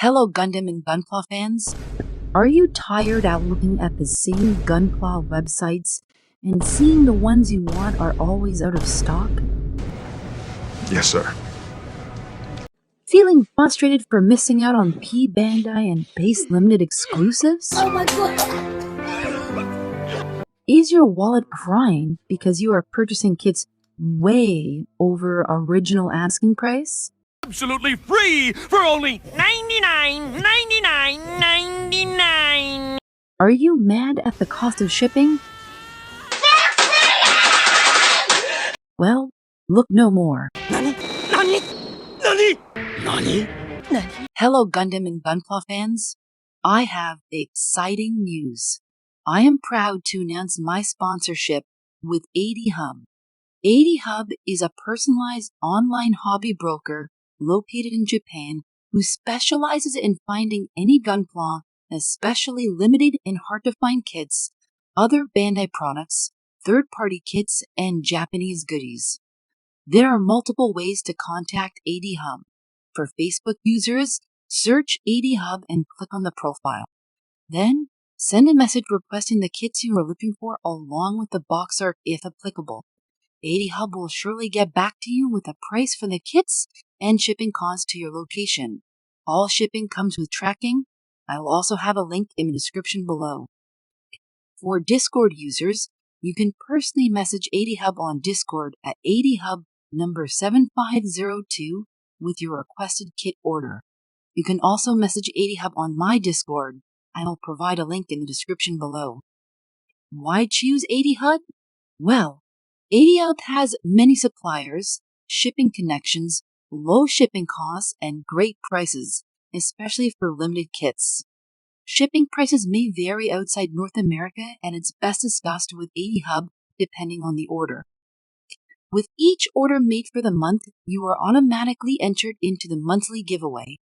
Hello Gundam and Gunpla fans. Are you tired out looking at the same Gunpla websites and seeing the ones you want are always out of stock? Yes, sir. Feeling frustrated for missing out on P Bandai and Base Limited exclusives? Oh my god! Is your wallet crying because you are purchasing kits way over original asking price? Absolutely free for only $99.99. Are you mad at the cost of shipping? Well, look no more. Nani? Hello Gundam and Gunpla fans. I have exciting news. I am proud to announce my sponsorship with 80 Hub. 80 Hub is a personalized online hobby broker located in Japan who specializes in finding any Gunpla, especially limited and hard-to-find kits, other Bandai products, third-party kits, and Japanese goodies. There are multiple ways to contact 80 Hub. For Facebook users, search 80 Hub and click on the profile. Then, send a message requesting the kits you are looking for along with the box art if applicable. 80 Hub will surely get back to you with a price for the kits and shipping costs to your location. All shipping comes with tracking. I will also have a link in the description below. For Discord users, you can personally message 80 Hub on Discord at 80 Hub number 7502 with your requested kit order. You can also message 80 Hub on my Discord. I will provide a link in the description below. Why choose 80 Hub? Well, 80 Hub has many suppliers, shipping connections, low shipping costs, and great prices, especially for limited kits. Shipping prices may vary outside North America, and it's best discussed with 80 Hub depending on the order. With each order made for the month, you are automatically entered into the monthly giveaway.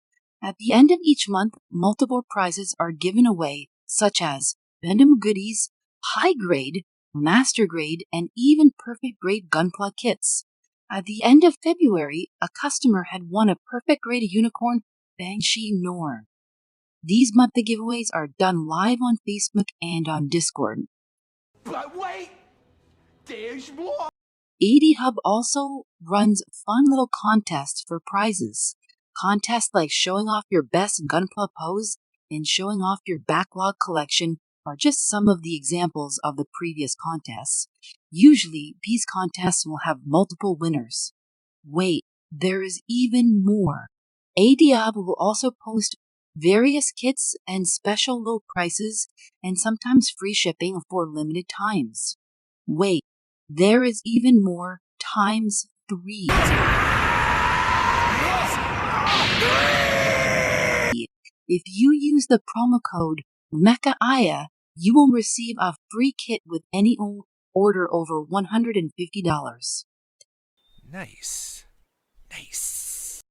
At the end of each month, multiple prizes are given away, such as Gundam goodies, high grade, master grade, and even perfect grade Gunpla kits. At the end of February, a customer had won a perfect grade unicorn Banshee Norn. These monthly giveaways are done live on Facebook and on Discord. But wait, there's more. 80 Hub also runs fun little contests for prizes. Contests like showing off your best Gunpla pose and showing off your backlog collection are just some of the examples of the previous contests. Usually, these contests will have multiple winners. Wait, there is even more. 80 Hub will also post various kits and special low prices and sometimes free shipping for limited times. Wait, there is even more times 3. If you use the promo code MECHAIA, you will receive a free kit with any order over $150. Nice.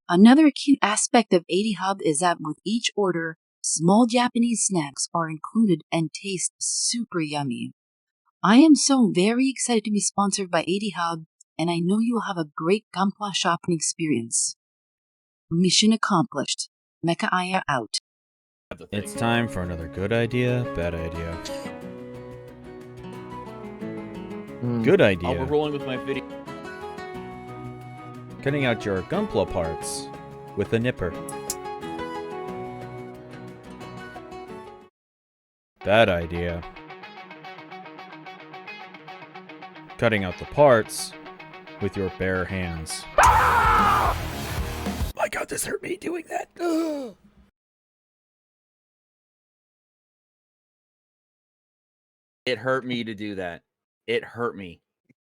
Another cute aspect of 80 Hub is that with each order, small Japanese snacks are included and taste super yummy. I am so very excited to be sponsored by 80 Hub, and I know you will have a great Gunpla shopping experience. Mission accomplished. MECHAIA out. It's time for another good idea, bad idea. Good idea. We're rolling with my video. Cutting out your Gunpla parts with a nipper. Bad idea. Cutting out the parts with your bare hands. My God, this hurt me doing that. It hurt me to do that. It hurt me.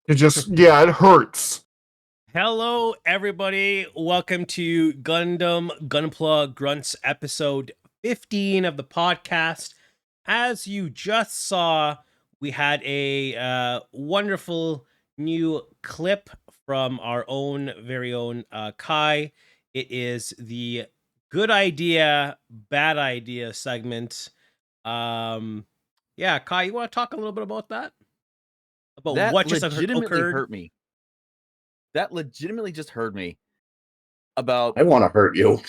It hurts. Hello, everybody. Welcome to Gundam Gunpla Grunts episode 15 of the podcast. As you just saw, we had a wonderful new clip from our very own Kai. It is the good idea, bad idea segment. Yeah, Kai, you want to talk a little bit about that? About That what just legitimately occurred? hurt me. That legitimately just hurt me. About I want to hurt you.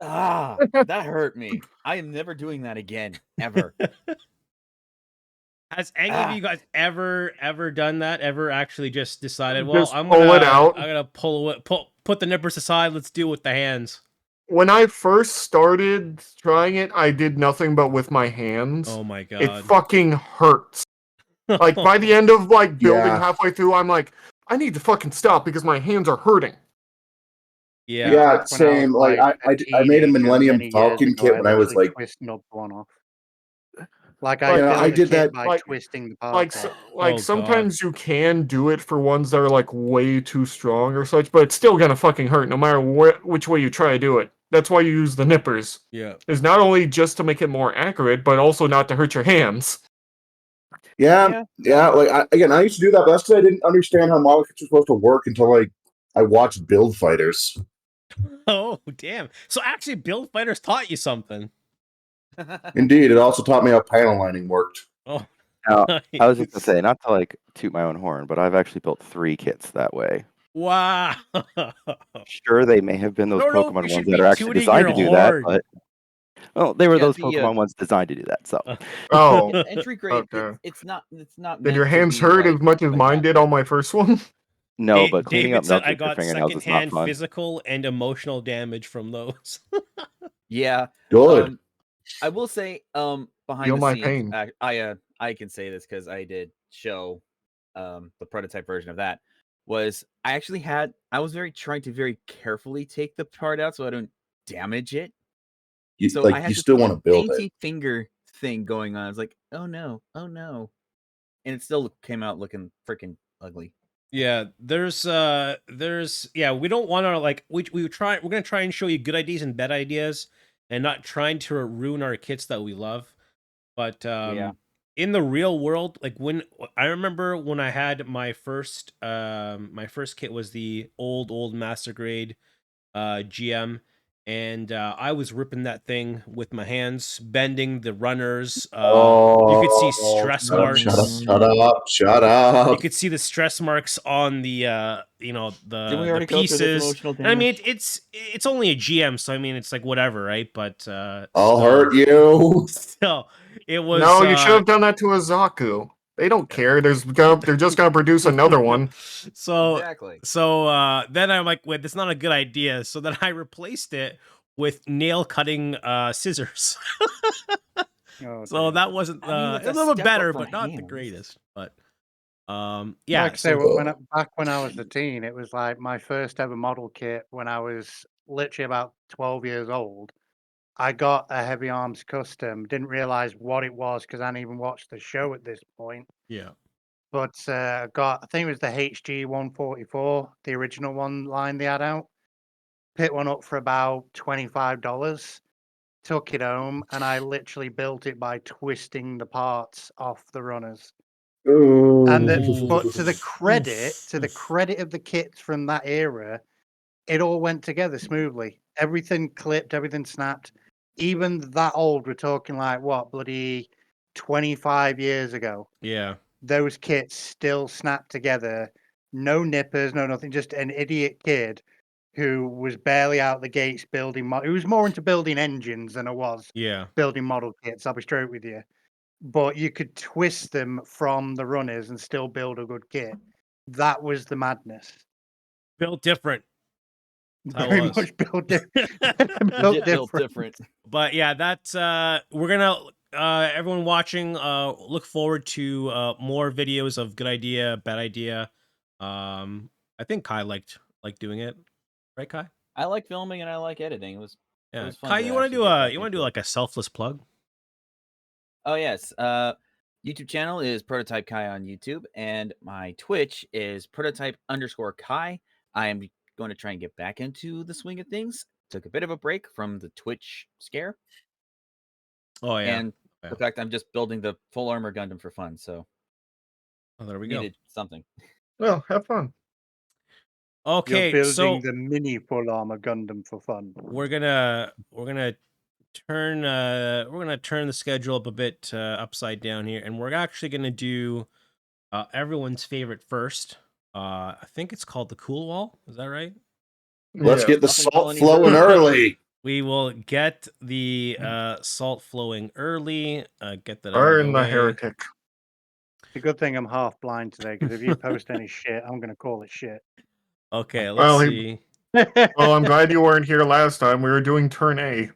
That hurt me. I am never doing that again, ever. Has any of you guys ever done that? Ever actually just decided, well, Just pull it out. I'm gonna put the nippers aside. Let's do it with the hands. When I first started trying it, I did nothing but with my hands. Oh my It god! fucking hurts. Like, by the end of, like, building Yeah. halfway through, I'm like, I need to fucking stop because my hands are hurting. Yeah. Yeah, When I same. was, Like I made a teenager Millennium many years Falcon ago, kit when I was literally like, twisted up one off. Like Like, I built I a did kit that- by like- twisting the Like, parts off. Oh, sometimes you can do it for ones that are, like, way too strong or such, but it's still gonna fucking hurt no matter which way you try to do it. That's why you use the nippers. Yeah. Is not only just to make it more accurate, but also not to hurt your hands. yeah. Like I used to do that, but that's because I didn't understand how model kits were supposed to work until like I watched Build Fighters. Oh damn! So actually, Build Fighters taught you something. Indeed, it also taught me how panel lining worked. Oh. Now, I was just gonna say, not to like toot my own horn, but I've actually built 3 kits that way. Wow. Sure, they may have been those No, Pokemon we should ones be that are actually tooting designed to your do that, horn. but well, they were Yeah, those the, Pokemon ones designed to do that. So Oh, Yeah, entry grade. Okay. It's not. It's not. did your meant to hands be, hurt like, as much as like mine that. did on my first one? no, Da- but cleaning David up said milk I with your got fingernails is not secondhand fun. physical and emotional damage from those. Yeah. Good. I will say, behind Feel the my scenes, pain. I can say this because I did show, the prototype version of that. Was I actually had I was trying to very carefully take the part out so I don't damage it. You, So like I had you this still little want to build dainty it. finger thing going on. I was like, oh no, and it still came out looking freaking ugly. Yeah, there's yeah, we don't want to like we're gonna try and show you good ideas and bad ideas and not trying to ruin our kits that we love. But Yeah. in the real world, like when I remember when I had my first kit was the old master grade GM, and I was ripping that thing with my hands, bending the runners. You could see stress marks. Shut You up. could see the stress marks on the Didn't we the already go through this pieces. emotional And I mean, damage? it's only a GM, so I mean, it's like whatever, right? But I'll hurt you. Still, it was No, you should have done that to a Zaku. They don't care. They're just gonna produce another one. So Exactly. then I'm like, wait, that's not a good idea. So then I replaced it with nail cutting scissors. Oh, So dear. that wasn't I mean, it's a a little bit step better, up from but not the hands. greatest. But yeah. Like I say, so- back when I was a teen, it was like my first ever model kit when I was literally about 12 years old. I got a heavy arms custom. Didn't realize what it was because I hadn't even watched the show at this point. yeah. But I think it was the HG 144, the original one line they had out. Picked one up for about $25. Took it home, and I literally built it by twisting the parts off the runners. And but to the credit of the kits from that era, it all went together smoothly. Everything clipped, everything snapped. Even that old, we're talking like what, bloody 25 years ago. Yeah. Those kits still snapped together. No nippers, no nothing. Just an idiot kid who was barely out the gates building. Who was more into building engines than I was Yeah. building model kits. I'll be straight with you. But you could twist them from the runners and still build a good kit. That was the madness. Built different. That's how it Very was. much built different. Legit built different. But yeah, that's we're gonna everyone watching look forward to more videos of good idea, bad idea. I think Kai liked doing it, right, Kai? I like filming and I like editing. It was Yeah, fun Kai, to you want to actually do get back you want to into do it. like a selfless plug? Oh yes. YouTube channel is Prototype Kai on YouTube, and my Twitch is Prototype_Kai. I am going to try and get back into the swing of things. Took a bit of a break from the Twitch scare, Oh yeah. and Yeah. the fact I'm just building the full armor Gundam for fun. So Oh, there we go. needed something. Well, have fun. Okay, You're so building the mini full armor Gundam for fun. we're gonna turn the schedule up a bit upside down here, and we're actually gonna do everyone's favorite first. I think it's called the Cool Wall. Is that right? Let's Yeah. get the Up until salt any flowing further. early. We will get the salt flowing early. Get that out of Burn the the way. heretic. It's a good thing I'm half blind today, because if you post any shit, I'm going to call it shit. Okay, let's Well, see. Well, I'm glad you weren't here last time. We were doing turn A.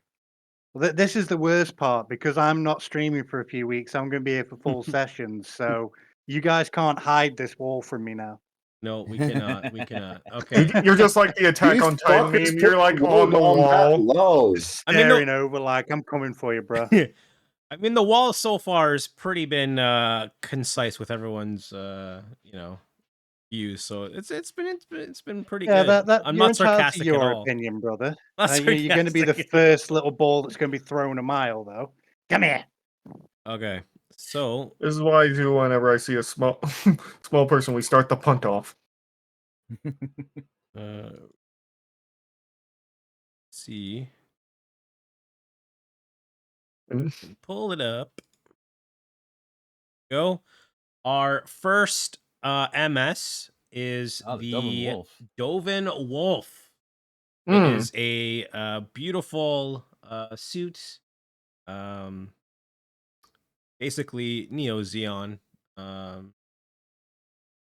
This is the worst part, because I'm not streaming for a few weeks. I'm going to be here for full sessions, so you guys can't hide this wall from me now. No, we cannot. We cannot. Okay. You're just like the Attack These on Titan fuckers meme. You're put like the on the load that wall. low. I mean, Staring over like, I'm coming for you, bro. I mean, the wall so far has pretty been concise with everyone's views. So it's been pretty Yeah, good. that I'm you're not entitled to sarcastic at your all. opinion, brother. Not You're going to be the sarcastic. first little ball that's going to be thrown a mile, though. Come here. Okay, so This is what I do whenever I see a small small person. We start the punt off. see, Mm. pull it up. Go. Our first MS is Oh, the Dovin Wolf. Dovin Wolf. It Mm. is a beautiful suit. Basically Neo Xeon.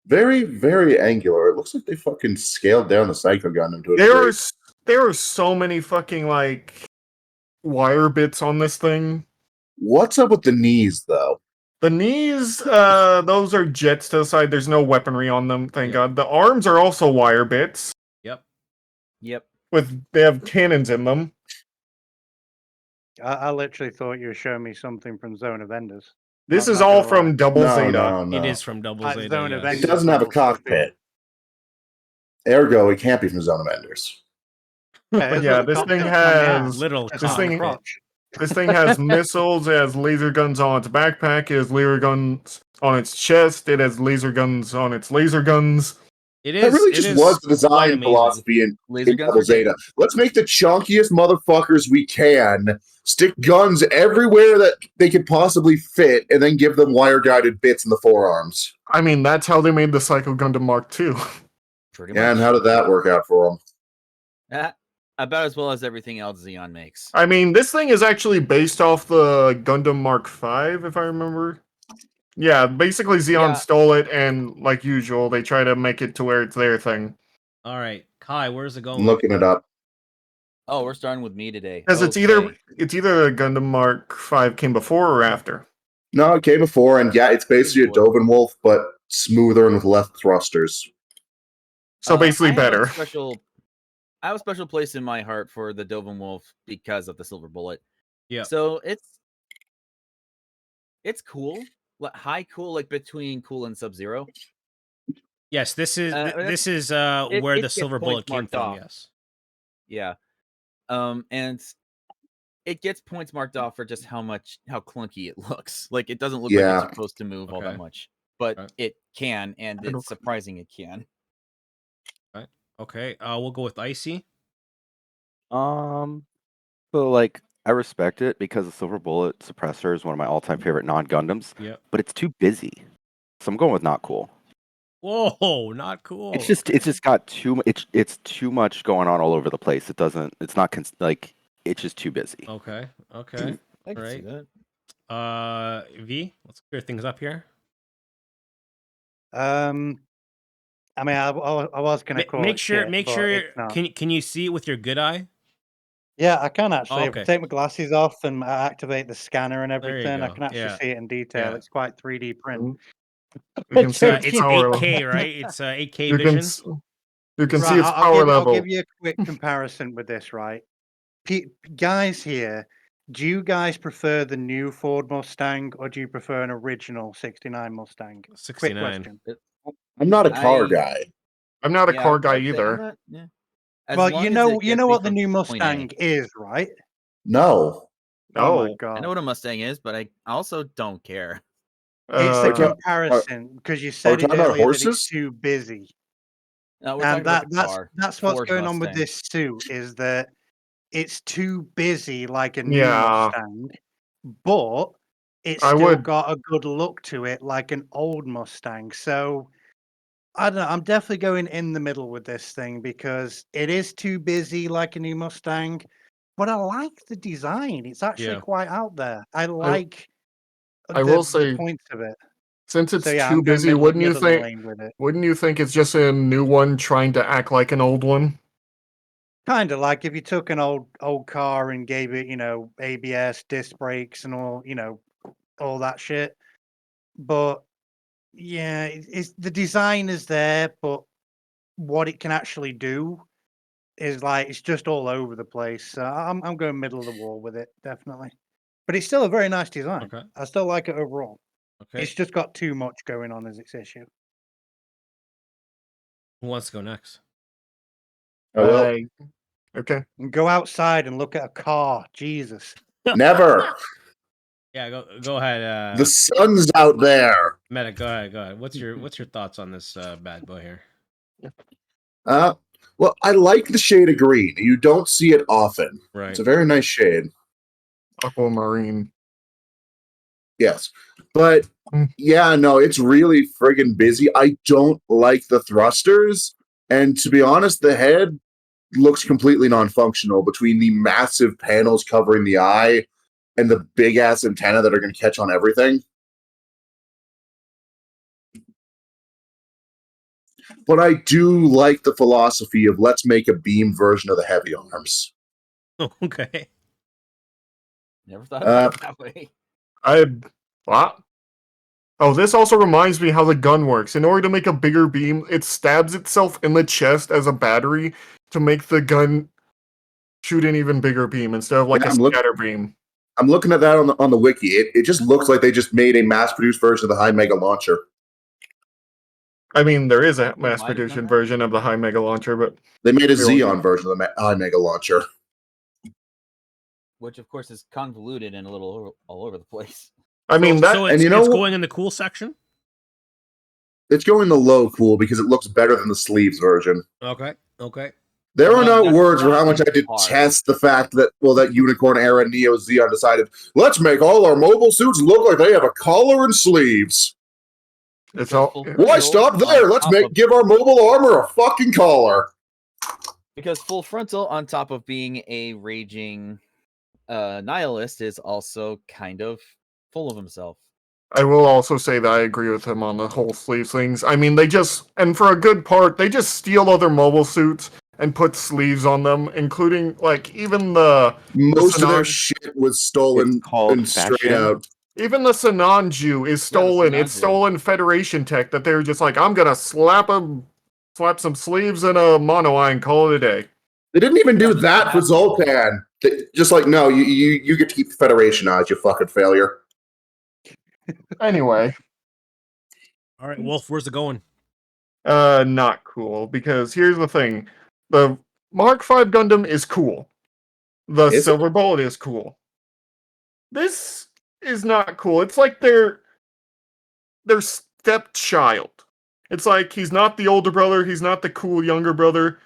Very, very angular. It looks like they fucking scaled down the Psycho Gundam to a degree. There are so many fucking like wire bits on this thing. What's up with the knees, though? The knees, those are jets to the side. There's no weaponry on them, thank God. The arms are also wire bits. Yep. They have cannons in them. I literally thought you were showing me something from Zone of Enders. This Not- is not all gonna lie. from Double No, Zeta. no, no. It is from Double Zeta. Zone of Yes. It Enders doesn't have a model stuff, cockpit. Ergo, it can't be from Zone of Enders. But yeah, this thing has little this thing cockpit. this thing has missiles. It has laser guns on its backpack. It has laser guns on its chest. It has laser guns on its laser guns. It That is. really it just is was the quite design amazing. philosophy in Laser guns Double are Zeta. dead. Let's make the chunkiest motherfuckers we can, stick guns everywhere that they could possibly fit, and then give them wire-guided bits in the forearms. I mean, that's how they made the Psycho Gundam Mark II. Pretty Yeah, and much. how did that work out for them? About as well as everything else Xeon makes. I mean, this thing is actually based off the Gundam Mark V, if I remember. Yeah, basically Xeon stole it, and like usual, they try to make it to where it's their thing. All right, Kai, where's it going? I'm looking it up. Oh, we're starting with me today. Because it's either the Gundam Mark V came before or after. No, it came before, and yeah, it's basically a Dovin Wolf, but smoother and with less thrusters. So basically better. I have a special place in my heart for the Dovin Wolf because of the silver bullet. Yeah. So it's cool. High cool, like between cool and Sub-Zero. Yes, this is where it the silver gets bullet points came marked from. off. Yes. Yeah. And it gets points marked off for just how clunky it looks. Like it doesn't look like it's supposed to move all that much, but it can, and it's surprising it can. Right. Okay. We'll go with Icy. So like I respect it because the silver bullet suppressor is one of my all-time favorite non-Gundams. Yeah. But it's too busy, so I'm going with not cool. Whoa, not cool. It's just got it's too much going on all over the place. It's not it's just too busy. Okay. I All can right. see that. V, let's clear things up here. I mean, I was going to call Make it sure. shit, Make but sure. it's not. Can you see it with your good eye? Yeah, I can actually. Oh, If I okay. take my glasses off and I activate the scanner and There you everything, I go. can actually Yeah. see it in detail. Yeah. It's quite 3D print. You can see It's its power 8K, level. right? It's 8K You can vision. you can see Right, its power I'll level. give you a quick comparison with this, right? Guys here, do you guys prefer the new Ford Mustang or do you prefer an original 69 Mustang? Quick 69. question. I'm not a car guy. I'm not a Yeah, car guy I'd say I'm either. not- yeah. As Well, long you as know it gets me what the from new point A. Mustang is, right? No. Oh my No. god. I know what a Mustang is, but I also don't care. It's the Are- comparison because you are we said it talking about earlier that it's horses? too busy. No, we're And talking about the car. that's what's Ford going on with Mustang. this suit is that it's too busy like a new Yeah. Mustang, but it's I still would- got a good look to it like an old Mustang. So I don't know. I'm definitely going in the middle with this thing because it is too busy like a new Mustang, But I like the design. It's actually quite out there. I like I will the say, points of it. since it's So yeah, too I'm going busy, wouldn't you middle of the think? lane with it. Wouldn't you think it's just a new one trying to act like an old one? Kind of like if you took an old car and gave it, ABS, disc brakes, and all, all that shit. But yeah, it's the design is there, but what it can actually do is like it's just all over the place. So I'm going middle of the wall with it, definitely. But it's still a very nice design. Okay. I still like it overall. Okay. It's just got too much going on as its issue. Who wants to go next? Okay. And go outside and look at a car. Jesus. Never. Yeah, go ahead. The sun's out there. Meta, go ahead. What's your thoughts on this bad boy here? Well, I like the shade of green. You don't see it often. Right. It's a very nice shade. Aquamarine. Yes. But yeah, no, it's really friggin' busy. I don't like the thrusters. And to be honest, the head looks completely non-functional between the massive panels covering the eye and the big-ass antenna that are going to catch on everything. But I do like the philosophy of let's make a beam version of the heavy arms. Okay. Never thought about it that way. What? Oh, this also reminds me how the gun works. In order to make a bigger beam, it stabs itself in the chest as a battery to make the gun shoot an even bigger beam instead of like a scatter beam. I'm looking at that on the wiki. It just looks like they just made a mass-produced version of the High Mega Launcher. I mean, there is a mass-produced version of the High Mega Launcher, but they made a Xeon version of the High Mega Launcher, which of course is convoluted and a little all over the place. I mean that, and it's going in the cool section. It's going in the low cool because it looks better than the sleeves version. Okay. There are no words for how much I detest the fact that that Unicorn Era Neo Xeon decided, let's make all our mobile suits look like they have a collar and sleeves. It's all. Why stop there? Let's give our mobile armor a fucking collar. Because full frontal, on top of being a raging nihilist, is also kind of full of himself. I will also say that I agree with him on the whole sleeve things. I mean, and for a good part, they just steal other mobile suits and put sleeves on them, including, like, even most of their shit was stolen and straight out. Even the Sinanju is stolen. It's stolen Federation tech that they were just like, I'm gonna slap some sleeves and a mono eye and call it a day. They didn't even do that for Zoltan. Just like, no, you get to keep the Federation eyes, you fucking failure. Anyway. All right, Wolf, where's it going? Not cool, because here's the thing. The Mark V Gundam is cool. The Silver Bullet is cool. This is not cool. It's like their stepchild. It's like he's not the older brother, he's not the cool younger brother,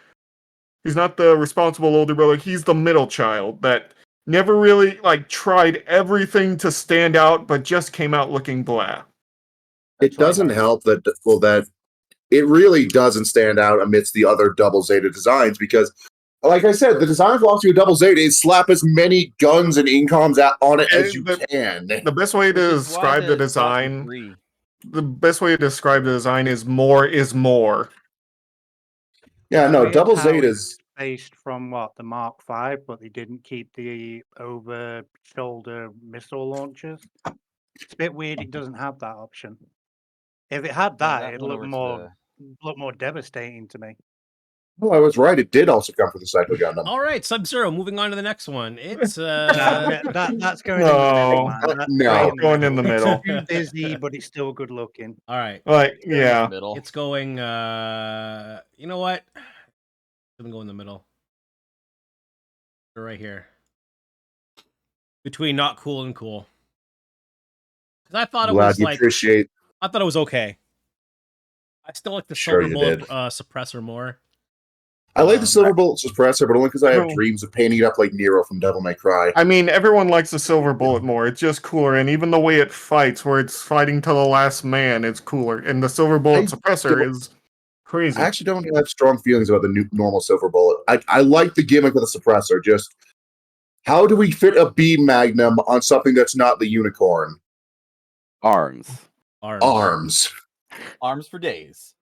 he's not the responsible older brother, he's the middle child that never really tried everything to stand out, but just came out looking blah. It doesn't help that it really doesn't stand out amidst the other Double Zeta designs because, like I said, the design philosophy of Double Zeta is slap as many guns and incoms on it as you can. The best way to describe the design, is more is more. Yeah, no, Double Zeta's based from the Mark V, but they didn't keep the over-shoulder missile launchers. It's a bit weird. It doesn't have that option. If it had that, it'd look more devastating to me. Well, I was right. It did also come from the Psycho Gundam. All right, Sub-Zero. Moving on to the next one. It's that's going in the middle, man. Going in the middle. It's too busy, but it's still good looking. All right. Yeah. It's going. You know what? I'm gonna go in the middle. Right here. Between not cool and cool. Because I thought it was I thought it was okay. I still like the Silver Bullet suppressor more. I like the Silver Bullet suppressor, but only because I have dreams of painting it up like Nero from Devil May Cry. I mean, everyone likes the Silver Bullet more. It's just cooler, and even the way it fights, where it's fighting to the last man, it's cooler. And the Silver Bullet suppressor is crazy. I actually don't have strong feelings about the normal Silver Bullet. I like the gimmick of the suppressor. Just How do we fit a beam magnum on something that's not the unicorn? Arms. Arms. Arms for days.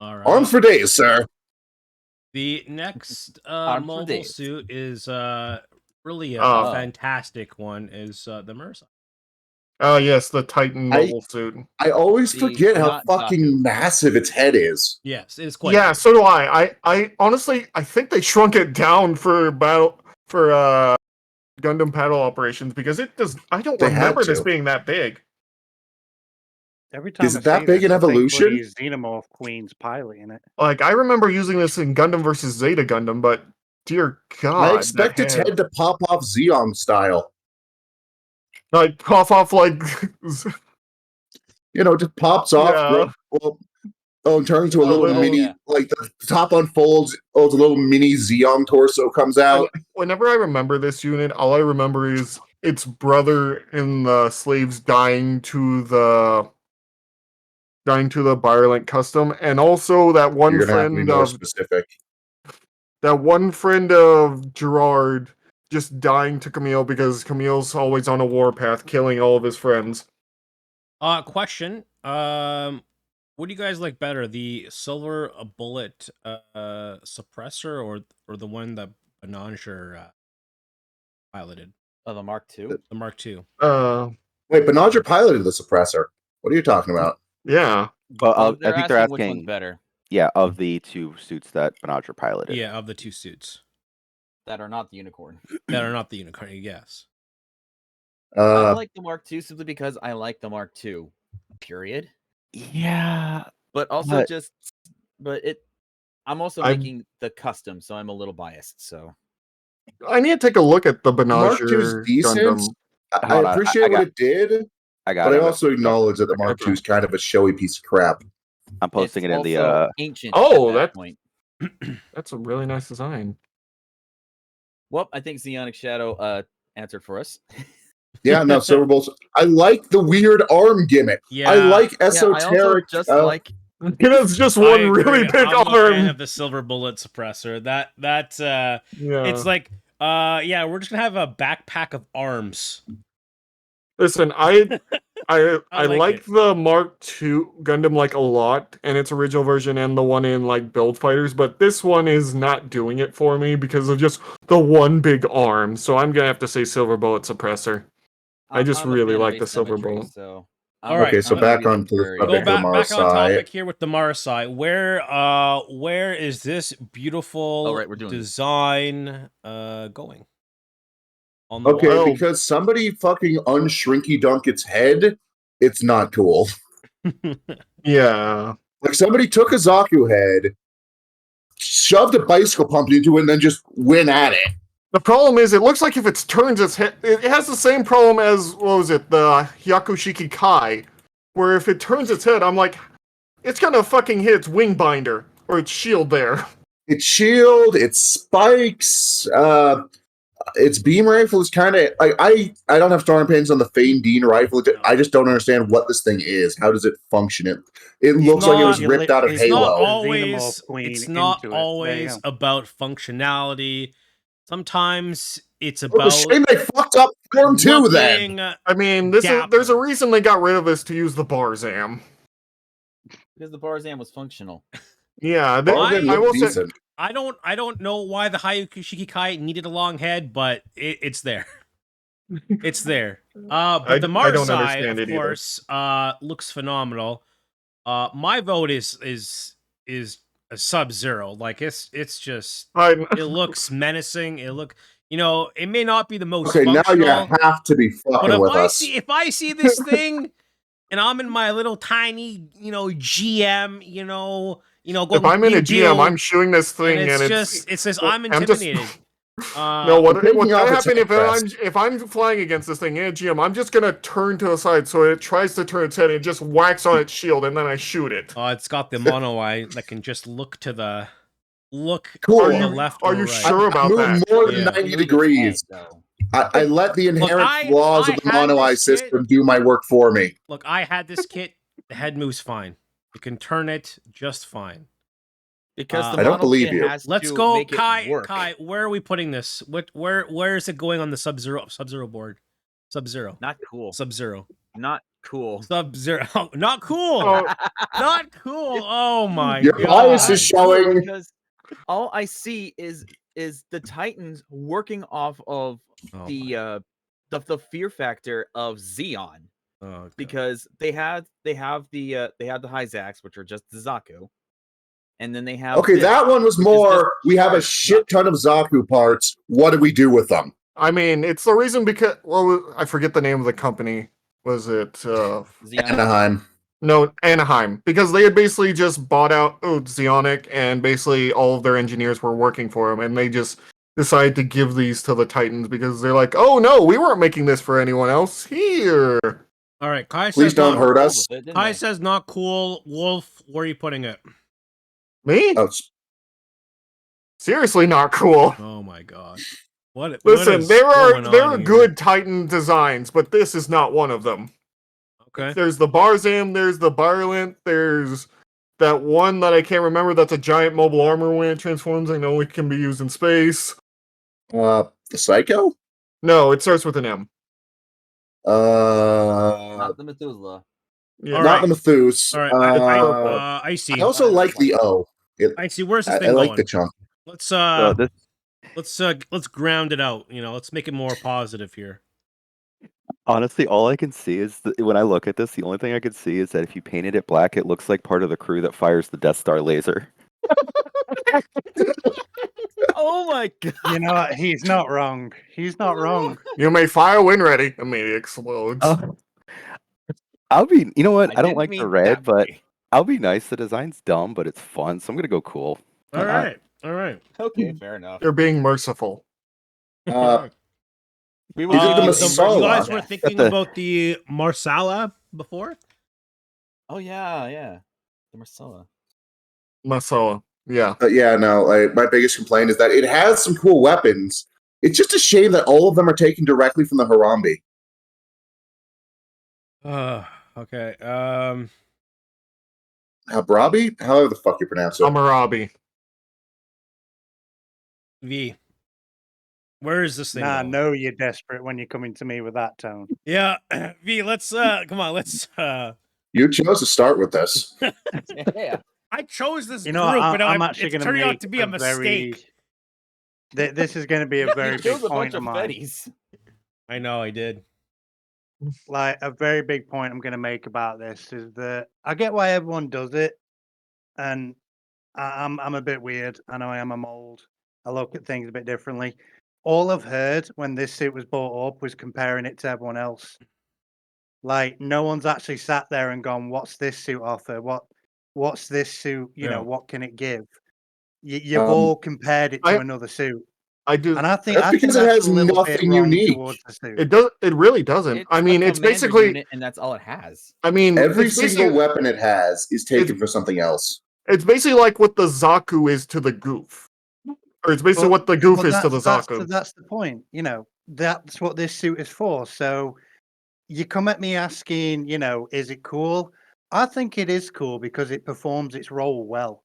All right. Arms for days, sir. The next Arms for mobile days. suit is really a Oh. fantastic one. Is the Mercy? Oh yes, the Titan I- mobile suit. I always The forget how not fucking Zaku. massive its head is. Yes, it is quite. Yeah, big. so do I. I honestly, I think they shrunk it down for Gundam battle operations because it does. I don't They had remember this to. being that big. Every time Is I it that see big this, in I think Evolution? bloody Xenomorph Queen's piloting it. Like I remember using this in Gundam versus Zeta Gundam, but dear God, I expect that its head to pop off Zeong style. like cough off like Just pops off. Yeah. It turns into a little little- mini, Yeah. like the top unfolds. Oh, it's a little mini Zeong torso comes out. Whenever I remember this unit, all I remember is its brother and the slaves dying to the Violent Custom, and also that one You're gonna have to be friend more of specific. Gerard just dying to Camille because Camille's always on a warpath, killing all of his friends. Question. What do you guys like better, the silver bullet suppressor or the one that Bananger piloted, Oh, the Mark II. the Mark II? Wait, Banager piloted the suppressor. What are you talking about? Yeah. But Oh, I think they're which one's asking, better yeah, of the two suits that Banager piloted. Yeah, of the two suits that are not the unicorn. that are not the unicorn. Yes. I like the Mark II simply because I like the Mark II. Period. Yeah. But also But- I'm also I'm- making the custom, so I'm a little biased. So I need to take a look at the Mark II's Banager decent. Gundam. I Hold on, appreciate I what got- it did, I got but I it. also acknowledge that the Mark Okay. II is kind of a showy piece of crap. I'm posting it's it in the also ancient. Oh, at that that- point. That's a really nice design. Well, I think Zeonic Shadow answered for us. Yeah, no, Silver Bolts. I like the weird arm gimmick. Yeah. I like Yeah, I also esoteric. just like It's just I one agree. really big I'm a fan arm. of the silver bullet suppressor. That Yeah. it's like yeah, we're just gonna have a backpack of arms. Listen, I I like like it. the Mark II Gundam like a lot, and its original version, and the one in like Build Fighters, but this one is not doing it for me because of just the one big arm. So I'm gonna have to say Silver Bullet Suppressor. I just I'm a really fan of like the silver asymmetry, bullet. So All right, Okay, so I'm gonna back be on to the very- Go subject back, of the back on Marseille. topic here with the Marseille. Where is this beautiful Oh, right, we're doing this. design going? On the Okay, Well- because somebody fucking unshrinky dunk its head, it's not cool. wall. Yeah. Like somebody took a Zaku head, shoved a bicycle pump into it, and then just went at it. The problem is, it looks like if it turns its head, it has the same problem as, what was it, the Hyakushiki Kai, where if it turns its head, I'm like, it's gonna fucking hit its wing binder, or its shield there. Its shield, its spikes, its beam rifle is kind of like I don't have storm pins on the Fane Dean rifle. I just don't understand what this thing is. How does it function? It looks like it was not- ripped out of it's It's not Halo. always. Xenomorph Queen It's not into it. There you always go. about functionality. Sometimes it's Well, about the shame they fucked up Form 2 then. looking- I mean, there's Dapper. a reason they got rid of this to use the Barzam. because the Barzam was functional. Yeah, Well, they I look will say, decent. I don't know why the Hyakushiki Kai needed a long head, but it's there. It's there. But I the don't Marseille, understand of it either. course, looks phenomenal. My vote is a Sub-Zero. Like it's just it looks menacing. It may not be the most Okay, now functional. you have to be But fucking with us. if I see this thing, and I'm in my little tiny, GM, going if I'm in a big GM, deal, I'm shooting this thing, and and it says I'm I'm just- intimidated. No, what's taking gonna off its happen head if I'm flying against this thing in a GM, I'm just gonna turn to the side so it tries to turn its head and it just whacks on its shield, and then I shoot it. It's got the mono eye that can just look to the Cool. to Are the you- left are or you right. sure about Move that? more than Yeah. 90 Moving its degrees. head, though. I let the inherent I- flaws I of the had mono eye this kit. system do my work for me. Look, I had this kit. The head moves fine. You can turn it just fine. Because the I don't model believe kit you. has Let's to go, make it Kai. work. Kai, where are we putting this? Where is it going on the Sub-Zero board? Sub-Zero. Not cool. Sub-Zero. Not cool. Sub-Zero. Not cool. Oh, Not cool. Oh my Your bias god. is showing. Because all I see is the Titans working off of Oh the fear factor of Xeon. Oh, God. Because they have the high Zax, which are just the Zaku, and then they have Okay, this, that one was which is just more. We have a charged shit ton of Zaku parts. What do we do with them? I mean, it's the reason because I forget the name of the company. Was it Xeon. Anaheim. No, Anaheim, because they had basically just bought out Zionic, and basically all of their engineers were working for them, and they just decided to give these to the Titans because they're like, oh no, we weren't making this for anyone else. Here. All right, Kai Please says don't not, hurt us. Kai says not cool. Wolf, where are you putting it? Me? Oh, Seriously not cool. Oh my god. What Listen, is there going are on here? good Titan designs, but this is not one of them. Okay. There's the Barzam, there's the Barlint, there's that one that I can't remember that's a giant mobile armor when it transforms. I know it can be used in space. the Psycho? No, it starts with an M. Not the Methuselah. Yeah. All Not right. the Mathus. All right. I see. I also like the O. I see. Where's this I thing like going? the chunk. Let's So this, let's ground it out. Let's make it more positive here. honestly, all I can see is when I look at this, the only thing I can see is that if you painted it black, it looks like part of the crew that fires the Death Star laser. Oh my god! You know what? He's not wrong. He's not wrong. You may fire when ready. Immediately explodes. Oh. I'll be, you know what? I don't didn't like mean the it red, that but way. I'll be nice. The design's dumb, but it's fun, so I'm gonna go cool. Why All not? right. All right. Okay, fair enough. They're being merciful. We Is it the give you Masala? you guys were merchandise. thinking the- about the Marsala before? Oh yeah, the Marcella. Masala. Yeah. Yeah, no. My biggest complaint is that it has some cool weapons. It's just a shame that all of them are taken directly from the Harambe. Okay. Habrabi? However the fuck you pronounce it. Amarabi. V. Where is this thing? Nah, going? no, you're desperate when you're coming to me with that tone. Yeah, V. Let's come on. Let's. You chose to start with this. Yeah. I chose this You know, group, I'm, but I'm actually it's going to turning make out to be a mistake. This is going to be a very You big killed a point bunch of of mine. fetties. I know I did. Like a very big point I'm going to make about this is that I get why everyone does it, and I'm a bit weird. I know I am a mold. I look at things a bit differently. All I've heard when this suit was brought up was comparing it to everyone else. Like no one's actually sat there and gone, "What's this suit offer? What's this suit? You know, Yeah. what can it give?" You've all compared it to I- another suit, I do. and I think That's because it that's has a little bit nothing wrong unique. towards the suit. It does. It really doesn't. I mean, a it's commander basically. unit, and that's all it has. I mean, Every it's single basically, weapon it has is taken for something else. it's basically like what the Zaku is to the Goof, or it's basically what the Goof is to the Zaku. That's the point. You know, that's what this suit is for. So you come at me asking, you know, is it cool? I think it is cool because it performs its role well.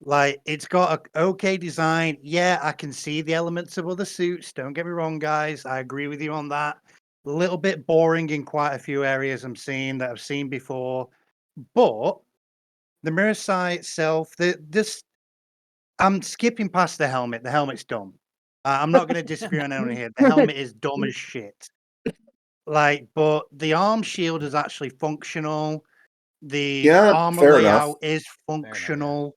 Like it's got a okay design. Yeah, I can see the elements of other suits. Don't get me wrong, guys. I agree with you on that. A little bit boring in quite a few areas I'm seeing that I've seen before. But the mirror sight itself, I'm skipping past the helmet. The helmet's dumb. I'm not going to disagree on anyone here. The helmet is dumb as shit. Like, but the arm shield is actually functional. The Yeah, armor fair layout enough. is functional.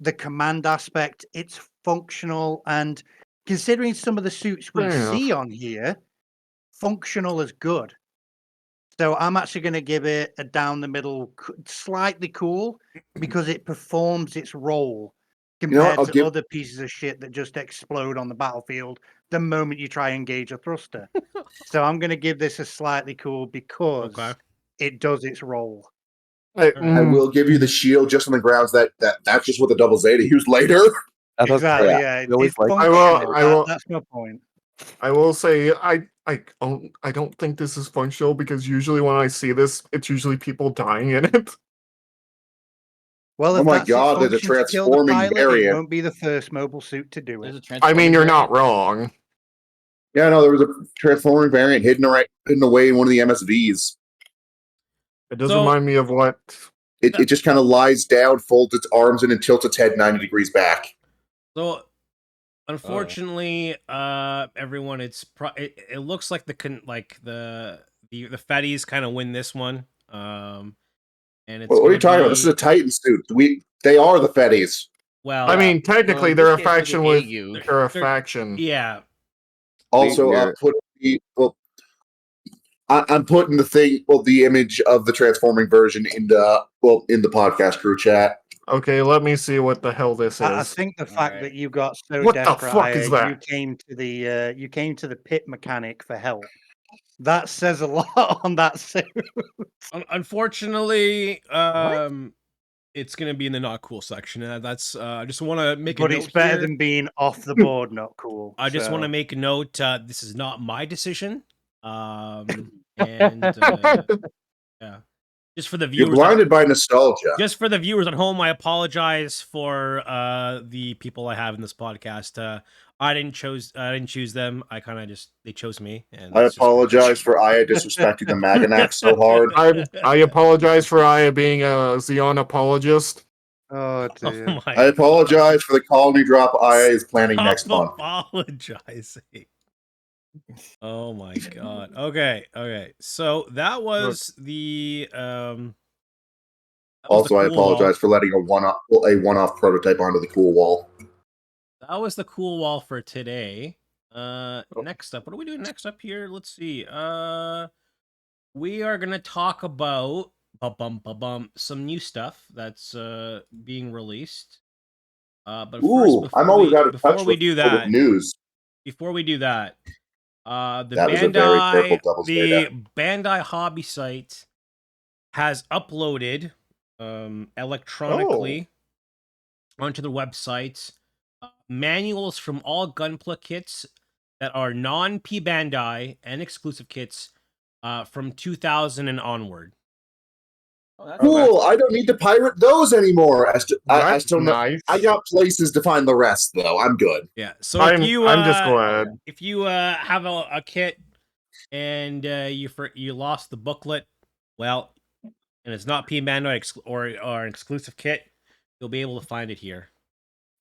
The command aspect, it's functional. And considering some of the suits we Fair enough. see on here, functional is good. So I'm actually going to give it a down the middle, slightly cool, because it performs its role compared I'll to give- other pieces of shit that just explode on the battlefield the moment you try and engage a thruster. So I'm going to give this a slightly cool because Okay. it does its role. I will give you the shield just on the grounds that's just what the double Zeta used later. Exactly. Yeah, we always it's like- I will- functional. I will- That's my point. I will say I don't think this is functional because usually when I see this, it's usually people dying in it. Well, Oh if my that's God, its there's a function to kill the transforming pilot, it variant. won't be the first mobile suit to do There's it. a I mean, you're transforming not variant? wrong. Yeah, no, there was a transforming variant hidden away in one of the MSVs. It does So- remind me of what. It just kind of lies down, folds its arms in, and tilts its head 90 degrees back. So, unfortunately, everyone, it looks like the fatties kind of win this one. And it's What are you gonna talking about? This is a Titan suit. They are the Fetties. well. I mean, technically, in they're this a case, they're the faction with. AU. They're a They're- faction. Yeah. Also, Weird. I'm putting the image of the transforming version in the podcast crew chat. Okay, let me see what the hell this I is. think the fact that you got so What the desperate, fuck is Aya, that? you came to the pit mechanic for help. That says a lot on that suit. Unfortunately, it's gonna be in the not cool section. That's I just want to make a But note it's better here. than being off the board, not cool. I just want to so. make a note. This is not my decision. And yeah, just for the You're viewers. blinded by nostalgia. Just for the viewers at home, I apologize for the people I have in this podcast. I didn't choose them. They chose me. And I it's just- apologize for Aya disrespecting the Maganac so hard. I apologize for Aya being a Xeon apologist. Oh, Oh dear. my I apologize for the colony drop Aya is planning God. next month. Apologizing. Oh my god. Okay. So that was the that was Also, the I cool wall. apologize for letting a one-off prototype onto the cool wall. That was the cool wall for today. Next up, what are we doing next up here? Let's see. We are gonna talk about some new stuff that's being released. But Ooh, first, I'm always out of before touch we with do that, news. the That was a very purple double the Zeta. Bandai hobby site has uploaded electronically onto the website manuals from all Gunpla kits that are non-P Bandai and exclusive kits from 2000 and onward. Oh, that's Cool. I don't need to pirate those anymore. I That's still know. nice. I got places to find the rest, though. I'm good. Yeah. So I'm if just glad. you have a kit and you lost the booklet, well, and it's not P Bandai or an exclusive kit, you'll be able to find it here.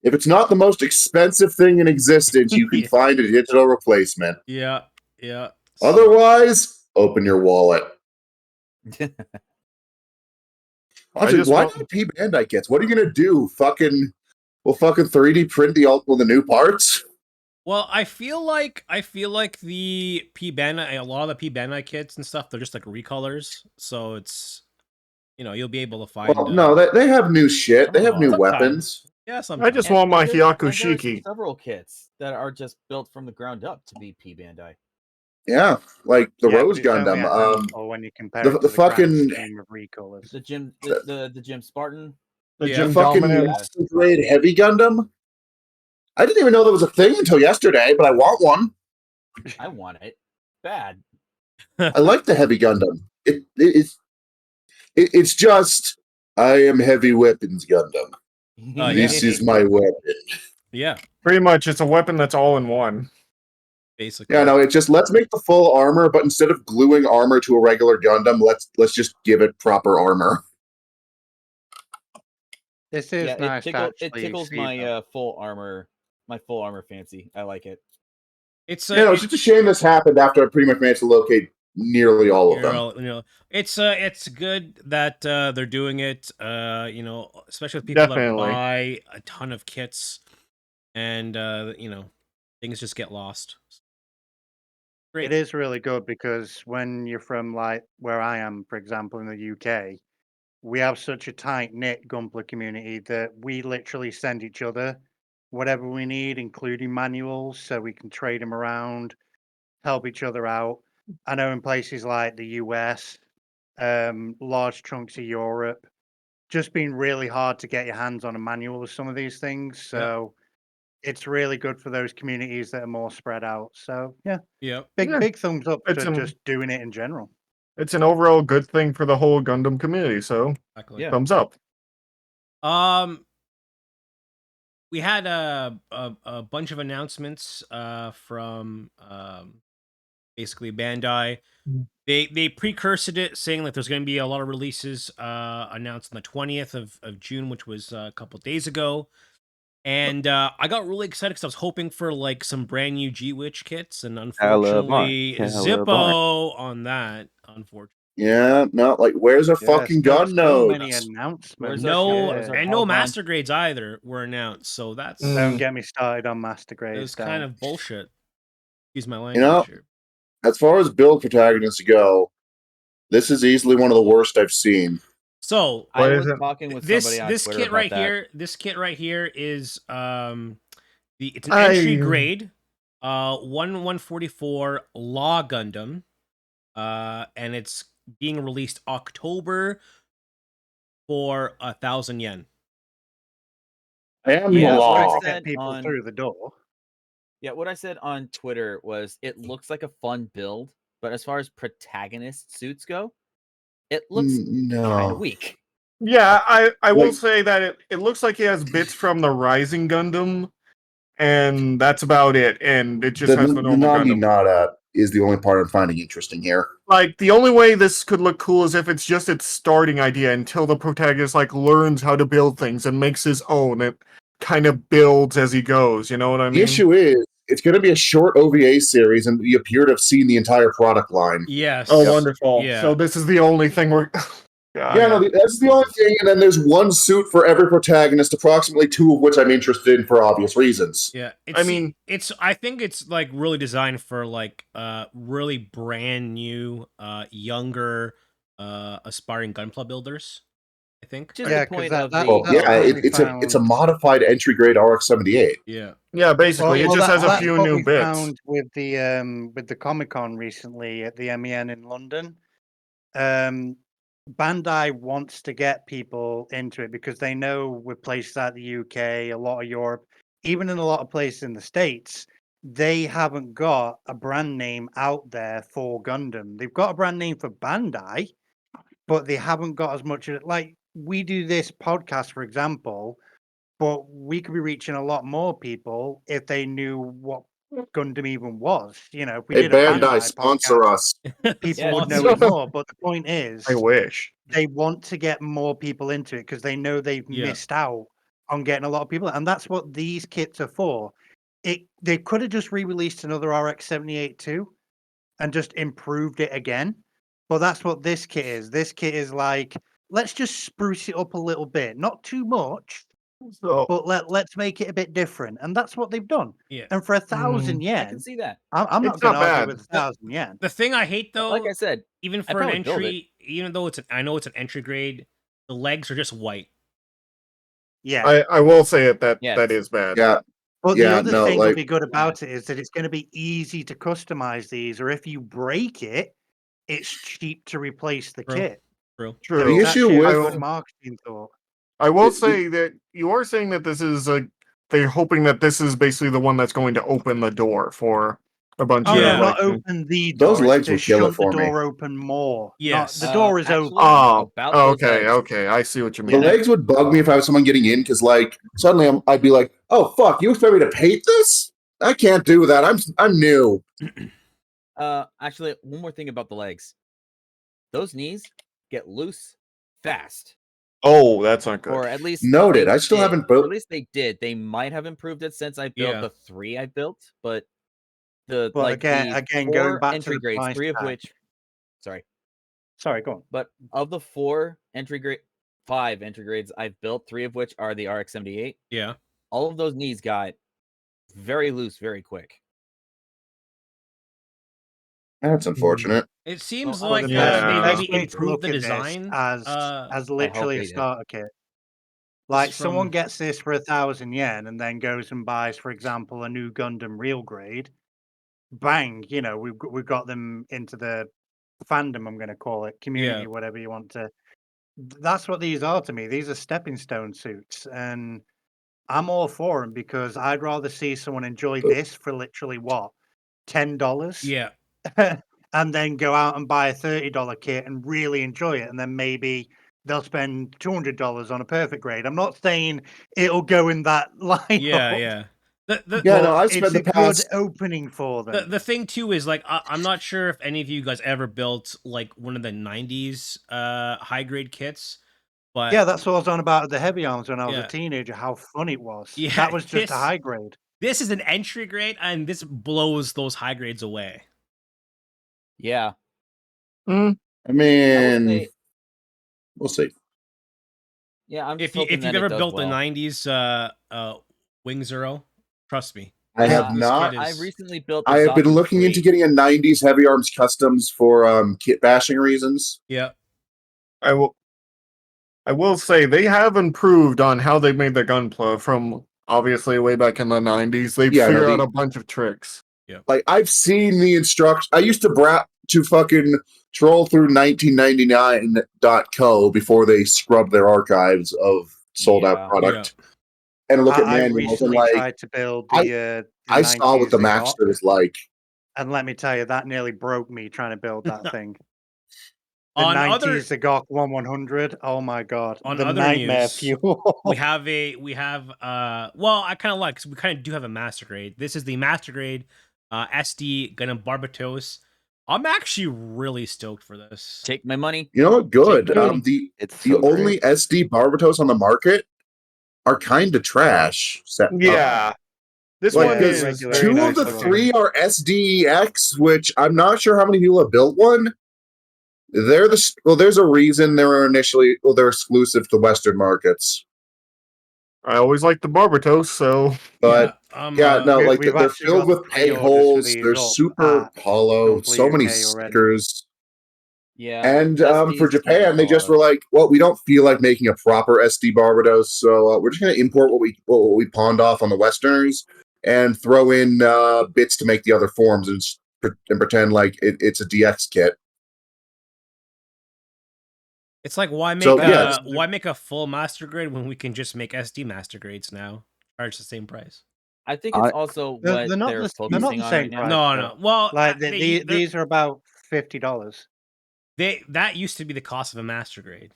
If it's not the most expensive thing in existence, you can Yeah. find a digital replacement. Yeah. Otherwise, open your wallet. Honestly, why not P Bandai kits? What are you gonna do? Fucking 3D print the new parts? Well, I feel like the P Bandai, a lot of the P Bandai kits and stuff, they're just like recolors, so it's you'll be able to find. Well, no, they have new shit. They have new sometimes. weapons. Yeah, sometimes. I just want my there's Hyakushiki. several kits that are just built from the ground up to be P Bandai. Yeah, like the Yeah, but Rose it's only Gundam. a handful when you compare the it to the grand fucking- scheme of recolors. The Jim Spartan. The Yeah. Jim fucking Dominant. Master Grade Heavy Gundam. I didn't even know that was a thing until yesterday, but I want one. I want it bad. I like the Heavy Gundam. It's just I am Heavy Weapons Gundam. This is my weapon. Yeah, Pretty much, it's a weapon that's all in one. basically. Yeah, no, it's just let's make the full armor, but instead of gluing armor to a regular Gundam, let's just give it proper armor. This is nice. It tickles my full armor fancy. I like it. It's It's just a shame this happened after I pretty much managed to locate nearly all of them. It's good that they're doing it. Especially with people Definitely. that buy a ton of kits, and things just get lost. Great. It is really good because when you're from like where I am, for example, in the UK, we have such a tight knit Gunpla community that we literally send each other whatever we need, including manuals, so we can trade them around, help each other out. I know in places like the US, large chunks of Europe, just been really hard to get your hands on a manual of some of these things. So it's really good for those communities that are more spread out. So yeah, Yeah. big thumbs up It's to just doing it in general. It's an overall good thing for the whole Gundam community, so Exactly. Yeah. thumbs up. We had a bunch of announcements from basically Bandai. They precursed it, saying that there's going to be a lot of releases announced on the 20th of June, which was a couple days ago. And I got really excited because I was hoping for like some brand new G-Witch kits, and unfortunately, Zippo on that. Unfortunately, Yeah, no, like where's our fucking gun so many nodes? announcements. no, Where's our and no Pokemon? master grades either were announced. So that's Don't get me started on master it grades. was kind of bullshit. Excuse my language. You know, here. as far as build protagonists go, this is easily one of the worst I've seen. So I What was is it? talking with this somebody on this Twitter kit about right that. here, this kit right here is it's an entry grade 1/144 Law Gundam, and it's being released October for 1,000 yen. I am Yeah, the what I law. said Get people on- through the door. Yeah, what I said on Twitter was it looks like a fun build, but as far as protagonist suits go, it looks kind No. of weak. Yeah, I will Like- say that it looks like he has bits from the Rising Gundam, and that's about it. And it just has the normal Nagi Gundam. Nada is the only part I'm finding interesting here. Like, the only way this could look cool is if it's just its starting idea until the protagonist, like, learns how to build things and makes his own. It kind of builds as he goes, you know what I mean? The issue is, it's going to be a short OVA series, and you appear to have seen the entire product line. Yes. Oh, wonderful. Yeah. So this is the only thing we're... That's the only thing, and then there's one suit for every protagonist, approximately two of which I'm interested in for obvious reasons. Yeah, I mean- I think it's like really designed for like really brand new, younger, aspiring Gunpla builders. I think. Just Yeah, the 'cause point that- of that- the that's what we it's a found. modified entry grade RX-78. Yeah. Yeah, basically, it just has a that's few what new we bits. found with the Comic-Con recently at the MEN in London. Bandai wants to get people into it because they know with places like the UK, a lot of Europe, even in a lot of places in the States, they haven't got a brand name out there for Gundam. They've got a brand name for Bandai, but they haven't got as much of it. Like we do this podcast, for example, but we could be reaching a lot more people if they knew what Gundam even was. You know, if we Hey, did a Bandai, sponsor podcast, us. people would know Sponsor. it more. But the point is, I wish. they want to get more people into it because they know they've Yeah. missed out on getting a lot of people, and that's what these kits are for. They could have just re-released another RX-78 too, and just improved it again. But that's what this kit is. This kit is like, let's just spruce it up a little bit, not too much, So, but let's make it a bit different, and that's what they've done. Yeah. And for 1,000 I yen, can see that. I'm not It's going to not argue bad. with 1,000 yen. The thing I hate though, Like I said, even I'd for an probably build it. entry, even though I know it's an entry grade, the legs are just white. Yeah. I will say it that Yes. that is bad. Yeah, But Yeah, the other no, thing like- that'll be good about it is that it's going to be easy to customize these, or if you break it, it's cheap to replace the True. kit. True. True. So The it's issue actually a with- good marketing thought. I will It- say that you are saying that this is they're hoping that this is basically the one that's going to open the door for a bunch Oh of Yeah. no, not like, open the door. Those it's legs to would kill it shunt for the me. door open more. Yes. The door is actually- open. Oh, About those okay, legs. okay. I see what you The mean. legs would bug me if I was someone getting in, because like suddenly I'd be like, "Oh fuck, you expect me to paint this? I can't do that. I'm new." Actually, one more thing about the legs. Those knees get loose fast. Oh, that's not good. Or at least Noted. they I still did. haven't built- Or at least they did. They might have improved it since I built Yeah. the 3 I built, but the But like again, the going 4 back to entry the grades, price 3 of tag. which sorry, Sorry, go on. but of the 4 entry grade 5 entry grades I've built, 3 of which are the RX-78. Yeah. All of those knees got very loose very quick. That's unfortunate. It seems Well, like the best- they the best maybe way to improved look the at this design. as literally they a did. starter kit. Like is someone from- gets this for 1,000 yen and then goes and buys, for example, a new Gundam real grade. Bang! You know, we've got them into the fandom. I'm going to call it community, Yeah. whatever you want to. That's what these are to me. These are stepping stone suits, and I'm all for them because I'd rather see someone enjoy this for literally what, $10. Yeah. And then go out and buy a $30 kit and really enjoy it, and then maybe they'll spend $200 on a perfect grade. I'm not saying it'll go in that line. Yeah. I've spent the past good opening for them. The thing too is like I'm not sure if any of you guys ever built like one of the 90s high grade kits, but yeah, that's what I was on about the heavy arms when I was a teenager. How fun it was. Yeah, that was just a high grade. This is an entry grade, and this blows those high grades away. Yeah. I mean, we'll see. Yeah, I'm if you've ever built the 90s Wing Zero, trust me. I have not. I recently built. I have been looking into getting a 90s heavy arms customs for kit bashing reasons. Yeah. I will say they have improved on how they made the Gunpla from obviously way back in the 90s. They figured out a bunch of tricks. Yeah. Like I've seen the instructions. I used to fucking troll through 1999.co before they scrubbed their archives of sold out product and look at manuals and like tried to build the I saw what the master was like. And let me tell you, that nearly broke me trying to build that thing. The on 90s, the GOC 1100. Oh my god! On the other nightmare news, fuel. we have well, I kind of like because we kind of do have a master grade. This is the master grade SD Gundam Barbatos. I'm actually really stoked for this. Take my money. You know what? Good. The only SD Barbatos on the market are kind of trash. This like, one is two of the three are SDEX, which I'm not sure how many people have built one. There's a reason they're exclusive to Western markets. I always like the Barbatos, so they're filled with peg holes. They're super hollow. So many stickers. Yeah, and for Japan, they just were like, "Well, we don't feel like making a proper SD Barbatos, so we're just going to import what we pawned off on the Westerners and throw in bits to make the other forms and pretend like it's a DX kit." It's like why make a full master grade when we can just make SD master grades now, charge the same price. I think it's also what they're focusing on right now. No. Well, like these are about $50. That used to be the cost of a master grade.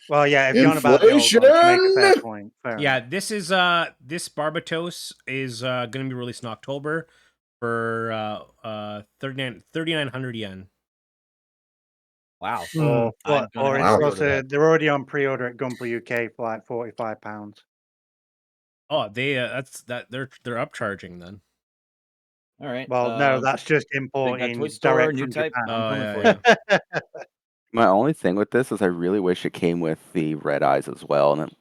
Well, yeah, if you're on about the old ones, you make a fair point. Yeah, this is this Barbatos is going to be released in October for 3,900 yen. Wow. Or they're already on pre-order at Gunpla UK for like £45. Oh, they're upcharging then. All right. Well, no, that's just importing direct from Japan. My only thing with this is I really wish it came with the red eyes as well, and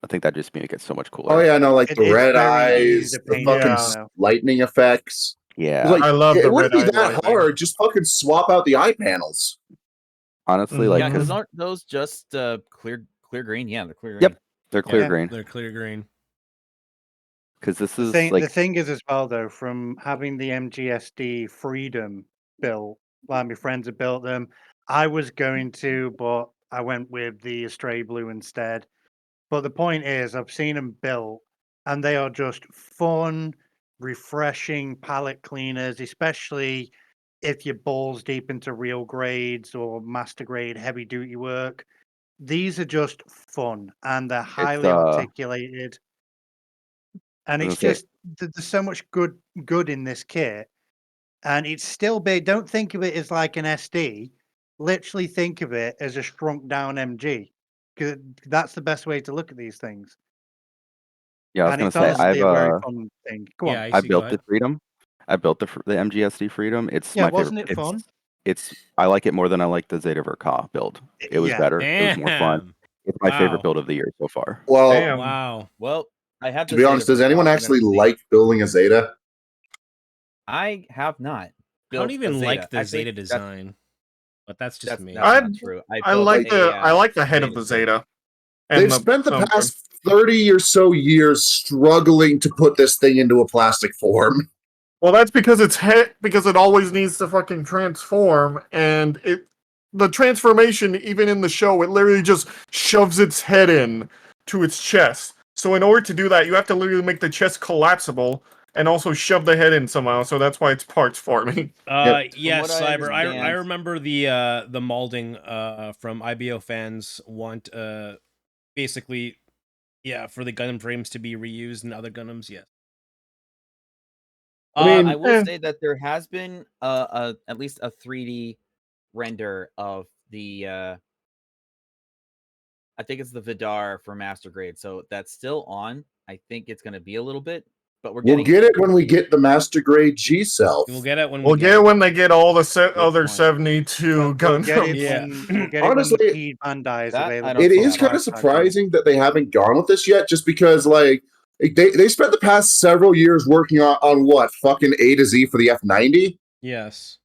I think that just make it so much cooler. Oh yeah, no, like the red eyes, the fucking lightning effects. Yeah, like, I love the red eyes. It wouldn't be that hard. Just fucking swap out the eye panels. Honestly, because aren't those just clear green? Yeah, they're clear green. Yep, they're clear green. They're clear green. Because this is the thing is as well though, from having the MGSD Freedom built, like my friends have built them. I was going to, but I went with the Stray Blue instead. But the point is, I've seen them built, and they are just fun, refreshing palette cleaners, especially if you're balls deep into real grades or master grade heavy duty work. These are just fun, and they're highly articulated. And it's just there's so much good in this kit, and it's still big. Don't think of it as like an SD. Literally think of it as a shrunk down MG, because that's the best way to look at these things. Yeah, I was going to say a very fun thing. Go on. I built the Freedom. I built the MGSD Freedom. It's my favorite. Wasn't it fun? I like it more than I like the Zeta Verka build. It was better. It was more fun. It's my favorite build of the year so far. Well, wow. Well, I have to be honest. Does anyone actually like building a Zeta? I have not. I don't even like the Zeta design, but that's just me. That's true. I like the head of the Zeta. They've spent the past 30 or so years struggling to put this thing into a plastic form. Well, that's because because it always needs to fucking transform, and the transformation, even in the show, it literally just shoves its head in to its chest. So in order to do that, you have to literally make the chest collapsible, and also shove the head in somehow. So that's why it's parts farming. Yes, what I Cyber. I understand- remember the molding from IBO fans want basically for the Gundam frames to be reused in other Gundams. Yes. I will say that there has been at least a 3D render of the I think it's the Vidar for Master Grade, so that's still on. I think it's going to be a little bit, but we'll get it when we get the Master Grade G Self. We'll get it when We'll get it when they get all the other point. 72 We'll Gundams. get it Yeah. we'll get Honestly, it when the Key Bandai is that I available. don't It see is that. kind of surprising that they haven't gone with this yet, just because like they spent the past several years working on what fucking A to Z for the F90. Yes.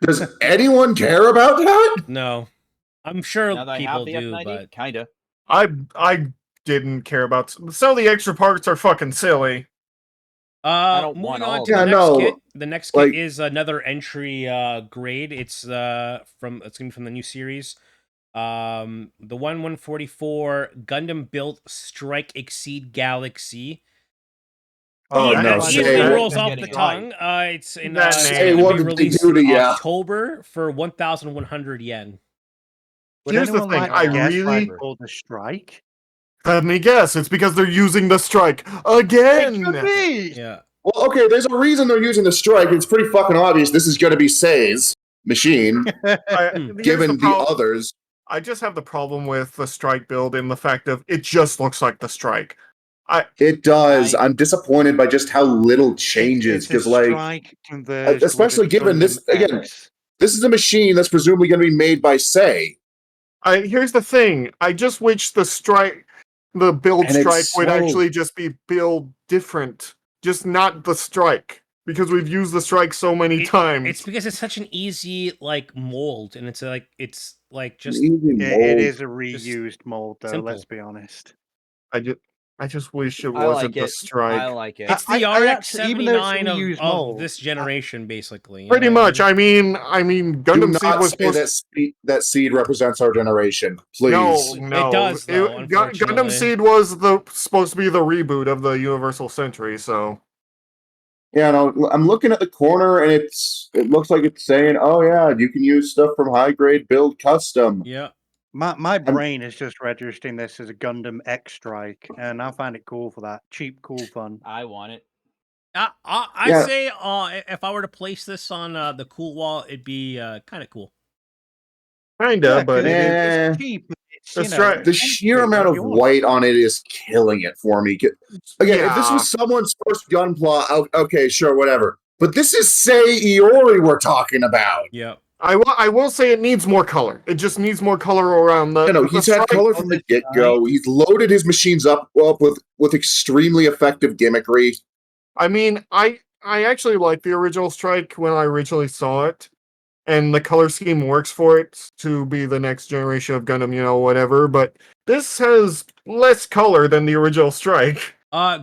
Does anyone care about that? No. I'm sure Now that I people have the do, F90, but kinda. I didn't care about some of the extra parts are fucking silly. don't moving want on all to of the them. next Yeah, no, kit. The next kit like- is another entry grade. It's gonna be from the new series. The 1144 Gundam built Strike Exceed Galaxy. Oh, Yeah, no, it say easily that. rolls off Getting the it tongue. It's in That it's name. gonna What be did they released do to in ya? October for 1,100 yen. Would Here's the anyone thing, like I to guess why really- it's called the strike? Let me guess, it's because they're using the strike again. It could be. Yeah. Well, okay, there's a reason they're using the strike. It's pretty fucking obvious. This is going to be Sei's machine, Here's given the prob- others. I just have the problem with the strike build in the fact of it just looks like the strike. It does. I- I'm disappointed by just how little changes, It's a because like strike converged with especially a given this Gundam again. X. This is a machine that's presumably going to be made by Sei. Here's the thing. I just wish the build And it's strike would so- actually just be build different, just not the strike, because we've used the strike so many times. It's because it's such an easy like mold, and it's like just Easy It mold. is a reused mold, though. simple. Let's be honest. I just wish it I wasn't like the it. strike. I like it. it's the I RX actually- even though it's a 79 reused of mold, this generation, basically. you Pretty know what much. I mean, Do Gundam Seed not was say supposed that seed represents our generation, please. No, It does, though, Gundam unfortunately. Seed was supposed to be the reboot of the Universal Century, so Yeah, no, I'm looking at the corner and it looks like it's saying, "Oh yeah, you can use stuff from high grade build custom." Yeah. My brain is just registering this as a Gundam X Strike, and I find it cool for that. Cheap, cool fun. I want it. I Yeah. say if I were to place this on the cool wall, it'd be kind of cool. kinda, Yeah, but 'cause Eh, it's cheap. It's, That's you know, right. The sheer amount of white on it is killing it for me. Again, if this Yeah. was someone's first Gunpla, okay, sure, whatever. But this is Sei Iori we're talking about. Yeah. I will say it needs more color. It just needs more color around the. You know, the he's had strike. color from the get-go. He's loaded his machines up with extremely effective gimmickry. I mean, I actually liked the original strike when I originally saw it, and the color scheme works for it to be the next generation of Gundam, whatever. But this has less color than the original strike.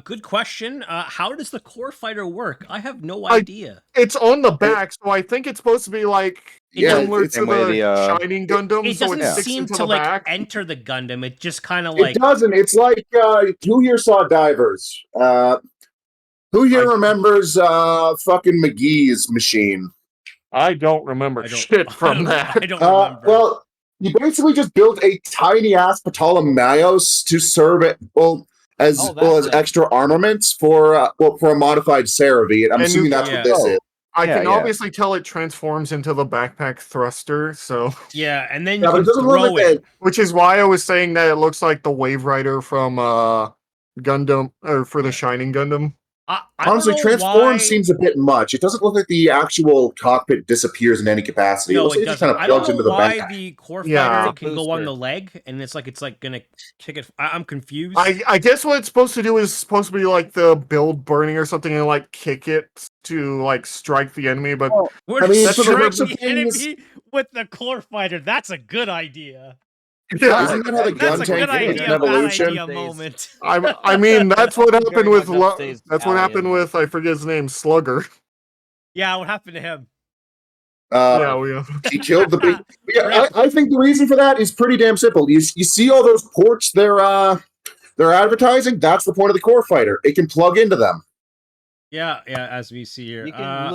Good question. How does the core fighter work? I have no idea. It's on the back, so I think it's supposed to be like Yeah, similar it's to same way the the, Shining Gundam. It so doesn't it sticks seem into to the like back. enter the Gundam. It just kind of It like doesn't. It's like who here saw Divers? Who here remembers fucking McGee's machine? I don't remember I don't- shit I from don't- that. I don't remember. Well, he basically just built a tiny ass Ptolemaios to serve it as Oh, that thing. extra armaments for a modified Cerevi. I'm And assuming you- that's yeah. what this is. I Yeah, can yeah. obviously tell it transforms into the backpack thruster, so yeah, and then Yeah, you but can it doesn't look throw like it. that. which is why I was saying that it looks like the Wave Rider from Gundam or for the Shining Gundam. I don't Honestly, know transform why- seems a bit much. It doesn't look like the actual cockpit disappears in any capacity. No, it looks it like it just doesn't. kind of I don't plugs know into the why back. the core Yeah. fighter can go on Booster. the leg, and it's like gonna kick it. I'm confused. I guess what it's supposed to do is supposed to be like the build burning or something and like kick it to like strike the enemy, but We're I mean, to for the strike purpose of the things- enemy with the core fighter. That's a good idea. yeah, Isn't that how the That's gun a tank good is idea. in Bad Evolution? idea Days. moment. I mean that's what Very happened with much upstays that's what alley, happened isn't it? with I forget his name, Slugger. Yeah, what happened to him? Yeah, we He killed the big. Yeah, I think the reason for that is pretty damn simple. You see all those ports they're advertising? That's the point of the core fighter. It can plug into them. Yeah, as we see here. You can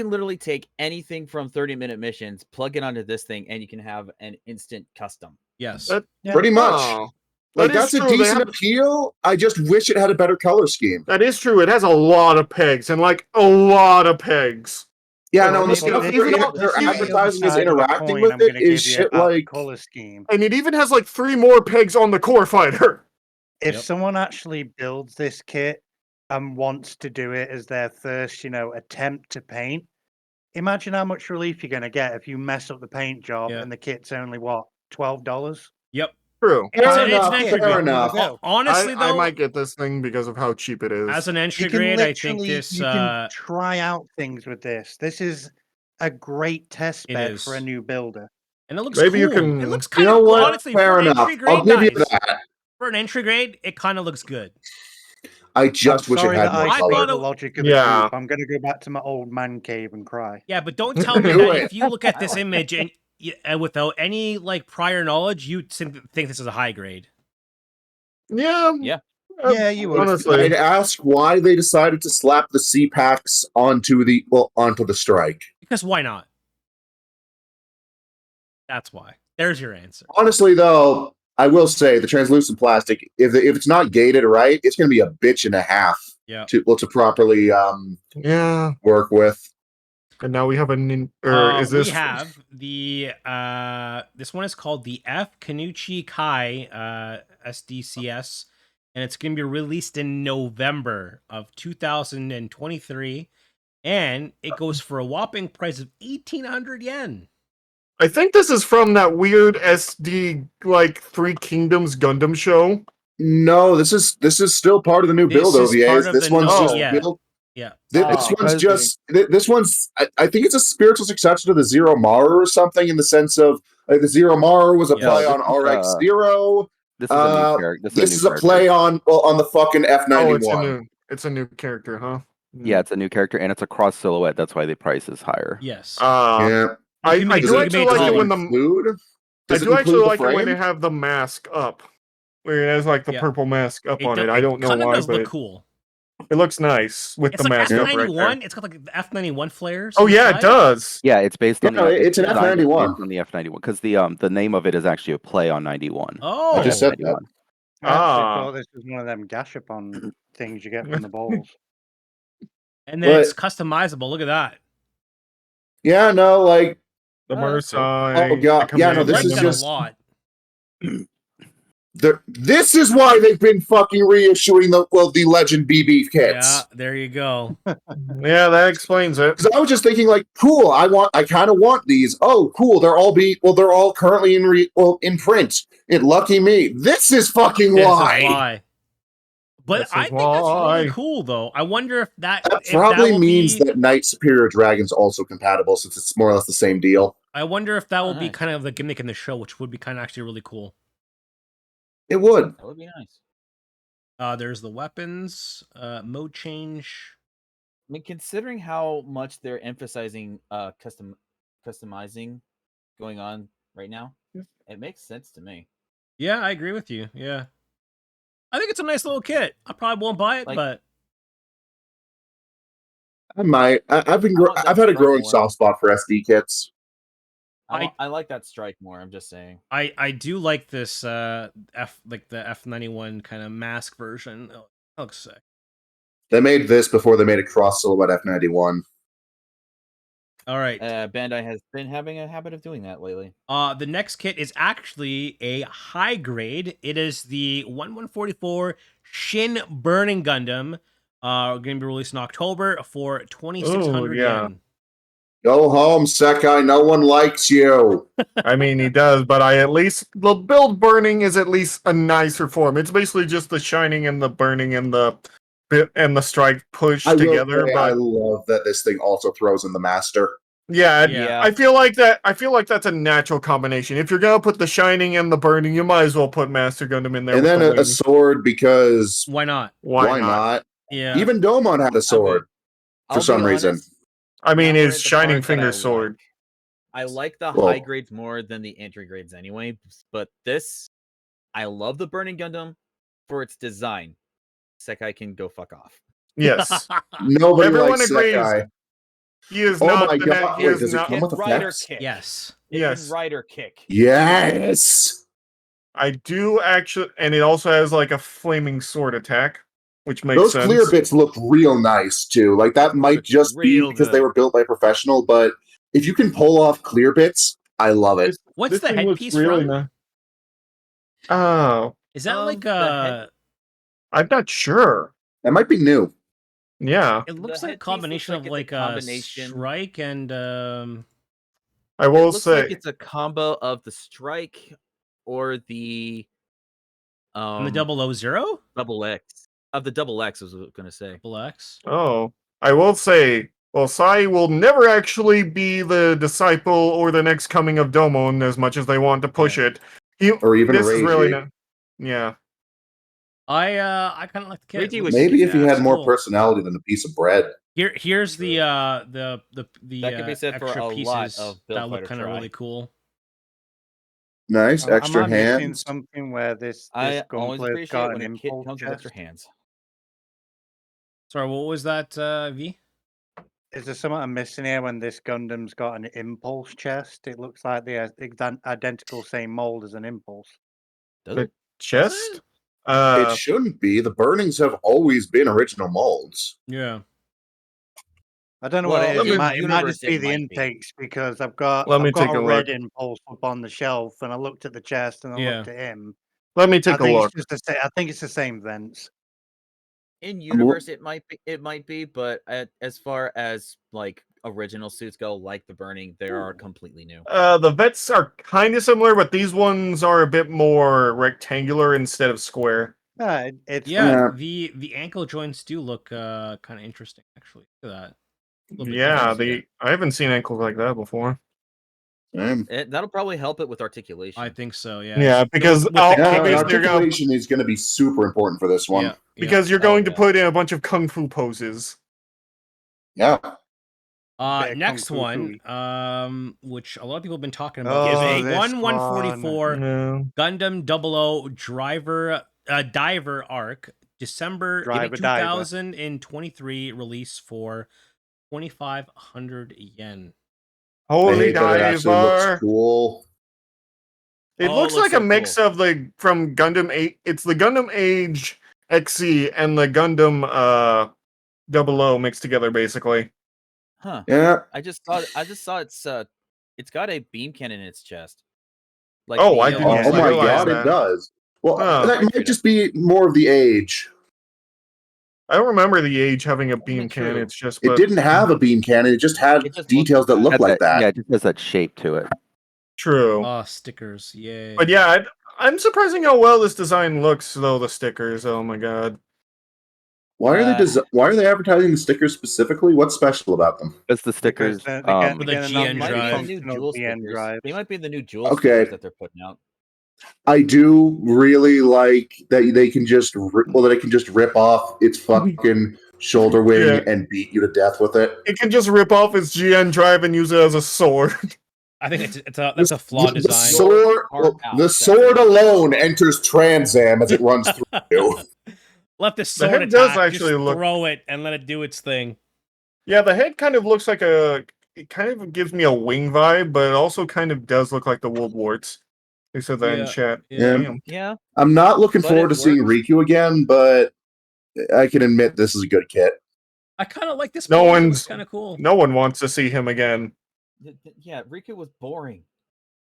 literally take anything from 30-minute missions, plug it onto this thing, and you can have an instant custom. Yes. Pretty much. Oh, Like, that is that's a true. They decent have- appeal. I just wish it had a better color scheme. That is true. It has a lot of pegs, and like a lot of pegs. Yeah, Like, no, and the this- stuff this- they're, this- they're this- advertising as side of the interacting coin, with I'm it gonna is give you shit a like. color scheme. And it even has like 3 more pegs on the core fighter. If Yep. someone actually builds this kit and wants to do it as their first, attempt to paint, imagine how much relief you're going to get if you mess up the paint job Yeah. and the kit's only what, $12? Yep. True. It's Fair an enough, entry fair grade. enough. Honestly, I though, might get this thing because of how cheap it is. as an entry You can grade, I think literally this you can try out things with this. This is a great test It bed for a is. new builder. and it looks Maybe you cool. can- It looks You kind know of what? honestly Fair for an enough. entry grade, I'll give you guys. that. For an entry grade, it kind of looks good. I just I'm wish it sorry had that more I color. follow thought the it- logic of the Yeah. group. I'm going to go back to my old man cave and cry. Yeah, but don't tell me Do that it. if you look at this image and without any like prior knowledge, you think this is a high grade. Yeah. Yeah. Yeah, you would. Honestly. I'd ask why they decided to slap the C-packs onto the strike. Because why not? That's why. There's your answer. Honestly, though, I will say the translucent plastic, if it's not gated right, it's going to be a bitch and a half Yeah. to properly Yeah. work with. And now we have is this we have the this one is called the F Kanuchi Kai SDCS, and it's going to be released in November of 2023, and it goes for a whopping price of 1,800 yen. I think this is from that weird SD like Three Kingdoms Gundam show. No, this is still part of the new This build is part OVAs. of This the one's new- just yeah. built. Yeah. This one's because just this one's. I think it's a spiritual successor to the Zero Maru or something in the sense of like the Zero Maru was a Yeah, play this on is, RX Zero. This is a new character. This is a play on the fucking Oh, F91. it's a new character, huh? Yeah, it's a new character, and it's a cross silhouette. That's why the price is higher. Yes. Yeah. I You can make- do you can actually make like it color. when the Include? I Does it do actually include the like it when frame? they have the mask up, where it has like the Yeah. purple mask up on it. I don't know kinda why, does but look cool. it looks nice with It's the like mask up right F91. there. It's got like the F91 flares. Oh on the yeah, it side. does. Yeah, it's based on Yeah, the. it's an designed F91. based on the F91 because the name of it is actually a play on 91. Oh, I just said that. F91. I actually Ah. thought this was one of them gashapon things you get from the balls. and then it's But- customizable. Look at that. Yeah, no, like The Oh, that's cool. Marsai. Oh, God. the Yeah, no, I this like is that just- a lot. this is why they've been fucking reissuing the Legend BB kits. Yeah, there you go. Yeah, that explains it. Because I was just thinking, like, cool. I kind of want these. Oh, cool. They're all currently in print. Lucky me. This is fucking This is why. why. But This is I think that's really why. cool, though. I wonder if that That if probably will means be, that Knight Superior Dragon's also compatible, since it's more or less the same deal. I wonder if that will be Nice. kind of the gimmick in the show, which would be kind of actually really cool. It would. That would be nice. There's the weapons, mode change. I mean, considering how much they're emphasizing customizing going on right now, it makes sense to me. Yeah, I agree with you. Yeah, I think it's a nice little kit. I probably won't buy it, Like- but I might. I've want that I've had a strike growing more. soft spot for SD kits. I like that strike more. I'm just saying. I do like this the F91 kind of mask version. Oh, that looks sick. They made this before they made a cross silhouette F91. All right. Bandai has been having a habit of doing that lately. The next kit is actually a high grade. It is the 1144 Shin Burning Gundam. Going to be released in October for 2,600 yeah. yen. Go home, Sekai. No one likes you. I mean, he does, but the build burning is at least a nicer form. It's basically just the shining and the burning and the strike pushed I will together. say, But I love that this thing also throws in the master. yeah, Yeah. I feel like that's a natural combination. If you're gonna put the shining and the burning, you might as well put Master Gundam in there. And with then the a wing. sword, because Why not? why not? Yeah. Even Domon had a sword for I'll some be reason. honest, I mean, now we're his at the shining part that I finger like. sword. I like the Well- high grades more than the entry grades anyway. But this, I love the Burning Gundam for its design. Sekai can go fuck off. Yes. Nobody Everyone likes agrees. Sekai. He is Oh not my the God, he wait, is does it not. come with Rider effects? kick. Yes. It's Yes. in Rider kick. Yes. I do actually, and it also has like a flaming sword attack, which makes Those sense. clear bits look real nice too. Like that might looks just be real because they good. were built by a professional, but if you can pull off clear bits, I love it. What's This the thing looks headpiece really from? nice. Oh, Is that like The a? I'm not sure. That might be new. Yeah, It looks The like a headpiece combination looks of like it's like a a combination. strike and I It will looks say. like it's a combo of the strike or the and the 000? double X. Of the double X, I was going to say. Double X. Oh, I will say. Well, Sai will never actually be the disciple or the next coming of Domon as much as they want to push it. Or even this is really Reiji. not. Yeah. I kind of like the kit. Reiji It was looks- Maybe if he yeah, had it's more cool. personality than a piece of bread. Here's the That could be said for extra a lot pieces of Build that look Fighter kind of Tri. really cool. Nice, Am extra I missing hands. something where this I always Gunpla's appreciate got when an a kit impulse comes with extra chest? hands. Sorry, what was that, V? Is there something I'm missing here when this Gundam's got an impulse chest? It looks like the identical same mold as an impulse. Does The it? chest? It shouldn't be. The burnings have always been original molds. Yeah. I don't know Well, what it is. in It might universe, just be it the might be. intakes because I've got Let me I've got take a a red look. impulse up on the shelf, and I looked at the chest and I Yeah. looked at him. Let me I take a think look. it's just the same. I think it's the same vents. In universe, it might be, but as far as like original suits go, like the burning, they are completely new. The vets are kind of similar, but these ones are a bit more rectangular instead of square. It's Yeah, fine. the ankle joints do look kind of interesting actually. Look at that. A little bit Yeah, different. I haven't seen ankles like that before. That'll probably help it with articulation. I think so, yeah. Yeah, because obviously articulation is going to be super important for this one. Yeah. Because you're going to put in a bunch of kung fu poses. Yeah. Bit of Next kung fu one, which a lot of people have been talking Oh, about, is this 144 No. Gundam 00 Diver Arc, December Driver 2023 release for 2,500 yen. I Holy hate that it actually looks diver! cool. It Oh, looks it looks like so a mix cool. of the from Gundam 8. It's the Gundam Age XC and the Gundam 00 mixed together, basically. Huh. Yeah. I just saw it's got a beam cannon in its chest. Like Oh, the, I didn't Oh my realize god, that. it does. Well, Huh. that might just be more of the age. I don't remember the Age having a beam true. cannon. It's just, It didn't have a beam cannon. It just had It just details that look Has like that. Yeah, it just has that shape to it. true. Oh, stickers, yay. But yeah, I'm surprising how well this design looks, though. The stickers, oh my god. Why are they advertising the stickers specifically? What's special about them? Because the stickers, they're With a getting GN on might be the drive. new functional dual GN stickers. drives. They might be the new dual Okay. stickers that they're putting out. I do really like that they can just rip off its fucking shoulder wing Yeah. and beat you to death with it. It can just rip off its GN drive and use it as a sword. I think that's a flawed The design. the sword alone enters Trans Am as it runs through you. Let the sword head attack, does actually just look- throw it and let it do its thing. Yeah, the head kind of looks like it kind of gives me a wing vibe, but it also kind of does look like the wool warts. They said that in chat. Yeah. Damn. Yeah. I'm not looking But forward it to seeing works. Riku again, but I can admit this is a good kit. I kind of like this. No pose. It one's looks kind of cool. No one wants to see him again. Yeah, Riku was boring.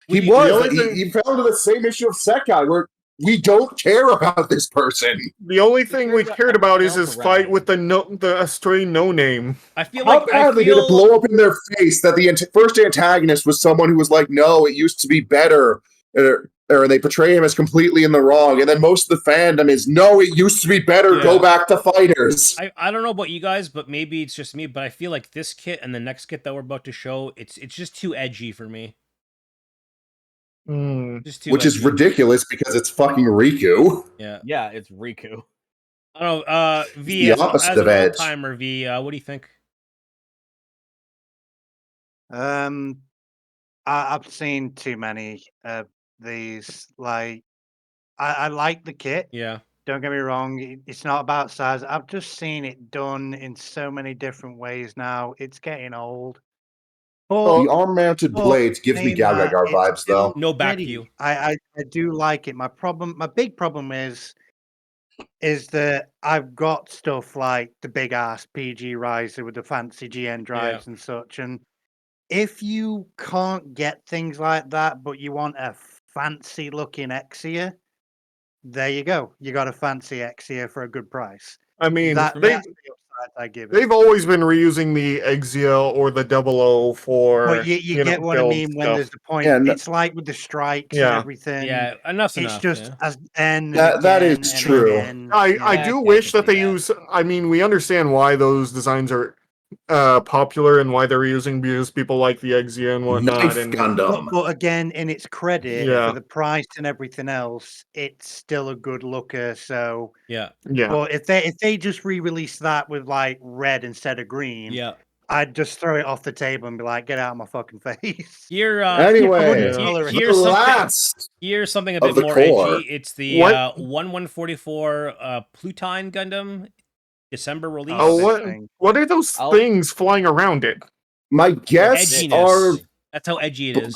He The was. only thing- He fell into the same issue of Sekai, where we don't care about this person. The only thing we about cared about everyone is else his around fight him. with the stray no name. I feel How like badly did it blow up in their face that the first antagonist was someone who was like, "No, it used to be better," or they portray him as completely in the wrong, and then most of the fandom is, "No, it used to be better. Yeah. Go back to fighters." I don't know about you guys, but maybe it's just me. But I feel like this kit and the next kit that we're about to show, it's just too edgy for me. Just too Which is edgy. ridiculous because it's fucking Riku. Yeah, it's Riku. I don't know. V, the as opposite an of edge. old-timer, V, what do you think? I've seen too many of these. Like, I like the kit. Yeah. Don't get me wrong. It's not about size. I've just seen it done in so many different ways now. It's getting old. But, The arm-mounted but blades gives me saying that, Gagagar it's vibes, still though. No back pretty. view. I do like it. My big problem is that I've got stuff like the big ass PG riser with the fancy GN drives and such. And if you can't get things like that, but you want a fancy looking Exia, there you go. You got a fancy Exia for a good price. I mean, That's the upside I give it. they've always been reusing the Exia or the 00 for But you get what I build mean when stuff. there's the point. Yeah, no- It's like with the strikes and Yeah. everything. Yeah, enough's It's enough. just yeah. as N and That again is and true. again. I Yeah, do I wish can that they see that. use. I mean, we understand why those designs are popular and why they're using because people like the Exia and whatnot. Knife And Gundam. But again, in its credit, Yeah. for the price and everything else, it's still a good looker. So, Yeah. yeah, but if they just re-release that with like red instead of green, Yeah. I'd just throw it off the table and be like, "Get out of my fucking face." Here, Anyway, Yeah. here's the something. last Here's something a of bit the more core. edgy. It's the What? 1144 Pluton Gundam December release. Oh, this what? thing. What are those I'll- things flying around it? my guess Edginess. are That's how edgy it is.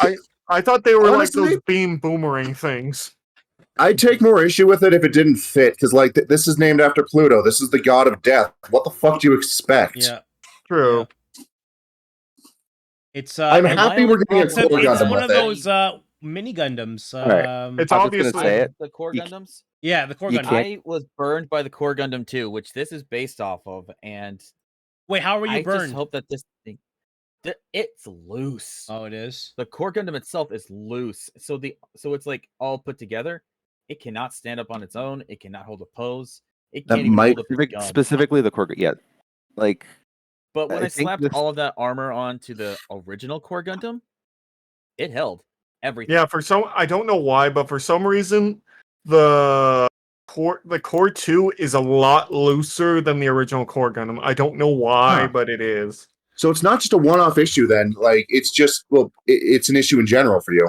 I thought they were Honestly- like those beam boomerang things. I'd take more issue with it if it didn't fit, because like this is named after Pluto. This is the god of death. What the fuck do you expect? Yeah. True. Yeah. It's I'm and happy my we're only getting a it's, problem core it's Gundam one with of it. those mini Gundams. Alright. It's I'm just gonna obviously say it. The core You- Gundams. Yeah, the core You Gundam. can't- I was burned by the core Gundam 2, which this is based off of, and Wait, how were you I burned? just hope that this thing, it's loose. Oh, it is. The core Gundam itself is loose, so it's like all put together. It cannot stand up on its own. It cannot hold a pose. It That can't even might- hold up its gun. Specifically the core. Yeah, like But when I I think slapped this- all of that armor onto the original core Gundam, it held everything. Yeah, I don't know why, but for some reason the core 2 is a lot looser than the original core Gundam. I don't know why, Huh. but it is. So it's not just a one-off issue then. Like it's just it's an issue in general for you.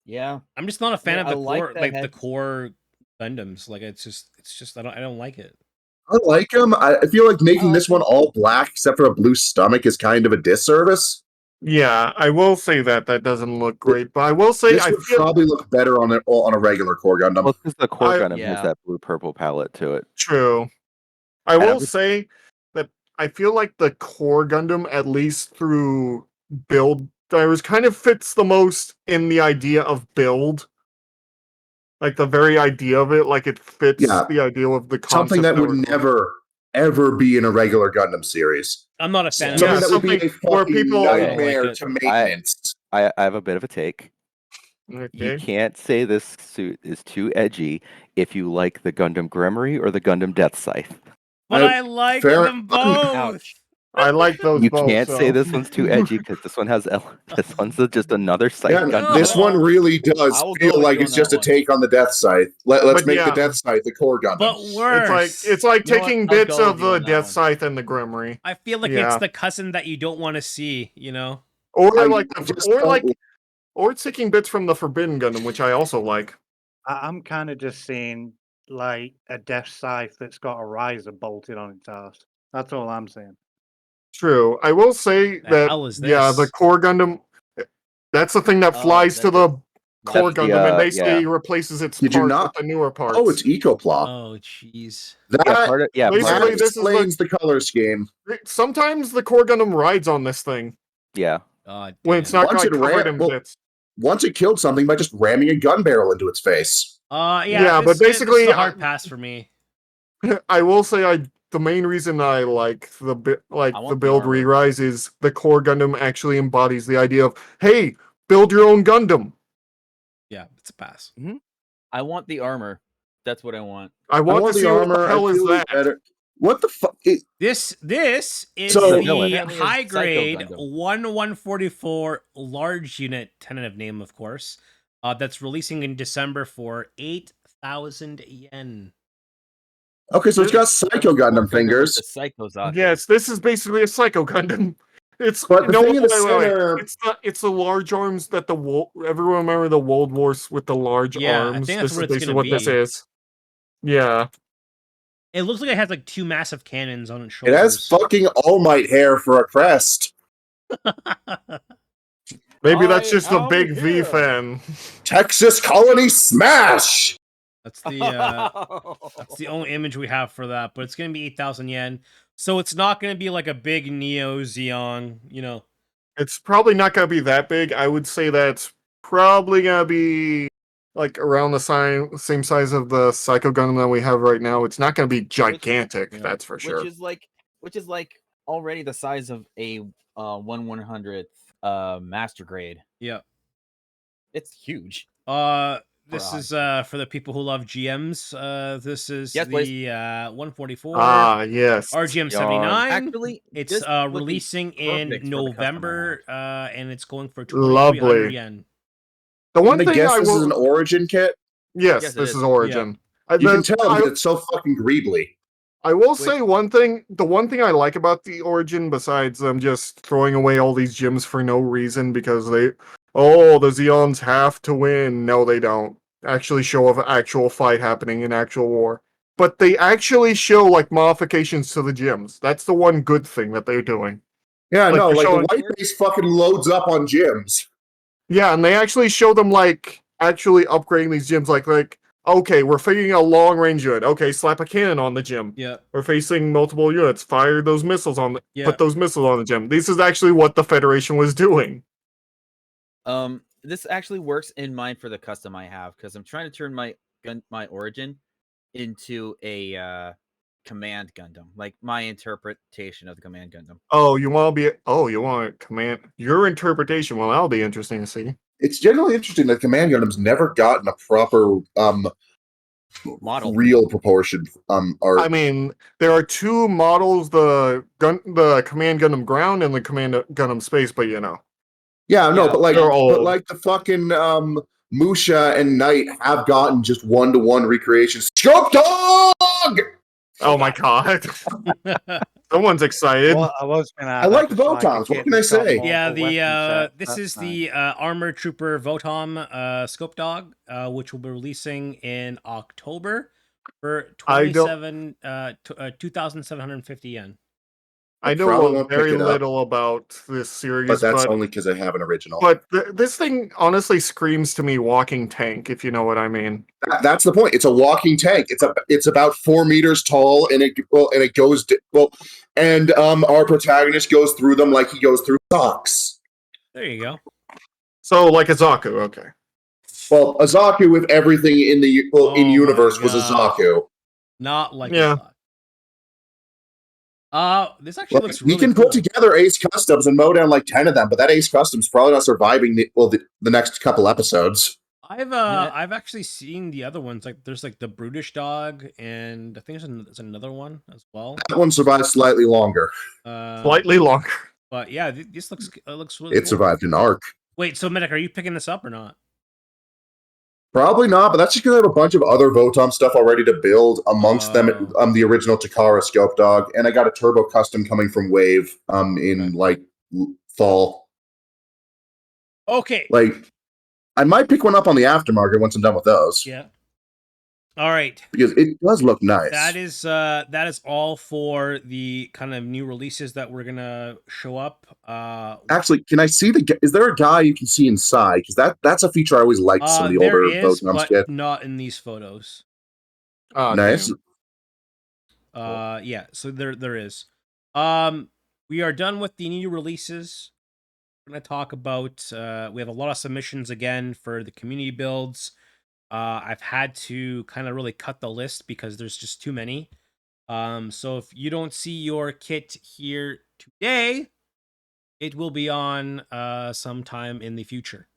Yeah. I'm just not a fan Yeah, of the I like core, the like the head- core Gundams. Like it's just I don't like it. I like them. I feel like making like this one all black except for a blue stomach is kind of a disservice. Yeah, I will say that doesn't look great, but I will say This I would feel probably look better on a regular core Gundam. well, because the core I- Gundam Yeah. has that blue purple palette to it. true. I And I will was- say that I feel like the core Gundam, at least through build drivers, kind of fits the most in the idea of build. Like the very idea of it, like it fits Yeah. the idea of the concept. Something that would we're going never ever be in a regular Gundam series. I'm not a fan of Something Yeah, this. that would be a something where fucking people- nightmare like it. to maintenance. I have a bit of a take. Okay. You can't say this suit is too edgy if you like the Gundam Gremory or the Gundam Death Scythe. But I- I like fair- them both. Ouch. I like those You both. can't say so- this one's too edgy because this one has this one's just another Scythe Yeah, Gundam. this one really does I will go feel with like you it's on just that a one. take on the Death Scythe. Let's But make yeah. the Death Scythe the core Gundam. But worse. It's like You know what? taking I'll bits go of with you the on that Death one. Scythe and the Gremory, I feel like Yeah. it's the cousin that you don't want to see. You know. or I like just don't- or taking bits from the Forbidden Gundam, which I also like. I'm kind of just seeing like a Death Scythe that's got a riser bolted on its ass. That's all I'm saying. True. I will say The that hell is yeah, the this? core Gundam. That's the thing that Oh, flies to that's the core That's the, Gundam and yeah. basically replaces its Did you parts not- with the newer parts. Oh, it's Ecopla. Oh jeez. That, Yeah, part of, yeah, part Basically, of that it- this is the- explains the color scheme. Sometimes the core Gundam rides on this thing yeah. God when it's damn. not Once like, it covered ran- in well, bits. Once it killed something by just ramming a gun barrel into its face. Yeah, Yeah, but this is basically, a hard pass for me. I will say the main reason I like I the want the build armor. re-rise is the core Gundam actually embodies the idea of, hey, build your own Gundam. Yeah, it's a pass. I want the armor. That's what I want. I want to the see what armor. the hell I is feel that. better. What the fuck? This is So- the Apparently it's high Psycho grade Gundam. 1144 large unit, tentative name of course. That's releasing in December for 8,000 yen. Okay, so it's got Psycho Core Gundam with fingers. The psychos out there. Yes, this is basically a Psycho Gundam. It's But the no, thing in the wait. center- It's the large arms that everyone remember the World Wars with the large Yeah, I arms. think that's This what is it's basically gonna what this be. is. Yeah. It looks like it has like two massive cannons on its It has shoulders. fucking All Might hair for a crest. Maybe that's just a big V here. fan. Texas Colony Smash! That's the only image we have for that, but it's gonna be 8,000 yen. So it's not gonna be like a big Neo Xeon, you know. It's probably not gonna be that big. I would say that's probably gonna be like around the same size of the Psycho Gundam that we have right now. It's not gonna be gigantic, that's for sure. Which is like already the size of a 1/100th master grade. Yeah. It's huge. This is for the people who love GMs. This is Yes, please. the 144. Yes. RGM 79. Actually, it's this would be releasing in perfect for the November, customer and it's going for Lovely. 2,300 yen. The one I thing guess I this is will... an Origin kit. Yes, Yes, it this is. is Origin. You can tell because it's so fucking greebly. I will say one thing. The one thing I like about the Origin, besides them just throwing away all these gems for no reason because the Zeons have to win. No, they don't. Actually show an actual fight happening in actual war. But they actually show like modifications to the gems. That's the one good thing that they're doing. Yeah, no, they're like showing... the white base fucking loads up on gyms. Yeah, and they actually show them like actually upgrading these gyms. Like okay, we're figuring a long range unit. Okay, slap a cannon on the gym. Yeah. We're facing multiple units. Fire those missiles on Yeah. Put those missiles on the gym. This is actually what the Federation was doing. This actually works in mind for the custom I have because I'm trying to turn my Origin into a command Gundam, like my interpretation of the command Gundam. You want command your interpretation. Well, that'll be interesting to see. It's generally interesting that Command Gundam's never gotten a proper Model. real proportion art. I mean, there are two models: the Command Gundam Ground and the Command Gundam Space. But you know, yeah, no, but they're old. like the fucking Musha and Knight have gotten just 1-to-1 recreations. Scope Dog! Oh my god. Someone's excited. Well, I was gonna. I like Votons. What can I say? Yeah, this is the Armor Trooper Votom Scope Dog, which will be releasing in October for 2,750 yen. I know very little about this series, but that's only because I have an original. But this thing honestly screams to me walking tank, if you know what I mean. That's the point. It's a walking tank. It's about 4 meters tall, and it goes and our protagonist goes through them like he goes through socks. There you go. So like a Zaku, okay. Well, a Zaku with everything in the in universe was a Zaku. Not like yeah. This actually looks really cool. You can put together Ace Customs and mow down like 10 of them, but that Ace Customs probably not surviving the next couple episodes. I've actually seen the other ones. Like there's like the Brutish Dog, and I think there's another one as well. That one survived slightly longer. Slightly longer. But yeah, this looks really It cool. survived an arc. Wait, so Medic, are you picking this up or not? Probably not, but that's just because I have a bunch of other Votom stuff already to build. Amongst them, the original Takara Scope Dog, and I got a Turbo Custom coming from Wave in like fall. Okay. Like, I might pick one up on the aftermarket once I'm done with those. Yeah. All right. Because it does look nice. That is all for the kind of new releases that we're gonna show up. Actually, can I see is there a guy you can see inside? Because that's a feature I always liked some of the older Votoms get. Not in these photos. Nice. Yeah, so there is. We are done with the new releases. We're gonna talk about we have a lot of submissions again for the community builds. I've had to kind of really cut the list because there's just too many. So if you don't see your kit here today, it will be on sometime in the future.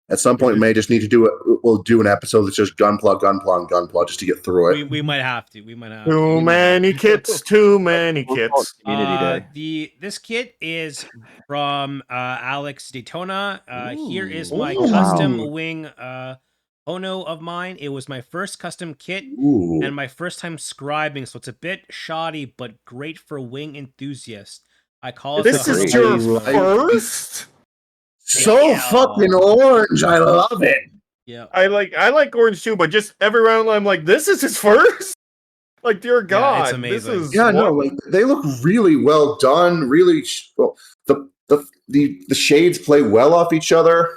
At some point, we may just need to we'll do an episode that's just Gunpla just to get through it. We might have to. Too many kits. Too many kits. This kit is from Alex Daytona. Here is my custom wing Ono of mine. It was my first custom kit and my first time scribing, so it's a bit shoddy, but great for wing enthusiasts. I call it. This is your first? So fucking orange. I love it. Yeah. I like Orange too, but just every round I'm like, this is his first. Like, dear God, it's amazing. This is Yeah, no, like, they look really well done. Really, well, the shades play well off each other.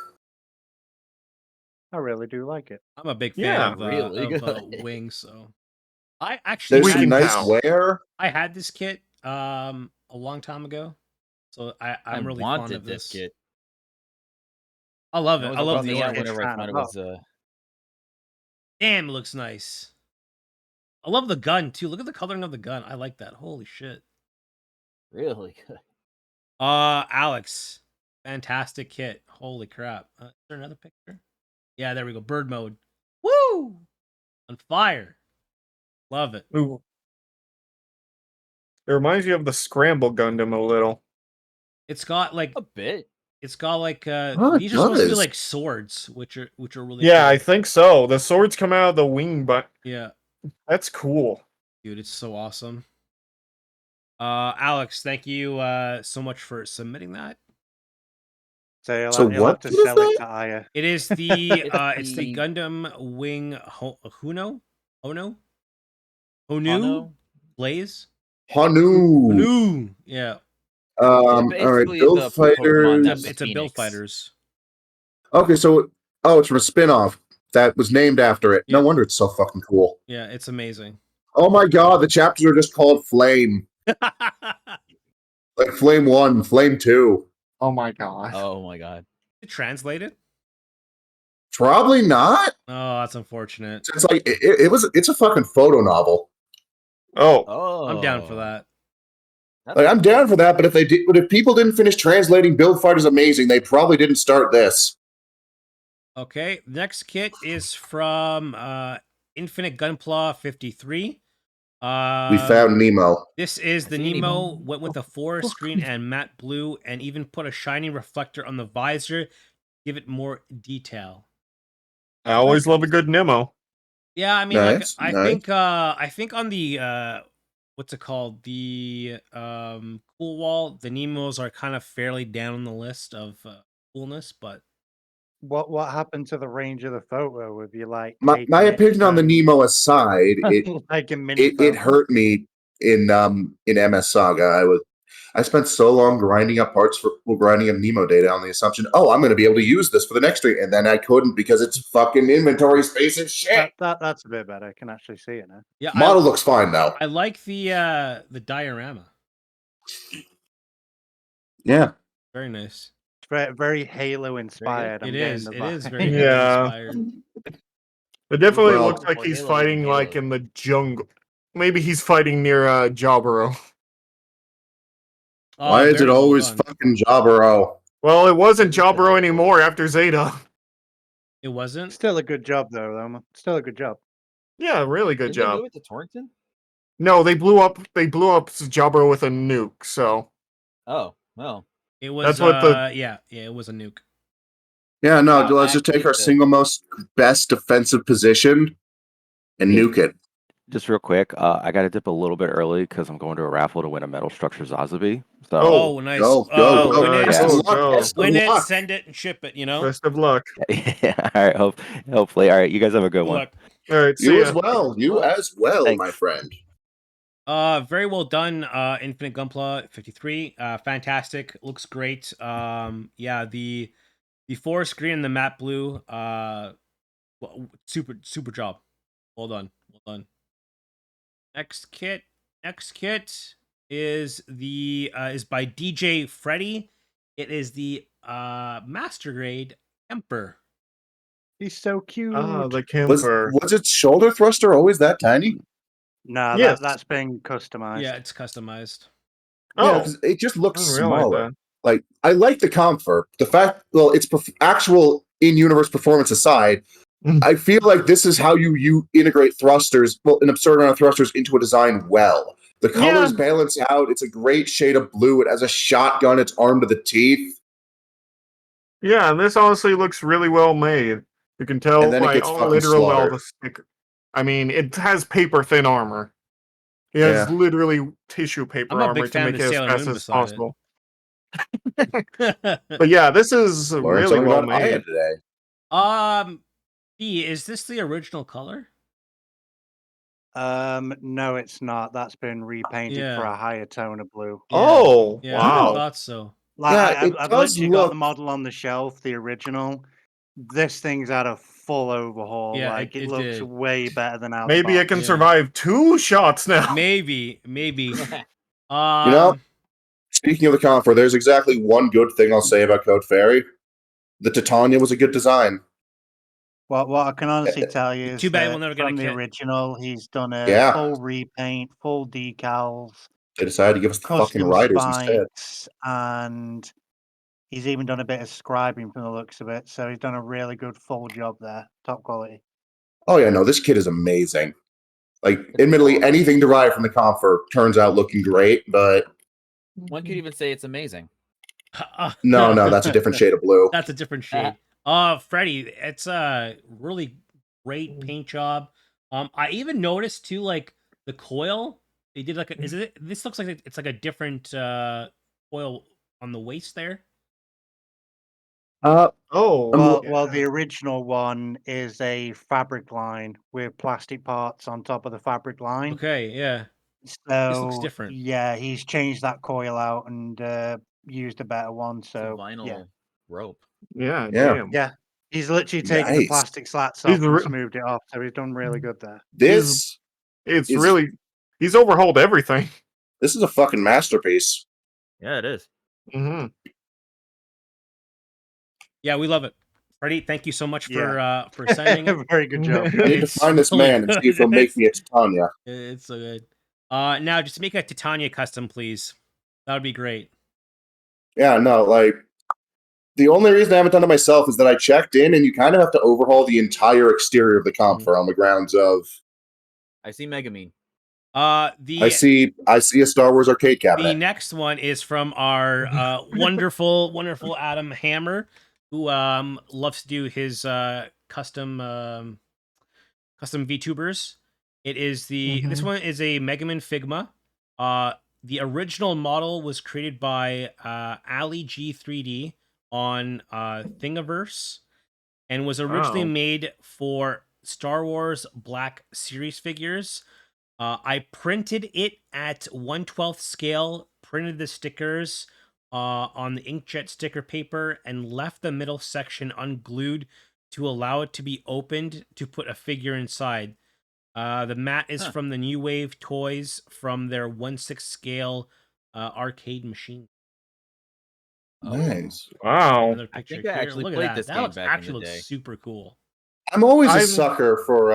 I really do like it. I'm a big fan Yeah, of really Wing, so I actually There's We some can nice tell. wear. I had this kit a long time ago, so I'm really fond wanted of this. kit. I love it. It I love me the out orange. whenever I found it was Damn, it looks nice. I love the gun too. Look at the coloring of the gun. I like that. Holy shit. really good. Alex, fantastic kit. Holy crap. Is there another picture? Yeah, there we go. Bird mode. Woo! On fire. Love it. Ooh. It reminds you of the Scramble Gundam a little. It's got like A bit. It's got like Oh, it these are supposed to be does. like swords, which are really Yeah, cool. I think so. The swords come out of the wing, but Yeah, that's cool. dude, it's so awesome. Alex, thank you so much for submitting that. So So you'll have what to is sell it that? to Aya. It is the it's the the- Gundam Wing Huno Ono Hano? Blaze Hanu. Honu. Yeah, All right, basically Build the Pokemon Fighters. that's it's a Build Fighters. Okay, so it's from a spin-off that was named after it. No Yeah. wonder it's so fucking cool. Yeah, it's amazing. Oh my god, the chapters are just called Flame. Like Flame 1, Flame 2. Oh my god. Oh my god. Translated? Probably not. Oh, that's unfortunate. It's like it's a fucking photo novel. Oh, Oh, I'm down for that. Like, I'm down for that, but if people didn't finish translating Build Fighters Amazing, they probably didn't start this. Okay, next kit is from Infinite Gunpla 53. We found Nemo. This is the see Nemo. Nemo. Went with a forest screen and matte blue, and even put a shiny reflector on the visor, give it more detail. I always love a good Nemo. Yeah, I mean, Nice, like, nice. I think on the what's it called, the cool wall, the Nemos are kind of fairly down on the list of coolness, but What happened to the range of the photo? If you like, My taking it opinion on the to, Nemo aside, like a mini it photo? hurt me in MS Saga. I spent so long grinding up Nemo data on the assumption, I'm going to be able to use this for the next stream, and then I couldn't because it's fucking inventory space and shit. That's a bit better. I can actually see it now. yeah, Model looks fine though. I like the diorama. Yeah. Very nice. It's very Halo inspired. It is very Yeah. inspired. It definitely Well, looks like he's Halo, fighting Halo. like in the jungle. Maybe he's fighting near Jaburo. Oh, Why is very it well always done. fucking Jaburo? Well, it wasn't Jaburo anymore after Zeta. It wasn't? Still a good job though, Loma. Still a good job. Yeah, really good Did they job. move it to Torrington? No, they blew up Jaburo with a nuke, so Oh, well. It was That's what the- yeah, it was a nuke. Yeah, no, Wow, let's just take actually, our single most best defensive position and nuke it. Just real quick, I got to dip a little bit early because I'm going to a raffle to win a metal structure Zazabi. So Oh, nice. Go, Win it, Best of Yeah. luck, best of win it, luck. send it, and ship it, you know? best of luck. yeah, all right, hopefully. All right, you guys have a good one. Look, All right, see You ya. as well. You as well, Thanks. my friend. very well done, Infinite Gunpla 53. Fantastic. Looks great. Yeah, the forest green and the matte blue, super job. Well done. Next kit is is by DJ Freddy. It is the master grade Emperor. He's so cute. Ah, the Was camper. its shoulder thruster always that tiny? No, Yes. that's been customized. Yeah, it's customized. Yeah, Oh, 'cause it just looks I didn't realize smaller. that. Like, I like the comfort. The fact, its actual in-universe performance aside, Mm. I feel like this is how you integrate thrusters, an absurd amount of thrusters into a design well. The colors Yeah. balance out. It's a great shade of blue. It has a shotgun. It's armed to the teeth. Yeah, and this honestly looks really well made. You can tell And then it by gets all fucking literal all slaughtered. the sticker. I mean, it has paper thin armor. It has Yeah. literally tissue paper I'm a armor big to fan make of it the as Sailor fast Moon as beside it. possible. But yeah, this is Learned really something well about Aya made. today. Is this the original color? No, it's not. That's been repainted for Yeah. a higher tone of blue. Yeah. Oh, Yeah, I wow. thought so. Like Yeah, it I've does literally got the look. model on the shelf, the original. This thing's had a full overhaul. Yeah, Like it it looks did. way better than out the Maybe it box. can Yeah. survive 2 shots now. Maybe. You know, speaking of the Confer, there's exactly one good thing I'll say about Code Fairy. The Titania was a good design. What I can honestly tell you is Too bad that we'll never get a from the kit. original, he's done a Yeah. full repaint, full decals, They decided to give us the fucking custom riders instead. spikes, and he's even done a bit of scribing from the looks of it. So he's done a really good full job there, top quality. Oh yeah, no, this kid is amazing. Like, admittedly, anything derived from the Confer turns out looking great, but One could even say it's amazing. no, that's a different shade of blue. That's a different shade. Freddie, it's a really great paint job. I even noticed too, like the coil. They did like this looks like it's like a different coil on the waist there. Oh, Well, the original one is a fabric line with plastic parts on top of the fabric line. Okay, yeah. So This looks different. Yeah, he's changed that coil out and used a better one. So Vinyl rope. yeah, Yeah. damn. yeah, he's literally taken the Nice. plastic slats He's off and re- smoothed it off. So he's done really good there. This It's is- really he's overhauled everything. this is a fucking masterpiece. Yeah, it is. Hmm. Yeah, we love it. Freddie, thank you so much for sending it. Very good job. I need to It's find this really man and see if good. he'll make me a Titania. It's so good. Now just make a Titania custom, please. That would be great. Yeah, no, like, the only reason I haven't done it myself is that I checked in, and you kind of have to overhaul the entire exterior of the Confer on the grounds of. I see Megamine. I see a Star Wars arcade The cabinet. next one is from our wonderful Adam Hammer, who loves to do his custom VTubers. It is this one is a Megaman Figma. The original model was created by Ali G3D on Thingiverse and was originally Wow. made for Star Wars Black Series figures. I printed it at 1/12 scale, printed the stickers on the inkjet sticker paper, and left the middle section unglued to allow it to be opened to put a figure inside. The mat is from the New Wave Toys from their 1/6 scale arcade machine. Nice. Wow. Another I picture think I here. actually Look at played that. this That game looks back in the actually day. looks super cool. I'm always a I'm- sucker for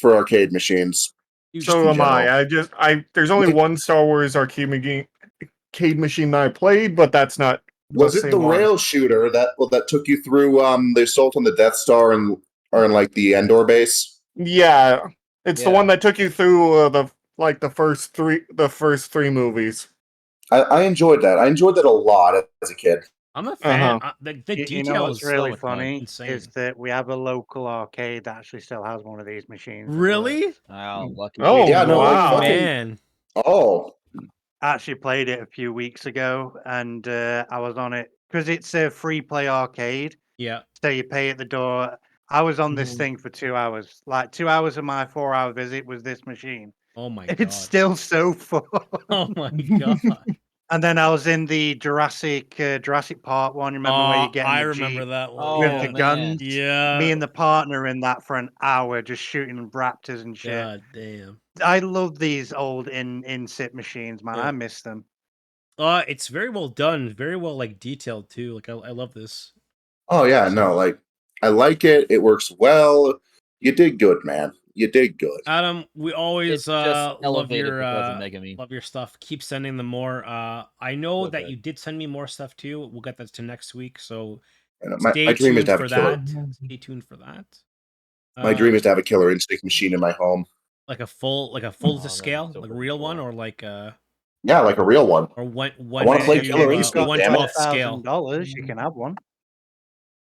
arcade machines. So in am I. general. There's only Like- one Star Wars arcade machine that I played, but that's not Was it same the one. rail shooter that took you through the assault on the Death Star and like the Endor base? Yeah, it's the Yeah. one that took you through the first three movies. I enjoyed that. I enjoyed that a lot as a kid. I'm a fan. Uh-huh. The You details know what's really look funny insane. is that we have a local arcade that actually still has one of these machines. that Really? works. Oh, lucky. Oh, you. Yeah, no, like, wow. fucking- Man. Oh, I actually played it a few weeks ago, and I was on it because it's a free play arcade. Yeah. So you pay at the door. I was on this Mhm. thing for 2 hours. Like 2 hours of my 4-hour visit was this machine. Oh my It's god. still so fun. Oh my god. And then I was in the Jurassic Park one. Remember where you get in I the remember Jeep that one. Oh, with yeah. the man. guns? Yeah. Me and the partner in that for an hour, just shooting raptors and shit. God damn. I love these old in-sit machines, man. Yeah. I miss them. It's very well done, very well like detailed too. Like I love this. oh yeah, no, like I like it. It works well. You did good, man. You did good. Adam, we always It's just love elevated your because of Megamine. love your stuff. Keep sending them more. I know Love that it. you did send me more stuff too. We'll get that to next week. So And stay my dream is tuned to have for a killer. that. Stay tuned for that. My dream is to have a killer instinct machine in my home. like a full to that'd scale, be so like a fucking real one, cool. or like Yeah, like a real one. or one wanna play to, Killer Instinct, damn it. 1/12 scale. $12,000, you can have one.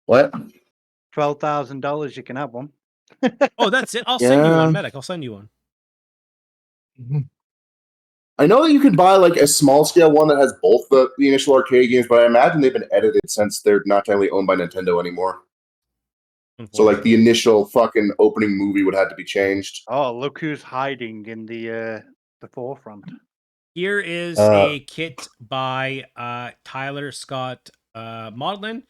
What? $12,000, you can have one. Oh, that's it. I'll send you Yeah. one, Medic. I'll send you one. I know that you can buy like a small scale one that has both the initial arcade games, but I imagine they've been edited since they're not technically owned by Nintendo anymore. So like the initial fucking opening movie would have to be changed. Oh, look who's hiding in the forefront. Here is a kit by Tyler Scott Maudlin.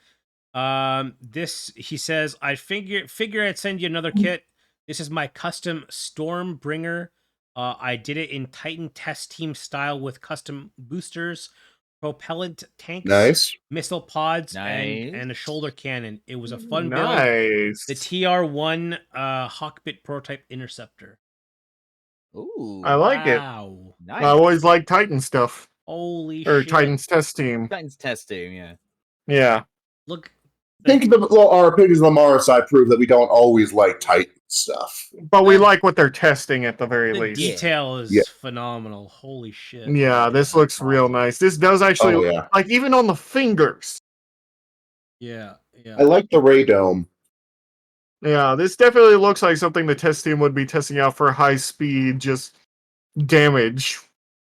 This, he says, I figure I'd send you another kit. This is my custom Stormbringer. I did it in Titan test team style with custom boosters, propellant tanks, Nice. missile pods, Nice. and a shoulder cannon. It was a fun build. Nice. The TR1 Hawkbit prototype interceptor. Ooh. I like it. Wow. Nice. I always like Titan stuff. Holy Or shit. Titan's test team. Titan's test team, yeah. Yeah. Look. I think our opinions on the Mara side prove that we don't always like Titan stuff. But we like what they're testing at the very The least. detail is phenomenal. Holy shit. Yeah, this looks real nice. This does actually, Oh, yeah. like, even on the fingers. Yeah. I like the Ray Dome. Yeah, this definitely looks like something the test team would be testing out for high speed, just damage.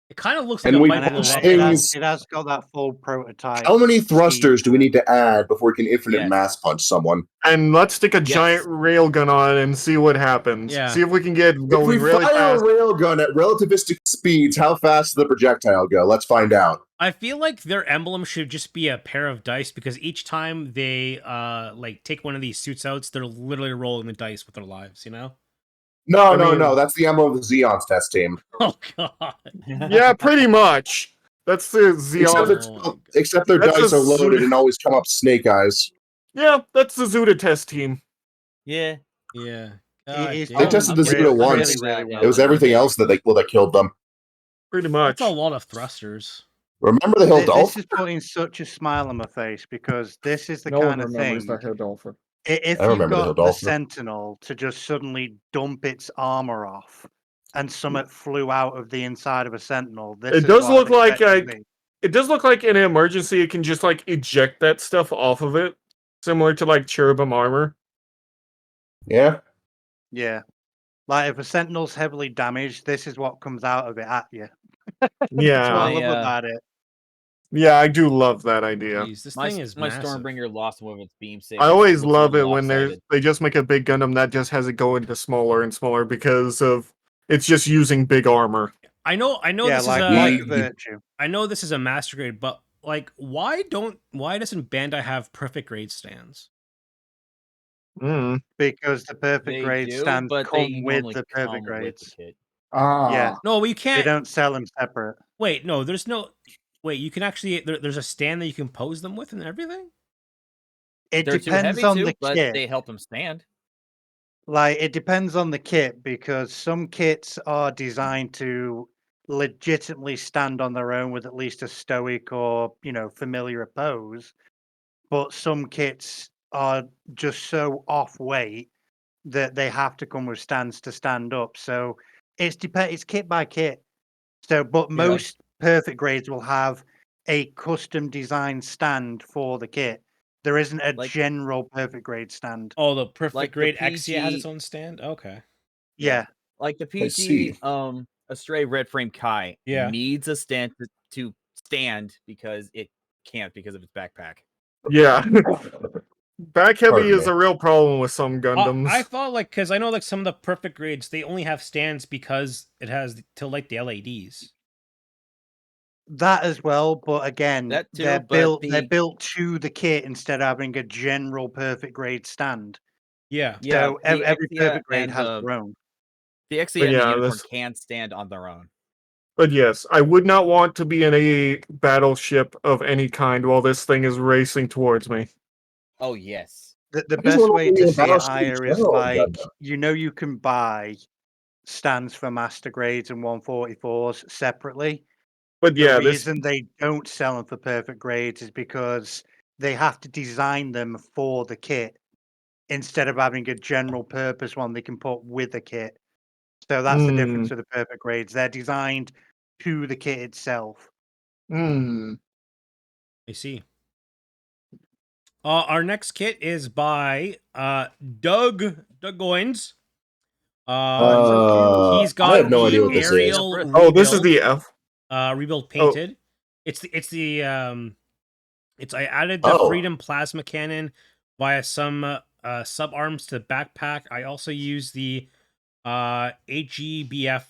It kind of looks like And a we Michael push Level. things. It has got that full prototype. How many thrusters do we need to add before we can infinite Yes. mass punch someone? And let's stick a giant railgun on and see what happens. Yeah. See if we can get If we going really fire fast. a railgun at relativistic speeds, how fast does the projectile go? Let's find out. I feel like their emblem should just be a pair of dice, because each time they like take one of these suits out, they're literally rolling the dice with their lives, you know? No, I mean- no. That's the emblem of the Xeon's test team. Oh god. Yeah, pretty much. That's the Xeon. Except their That's dice a are loaded Zuda- and always come up snake eyes. Yeah, that's the Zuda test team. Yeah. Yeah. They They tested the really, Zuda once. really well. It was everything else that killed them. Pretty much. That's a lot of thrusters. Remember the Hill This Dolphin? is putting such a smile on my face, because this is the No one kind of remembers thing. the Hill Dolphin. If I you've remember the got the Dolphin. Sentinel to just suddenly dump its armor off, and something flew out of the inside of a Sentinel, this It is does what look I'd like expect it to be. it does look like in an emergency it can just like eject that stuff off of it, similar to like cherubim armor. Yeah. Yeah. Like if a Sentinel's heavily damaged, this is what comes out of it at you. That's what Yeah, I love about it. yeah, I do love that idea. Jeez, this My, thing is my massive. Stormbringer lost one of its beam saber. I always Looks a love it little when lopsided. they just make a big Gundam that just has it go into smaller and smaller because of it's just using big armor. I know Yeah, this like is a Virtue. I know this is a master grade, but like why doesn't Bandai have perfect grade stands? Because the perfect They grade do, stands but come they with normally the come perfect with the grades. kit. Yeah. No, but you They can't. don't sell them separate. Wait, no, there's no. Wait, you can actually. There's a stand that you can pose them with and everything. It They're too depends heavy on too, the but kit. they help them stand. Like it depends on the kit, because some kits are designed to legitimately stand on their own with at least a stoic or familiar pose, but some kits are just so off weight that they have to come with stands to stand up. So it's kit by kit. So, but most perfect grades will have a custom designed stand for the kit. There isn't a Like- general perfect grade stand. Oh, the perfect Like the grade Exia has PG its own stand. Okay. Yeah. Like the see. PG Astray Red Frame Kai Yeah. needs a stand to stand because it can't because of its backpack. Yeah. Back heavy Pardon is me. a real problem with some Gundams. I thought because I know like some of the perfect grades they only have stands because it has to light the LEDs. That as well, but again, That too, they're but built the- to the kit instead of having a general perfect grade stand. Yeah. So the every Exia perfect grade and has the- their own. The Exia But and yeah, the Unicorn this- can stand on their own. But yes, I would not want to be in a battleship of any kind while this thing is racing towards me. Oh yes. The just best wanna way be to in see it Battleship higher is General like Gundam. you can buy stands for master grades and 144s separately. But yeah, The this reason they don't sell them for perfect grades is because they have to design them for the kit instead of having a general purpose one they can put with the kit. So that's the difference with the perfect grades. They're designed to the kit itself. I see. Our next kit is by Doug Goins. He's got I have no the idea what this is. aerial Oh, this is rebuild, the F. rebuild painted. It's I added the Oh. Freedom Plasma Cannon via some sub arms to the backpack. I also use the HGBF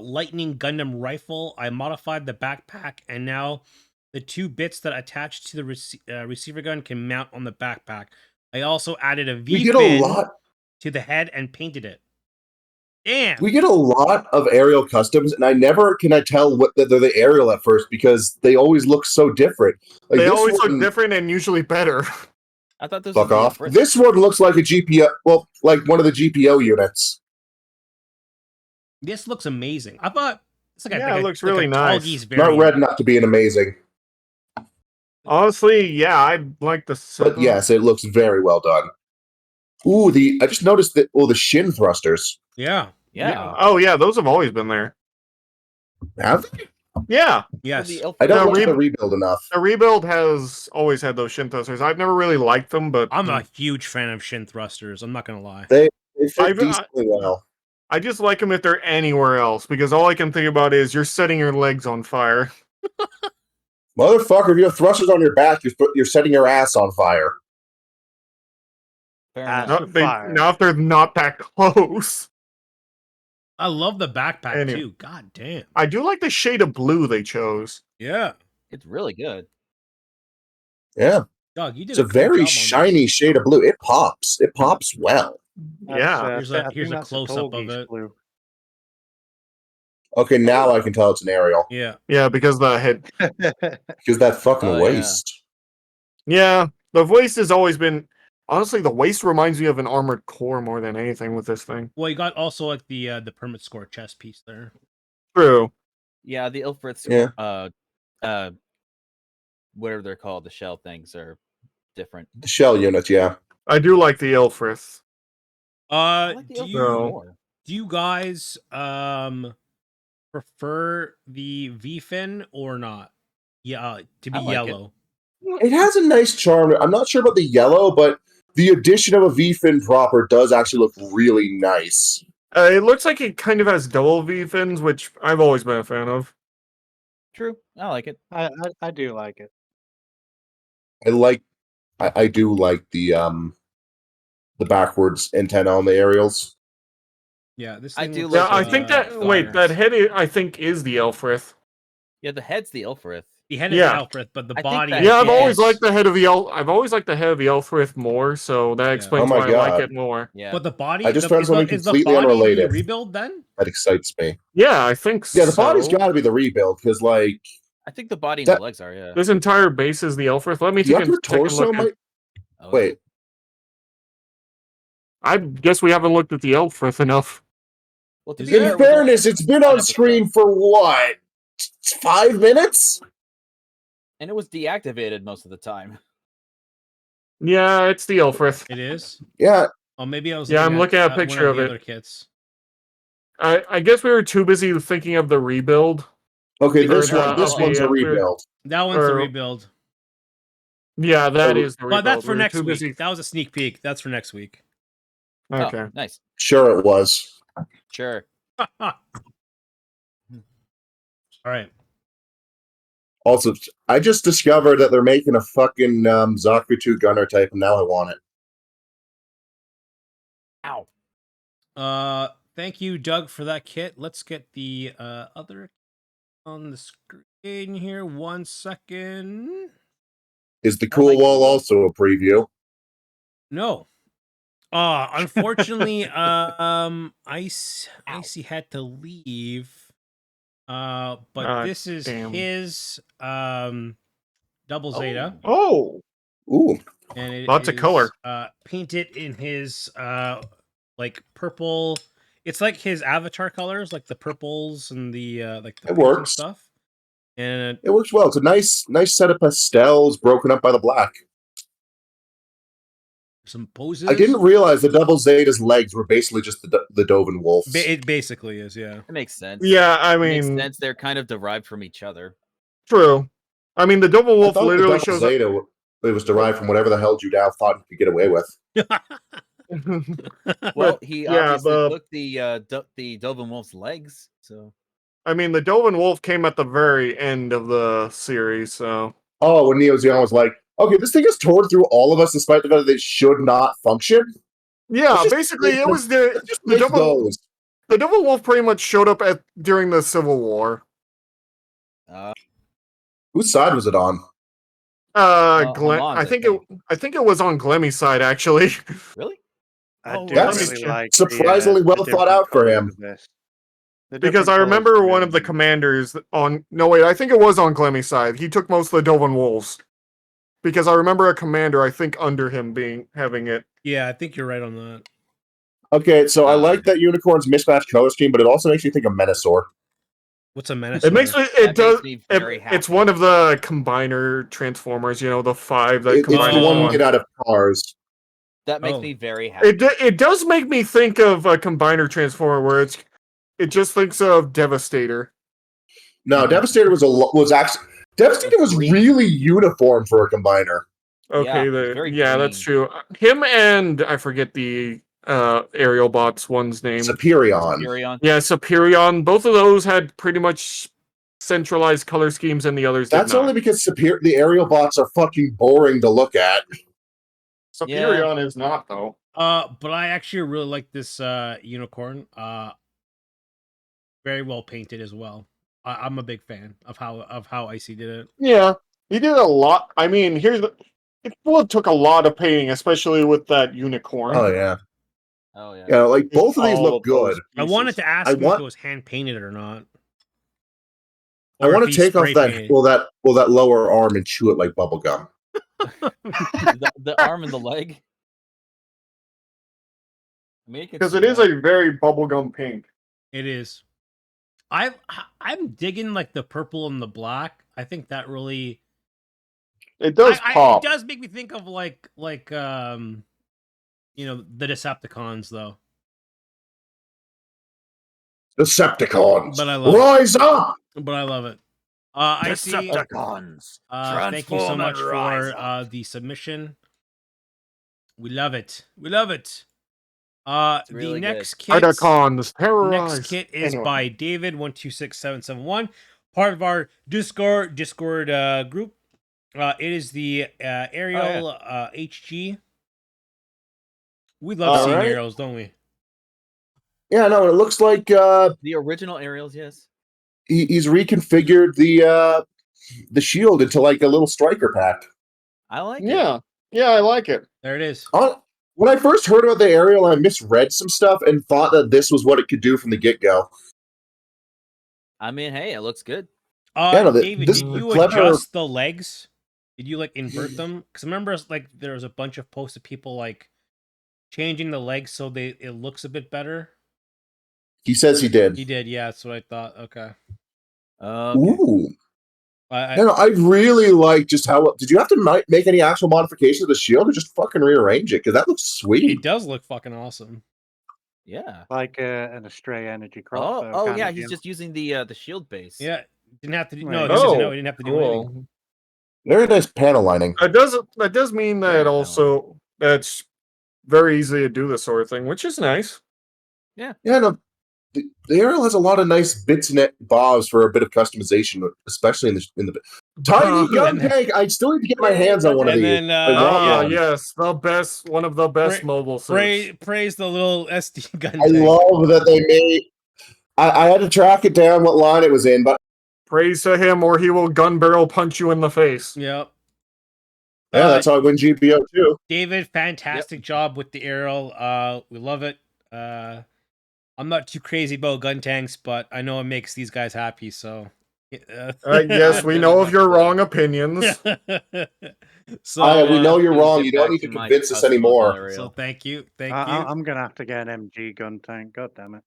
Lightning Gundam rifle. I modified the backpack, and now the 2 bits that attach to the receiver gun can mount on the backpack. I also added a We get a V-fin lot. to the head and painted it. Damn. We get a lot of aerial customs, and I never can I tell what they're the aerial at first because they always look so different. Like They this always one, look different and usually better. I thought this fuck was off. the This one looks like a GPO. Well, like one of the GPO units. This looks amazing. I thought it's like Yeah, a, it looks like really a nice. Tallgeese Not variant. red enough to be an amazing, Honestly, yeah, I like the. but yes, it looks very well done. Ooh, I just noticed that. Oh, the shin thrusters. Yeah. Yeah. Oh yeah, those have always been there. Have they? Yeah. Yes. I don't No, like the rebuild enough. The rebuild has always had those shin thrusters. I've never really liked them, but I'm a huge fan of shin thrusters. I'm not gonna lie. They fit I've- decently well. I just like them if they're anywhere else because all I can think about is you're setting your legs on fire. Motherfucker, if you have thrusters on your back, you're setting your ass on fire. Fair Ass enough. on fire. Now if they're not that close. I love the backpack Anyway. too. God damn. I do like the shade of blue they chose. Yeah. It's really good. Yeah, Dog, you did it's a good very job on shiny shade of blue. It pops. It pops well. Yeah. Here's I a- think here's a that's close-up of Tallgeese it. blue. Okay, now I can tell it's an aerial this. Yeah. Yeah, because the head. because that fucking Oh, yeah. waist. Yeah, the waist has always been. Honestly, the waist reminds me of an armored core more than anything with this thing. Well, you got also like the permit score chest piece there. True. Yeah, the Ilfriths, whatever they're called, the shell things are different. The shell units, yeah. I do like the Ilfrith. I like the Do Ilfrith you more. do you guys prefer the V-fin or not? Yeah, to be I like it. yellow. It has a nice charm. I'm not sure about the yellow, but the addition of a V-fin proper does actually look really nice. It looks like it kind of has double V fins, which I've always been a fan of. True. I like it. I do like it. I do like the backwards antenna on the aerials. Yeah, this I thing do looks, Yeah, like I the, think that. the Wait, that fires. head I think is the Ilfrith. Yeah, the head's the Ilfrith. the head is yeah. Alfred, but the I think body. that- Yeah, I've Yeah, always it's- liked the head of the I've always liked the head of the Ilfrith more, so that explains Oh my why I like God. it more. Yeah. But the body. I just the, found is something the, is the completely body unrelated. the rebuild then? That excites me. Yeah, I think Yeah, the so. body's got to be the rebuild because, like, I think the body and That- the legs are, yeah. This entire base is the Ilfrith. Let me the take, upper take a torso look. might. Oh, Wait, I guess we haven't looked at the Ilfrith enough. Well, to Is be it? fair, in we don't- fairness, it's been one on episode. screen for what? 5 minutes? And it was deactivated most of the time. Yeah, it's the Ilfrith. It is. Yeah, Oh, maybe I was. Yeah, I'm looking at a one picture of the it. Other kits. I guess we were too busy thinking of the rebuild. okay, Or this the- one's a we're- rebuild. That one's the Or- rebuild. Yeah, that Oh, is the rebuild. But that's for We were next too week. busy- That was a sneak peek. That's for next week. Okay. Oh, nice. Sure, it was. Sure. All right. Also, I just discovered that they're making a fucking Zakutu gunner type, and now I want it. Ow. Thank you, Doug, for that kit. Let's get the other on the screen here. 1 second. Is the cool wall also a preview? No. Unfortunately, Icy had to leave. But this is damn. his double Zeta. Oh, Ooh, And it Lots of is, color. Painted in his like purple. It's like his avatar colors, like the purples and the like the It pinks and works. stuff. And it works well. It's a nice set of pastels broken up by the black. some poses. I didn't realize the double Zeta's legs were basically just the Doven wolves. It basically is, yeah. It makes sense. yeah. I It makes mean, sense. They're kind of derived from each other. true. I mean, the double I wolf thought literally the double shows up. Zeta it was derived from whatever the hell Judao thought he could get away with. Well, he Yeah, obviously the- took the Dovin Wolf's legs, so I mean, the Dovin wolf came at the very end of the series, so Oh, when Neo Zeon was like, Okay, this thing is torn through all of us, despite the fact that it should not function. Yeah, Let's just basically, make it them- was let's just make those. the Devil Wolf pretty much showed up during the Civil War. Whose side was it on? Glenn, Haman's, I think it was on Glemmy's side actually. Really? I Oh, do that's really like surprisingly well the thought different out for colours him. of this. The Because different I colours remember are one really of the neat. commanders on. No, wait, I think it was on Glemmy's side. He took most of the Dovin Wolves. Because I remember a commander, I think, under him having it. Yeah, I think you're right on that. Okay, so I like that Unicorn's mismatched color scheme, but it also makes me think of Menasor. What's a menace? It makes me. It That does. makes me very happy. It's one of the combiner transformers. You know, the 5 that It's combine the into one one. made out of cars. That makes Oh. me very happy. It does make me think of a combiner transformer where it just thinks of Devastator. No, Devastator was actually Devastator was really uniform for a combiner. Okay, Yeah, it's very that's clean. true. Him and I forget the aerial bot's one's name. Superion. Furion. Yeah, Superion. Both of those had pretty much centralized color schemes, and the others That's did not. only because the aerial bots are fucking boring to look at. Superion is not though. But I actually really like this unicorn. Very well painted as well. I'm a big fan of how Icy did it. Yeah, he did a lot. I mean, it took a lot of painting, especially with that unicorn. Oh yeah, Oh yeah. yeah. Like both of these All look of those good. I wanted to ask I him want- if it was hand painted or not. I Or want if to he take off spray that painted. that lower arm and chew it like bubblegum. the arm and the leg. I mean, Because it is a very bubblegum pink. It is. I'm digging like the purple and the black. I think that really It does pop. it does make me think of like the Decepticons though. Decepticons, But I love rise up! But I love it. Icy, Decepticons. thank you so Transform much and rise for the submission. We love it. We love it. The really next Idacons, Next terrorize. kit is Anyway. by David 126771, part of our Discord group. It is the Ariel HG. We love seeing Alright. Ariels, don't we? Yeah, no, it looks like The original aerials, yes. he's reconfigured the shield into like a little striker pack. I like it. Yeah, I like it. There it is. When I first heard about the aerial, I misread some stuff and thought that this was what it could do from the get-go. I mean, hey, it looks good. Yeah, no, David, this did is you clever. adjust the legs? Did you like invert them? Because remember, like there was a bunch of posts of people like changing the legs so it looks a bit better. He says he did. He did, yeah. That's what I thought. Okay. Ooh. I I really like just how. Did you have to make any actual modifications of the shield, or just fucking rearrange it? Because that looks sweet. It does look fucking awesome. Yeah. Like an Astray energy Oh, crossbow. oh kind yeah, of he's deal. just using the shield base. Yeah, didn't have to do. Right. No, it doesn't. No, he didn't have to do anything. Cool. Very nice panel lining. That does mean Very that also that's very easy to do this sort of thing, which is nice. Yeah, no, the aerial has a lot of nice bits and bobs for a bit of customization, especially in the tiny gun and then- tank. I still need to get my hands on one of And these. then I want one. Yes, one of the best mobile suits. praise the little SD gun. I tank. love that they made. I had to track it down what line it was in, but Praise to him, or he will gun barrel punch you in the face. Yep. yeah, that's how I win GPO too. David, fantastic job with the aerial. We love it. I'm not too crazy about gun tanks, but I know it makes these guys happy. So, Yes, we know of your wrong opinions. so We know you're Please wrong. get You don't back need to my convince us custom anymore. aerial. So thank you. I'm gonna have to get an MG gun tank. God damn it.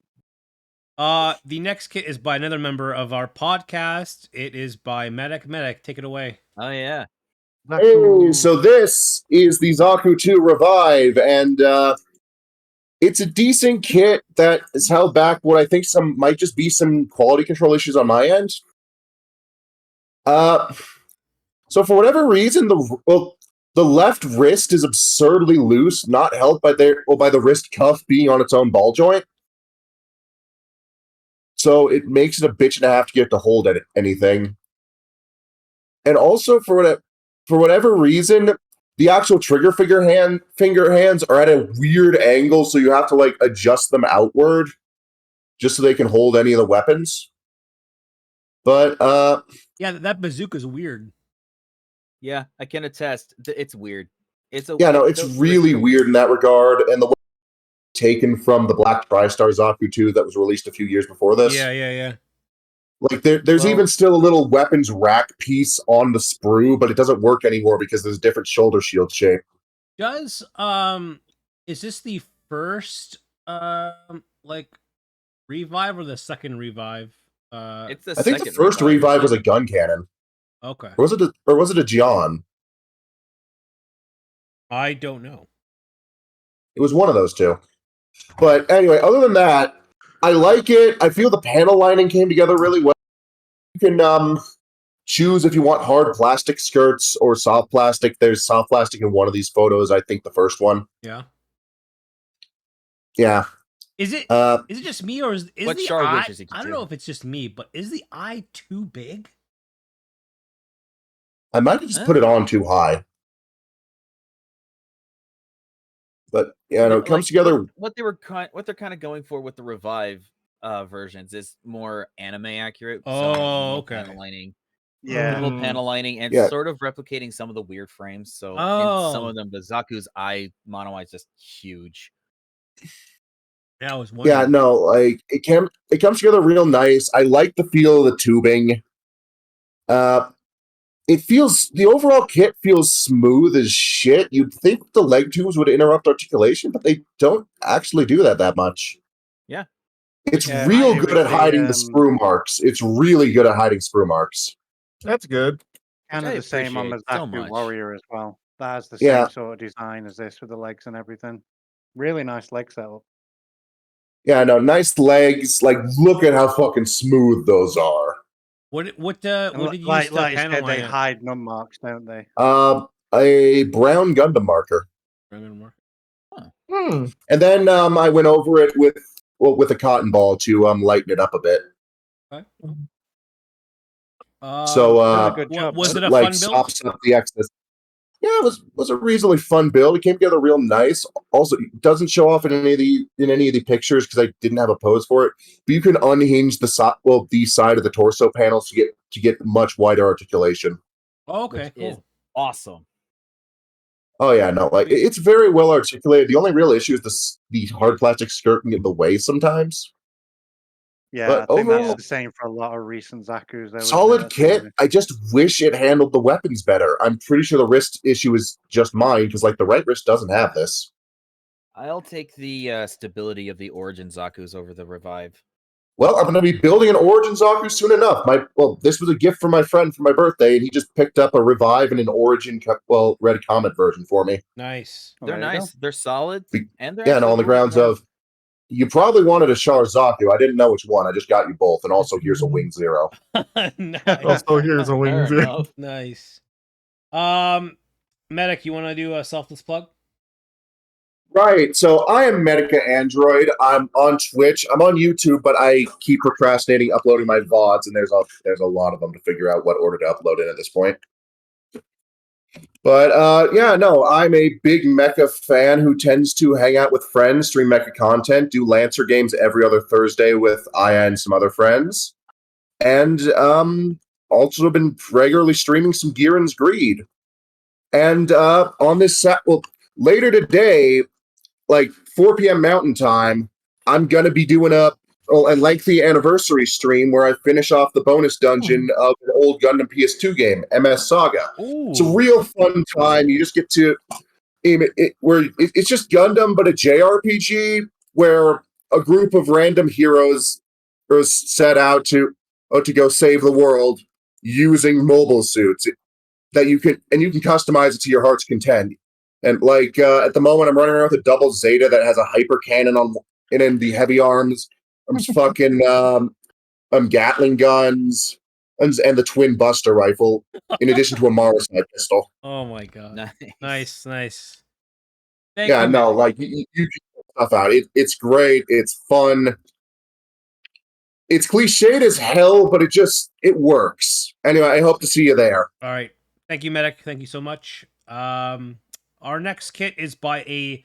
The next kit is by another member of our podcast. It is by Medic. Medic, take it away. Oh yeah. Hey, so this is the Zaku 2 Revive, and it's a decent kit that is held back what I think might just be some quality control issues on my end. So for whatever reason, the left wrist is absurdly loose, not helped by the wrist cuff being on its own ball joint. So it makes it a bitch and a half to get to hold anything. And also for for whatever reason, the actual trigger finger hands are at a weird angle, so you have to like adjust them outward just so they can hold any of the weapons. But Yeah, that bazooka's weird. Yeah, I can attest. It's weird. It's really weird in that regard, and the way taken from the Black TriStar Zaku 2 that was released a few years before this. Yeah. Like there's even still a little weapons rack piece on the sprue, but it doesn't work anymore because there's a different shoulder shield shape. Does is this the first like revive or the second revive? It's the I think the second first revive was a gun cannon. Okay. Or was it a Gion? I don't know. It was one of those two. But anyway, other than that, I like it. I feel the panel lining came together really well. You can choose if you want hard plastic skirts or soft plastic. There's soft plastic in one of these photos. I think the first one. Yeah. Yeah. Is it just me or is what the Char eye? wishes he could I don't do. know if it's just me, but is the eye too big? I might have just put it on too high. But yeah, no, it comes together. What they're kind of going for with the revive versions is more anime accurate. Oh, okay. Panel lining, Yeah. minimal panel lining, and sort of replicating some of the weird frames. So in some of them, the Zaku's eye mono eye is just huge. Yeah, I was wondering. Yeah, no, like it comes together real nice. I like the feel of the tubing. The overall kit feels smooth as shit. You'd think the leg tubes would interrupt articulation, but they don't actually do that much. Yeah. It's real good at hiding the sprue marks. It's really good at hiding sprue marks. That's good. Kind of the same on the Zaku Warrior as well. That has the same sort of design as this with the legs and everything. Really nice leg setup. Yeah, no, nice legs. Like, look at how fucking smooth those are. What did you use like the you panel said, they line? hide num marks, don't they? A brown Gundam marker. Hmm. And then I went over it with a cotton ball to lighten it up a bit. Okay. Was it a like, fun build? Sops up the excess. Yeah, it was a reasonably fun build. It came together real nice. Also, it doesn't show off in any of the pictures because I didn't have a pose for it. But you can unhinge the side of the torso panels to get much wider articulation. Okay, which is awesome. Oh yeah, no, like it's very well articulated. The only real issue is the hard plastic skirt can get in the way sometimes. Yeah, but I think overall, that's the same for a lot of recent Zakus. Solid kit. I just wish it handled the weapons better. I'm pretty sure the wrist issue is just mine because, like, the right wrist doesn't have this. I'll take the stability of the Origin Zaku's over the Revive. Well, I'm going to be building an Origin Zaku soon enough. This was a gift from my friend for my birthday, and he just picked up a Revive and an Origin, Red Comet version for me. Nice. They're nice. They're solid. And they're on the grounds of, you probably wanted a Char Zaku. I didn't know which one. I just got you both. And also, here's a Wing Zero. Nice. Also, here's a Wing Zero. Nice. Medic, you want to do a selfless plug? Right. So I am Medica Android. I'm on Twitch. I'm on YouTube, but I keep procrastinating uploading my VODs, and there's a lot of them to figure out what order to upload in at this point. But I'm a big mecha fan who tends to hang out with friends, stream mecha content, do Lancer games every other Thursday with Aya and some other friends, and also been regularly streaming some Giran's Greed. And on this later today, like 4 p.m. Mountain Time, I'm gonna be doing a lengthy anniversary stream where I finish off the bonus dungeon of an old Gundam PS2 game, MS Saga. Ooh. It's a real fun time. You just get to aim it where it's just Gundam, but a JRPG where a group of random heroes are set out to go save the world using mobile suits that you can customize it to your heart's content. And like at the moment, I'm running around with a double Zeta that has a hyper cannon in the heavy arms. I'm just fucking Gatling guns and the twin Buster rifle, in addition to a Marasite pistol. Oh my god! Nice. Like you get stuff out. It's great. It's fun. It's cliched as hell, but it works. Anyway, I hope to see you there. All right. Thank you, Medic. Thank you so much. Our next kit is by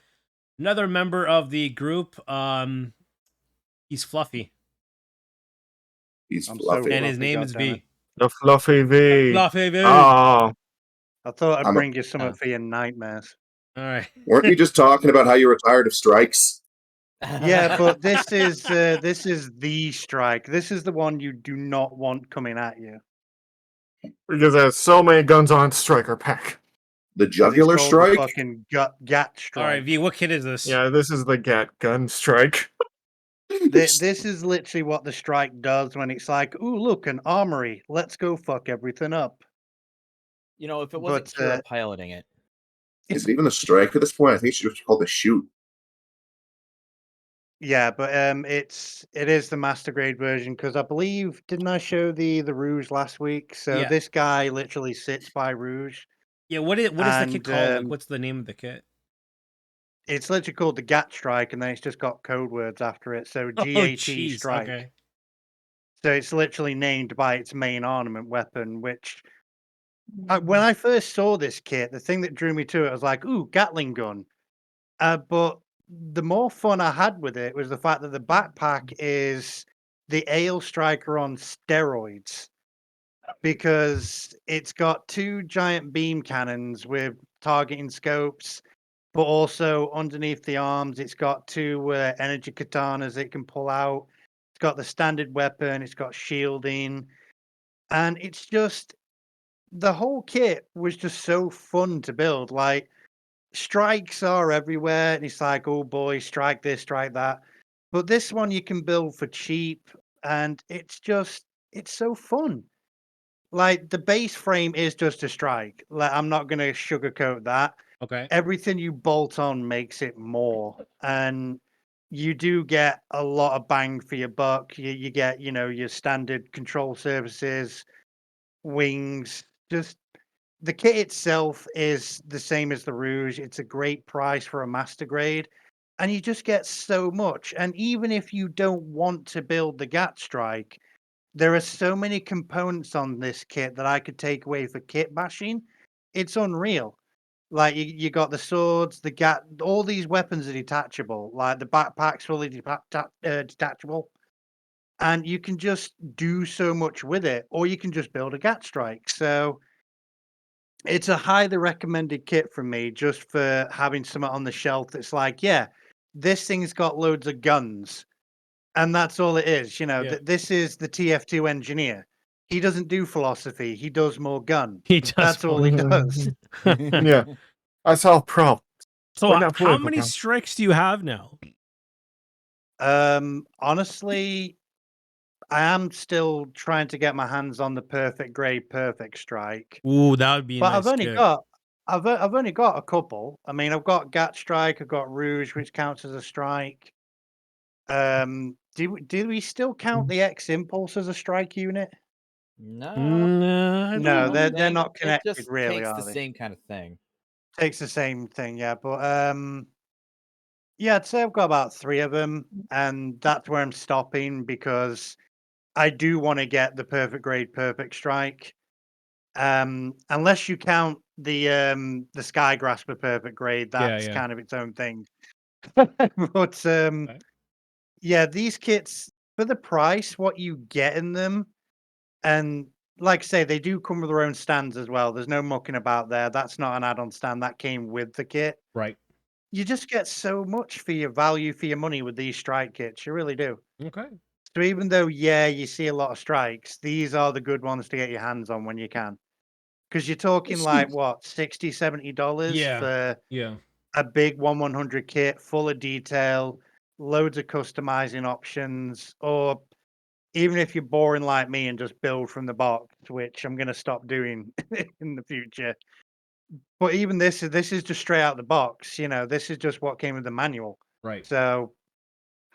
another member of the group. He's Fluffy. He's I'm so fluffy. And his Fluffy, name is goddammit. V. The Fluffy V. Fluffy V. Oh, I thought I'd I'm a- bring you something for your nightmares. All right. Weren't you just talking about how you were tired of strikes? Yeah, but this is the strike. This is the one you do not want coming at you. because there's so many guns on Striker Pack. The 'Cause it's jugular called strike? The fucking GAT All strike. right, V. What kit is this? Yeah, this is the Gat Gun Strike. This is literally what the strike does when it's like, ooh, look, an armory. Let's go fuck everything up. You know, if it wasn't But, Kira piloting it. Is it even a strike at this point? I think it's just called a shoot. Yeah, but it is the master grade version because I believe didn't I show the Rouge last week? So Yeah. this guy literally sits by Rouge. Yeah, what is the kit And, called? Like, what's the name of the kit? It's literally called the GAT strike, and then it's just got code words after it. So Oh, GAT jeez. strike. Okay. So it's literally named by its main ornament weapon, which when I first saw this kit, the thing that drew me to it was like, ooh, Gatling gun. But the more fun I had with it was the fact that the backpack is the Ale Striker on steroids because it's got two giant beam cannons with targeting scopes, but also underneath the arms, it's got two energy katanas it can pull out. It's got the standard weapon, it's got shielding, and it's just the whole kit was just so fun to build. Like, strikes are everywhere, and it's like, oh boy, strike this, strike that. But this one you can build for cheap, and it's so fun. Like, the base frame is just a strike. Like, I'm not gonna sugarcoat that. Okay. Everything you bolt on makes it more, and you do get a lot of bang for your buck. You get, your standard control surfaces, wings, just the kit itself is the same as the Rouge. It's a great price for a master grade, and you just get so much. And even if you don't want to build the GAT strike, there are so many components on this kit that I could take away for kit bashing. It's unreal. Like you got the swords, the GAT, all these weapons are detachable. Like the backpack's fully detachable, and you can just do so much with it, or you can just build a GAT strike. So it's a highly recommended kit from me just for having something on the shelf that's like, yeah, this thing's got loads of guns. And that's all it is. Yeah. This is the TF2 engineer. He doesn't do philosophy. He does more gun. He does. That's all he does. Yeah. I solve problems. So, We're not how political many now. strikes do you have now? Honestly, I am still trying to get my hands on the perfect grade, perfect strike. Ooh, that would be a But nice I've only kit. got I've only got a couple. I mean, I've got GAT strike, I've got Rouge, which counts as a strike. Do we still count the X Impulse as a strike unit? No. I don't No, know. they're not It connected, just really, takes are the they? same kind of thing. Takes the same thing, yeah. But yeah, I'd say I've got about 3 of them, and that's where I'm stopping because I do want to get the perfect grade, perfect strike. Unless you count the Sky Grasper perfect grade, that's yeah. kind of its own thing. But Okay. yeah, these kits for the price, what you get in them, and like I say, they do come with their own stands as well. There's no mucking about there. That's not an add-on stand. That came with the kit. Right. You just get so much for your value for your money with these strike kits. You really do. Okay. So even though, yeah, you see a lot of strikes, these are the good ones to get your hands on when you can. Because you're talking like what, $60, $70 Yeah. for Yeah. a big 1/100 kit, full of detail, loads of customizing options, or even if you're boring like me and just build from the box, which I'm going to stop doing in the future. But even this is just straight out the box. This is just what came with the manual. Right. So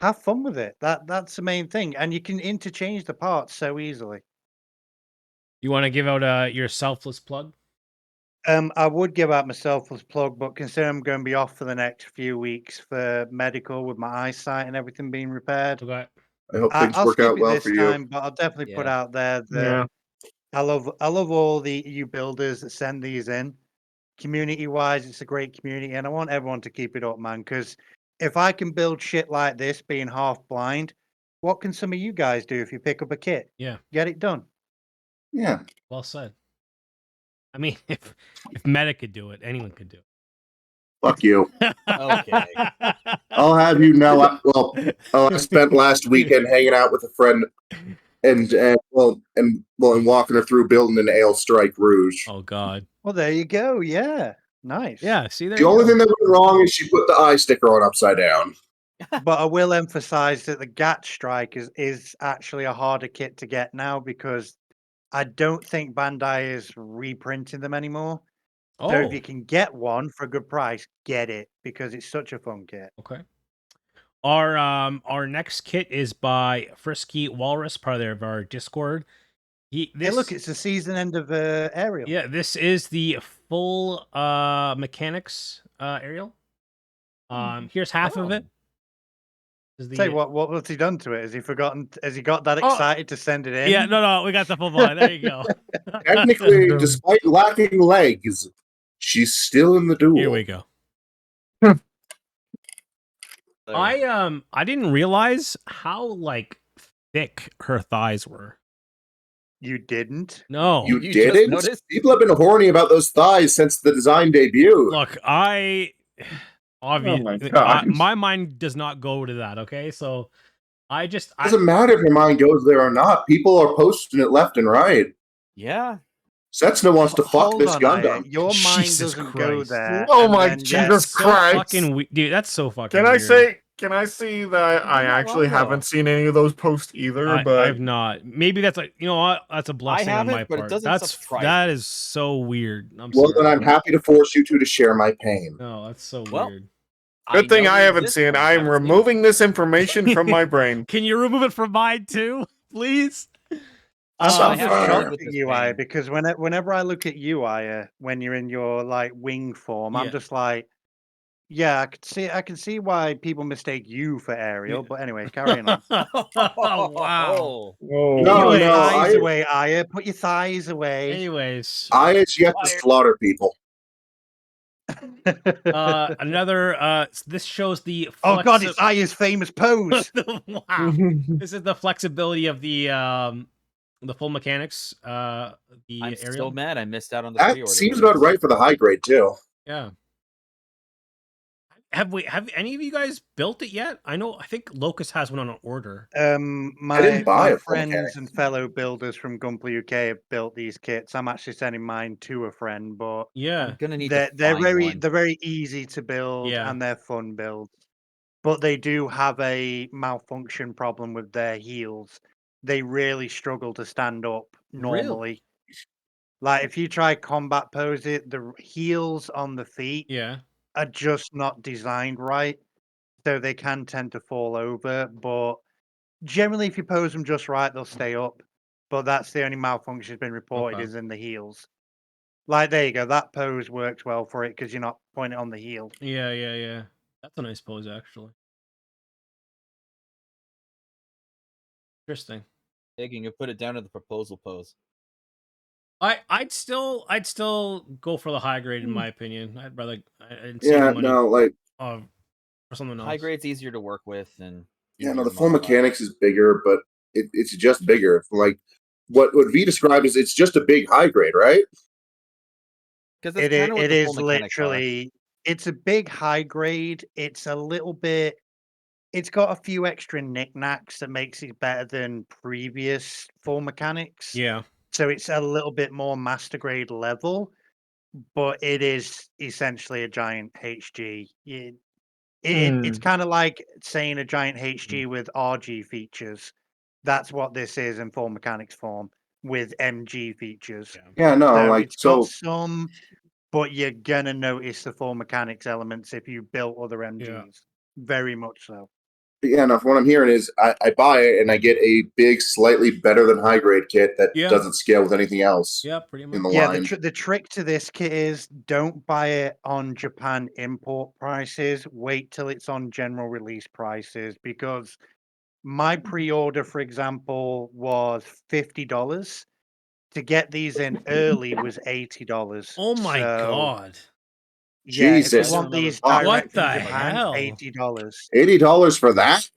have fun with it. That's the main thing, and you can interchange the parts so easily. You want to give out your selfless plug? I would give out my selfless plug, but considering I'm going to be off for the next few weeks for medical with my eyesight and everything being repaired, Okay. I hope things I'll work skip out it well this for you. time. But I'll definitely put Yeah. out there that Yeah. I love all the you builders that send these in. Community wise, it's a great community, and I want everyone to keep it up, man. Because if I can build shit like this, being half blind, what can some of you guys do if you pick up a kit? Yeah, Get it done. Yeah. well said. I mean, if Meta could do it, anyone could do Fuck you. it. Okay. I'll have you know. I spent last weekend hanging out with a friend and walking her through building an Ale Strike Rouge. Oh God. Well, there you go. Yeah, nice. Yeah. See, there The you only go. thing that went wrong is she put the eye sticker on upside down. But I will emphasize that the Gat Strike is actually a harder kit to get now because I don't think Bandai is reprinting them anymore. So if Oh, you can get one for a good price, get it because it's such a fun kit. okay. Our next kit is by Frisky Walrus, part of our Discord. Hey, look, it's the season end of Ariel. Yeah, this is the full mechanics Ariel. Here's half of it. This is Say the- what's he done to it? Has he forgotten? Has he got that excited to send it in? Yeah, no, we got the full body. There you go. Technically, despite lacking legs, she's still in the duel. Here we go. I didn't realize how like thick her thighs were. You didn't? No. You You just didn't? noticed? People have been horny about those thighs since the design debut. Look, I obviously my God. my mind does not go to that, okay? So I just Doesn't matter if your mind goes there or not. People are posting it left and right. Yeah. Setsuna wants to fuck Hold this on, Gundam. Aya. Your mind Jesus doesn't go Christ. there. Oh and my then Jesus that's so Christ. fucking dude, that's so fucking Can I weird. can I see that I You're not actually wrong, though. haven't seen any of those posts either? But I've not. Maybe that's like, you know what? That's a blessing on haven't, my but it part. doesn't surprise That me. is so weird. I'm Well, sorry. then I'm happy to force you two to share my pain. No, that's so Well, weird. good thing know I they haven't exist, seen it. but I am haven't seen removing this information from my brain. Can you remove it from mine too, please? I'm Suffer. just Fire. shocked with at this you, Aya, pain. because whenever I look at you, Aya, when you're in your like wing form, Yeah. I'm just like, yeah, I can see why people mistake you for Ariel. Yeah. But anyway, carrying on. Wow. Oh, No, Put your no, thighs I- away, Aya. Put your thighs away. Anyways, Aya's yet to slaughter people. another this shows the Oh God, it's Aya's famous pose. wow. This is the flexibility of the full mechanics the I'm Ariel. so mad I missed out on the That pre-order. seems for about this. right for the high grade too. Yeah. Have any of you guys built it yet? I think Locust has one on order. didn't buy My a full friends mechanic. and fellow builders from Gunpla UK have built these kits. I'm actually sending mine to a friend, but Yeah. I'm gonna need they're to find one. they're very easy to build Yeah. and they're fun builds. But they do have a malfunction problem with their heels. They really struggle to stand up normally. Like if you try combat pose it, the heels on the feet Yeah. are just not designed right. So they can tend to fall over. But generally if you pose them just right, they'll stay up. But that's the only malfunction that's been reported Okay. is in the heels. Like there you go, that pose works well for it because you're not pointing on the heel. Yeah. That's a nice pose actually. Interesting. Taking you put it down to the proposal pose. I'd still go for the high grade in my opinion. I'd rather I didn't see Yeah, the money no, like for something else. High grade's easier to work with and yeah, easier no, the to full modify. mechanics is bigger, but it's just bigger. Like what V described is it's just a big high grade, right? Because that's kind of what It the full is mechanics are. literally, it's a big high grade. It's a little bit, it's got a few extra knickknacks that makes it better than previous full mechanics. Yeah. So it's a little bit more master grade level, but it is essentially a giant HG. It's kind of like saying a giant HG with RG features. That's what this is in full mechanics form with MG features. Yeah, no, So like it's got so some, but you're gonna notice the full mechanics elements if you built other MGs. Very much so. yeah, no, from what I'm hearing is I buy it and I get a big, slightly better than high grade kit that Yeah. doesn't scale with anything else Yeah, pretty much. in the Yeah, line. the trick to this kit is don't buy it on Japan import prices. Wait till it's on general release prices because my pre-order, for example, was $50. to get these in early was $80. Oh my god. Yeah, if Jesus. you want these What direct the from Japan, hell? $80. $80 for that?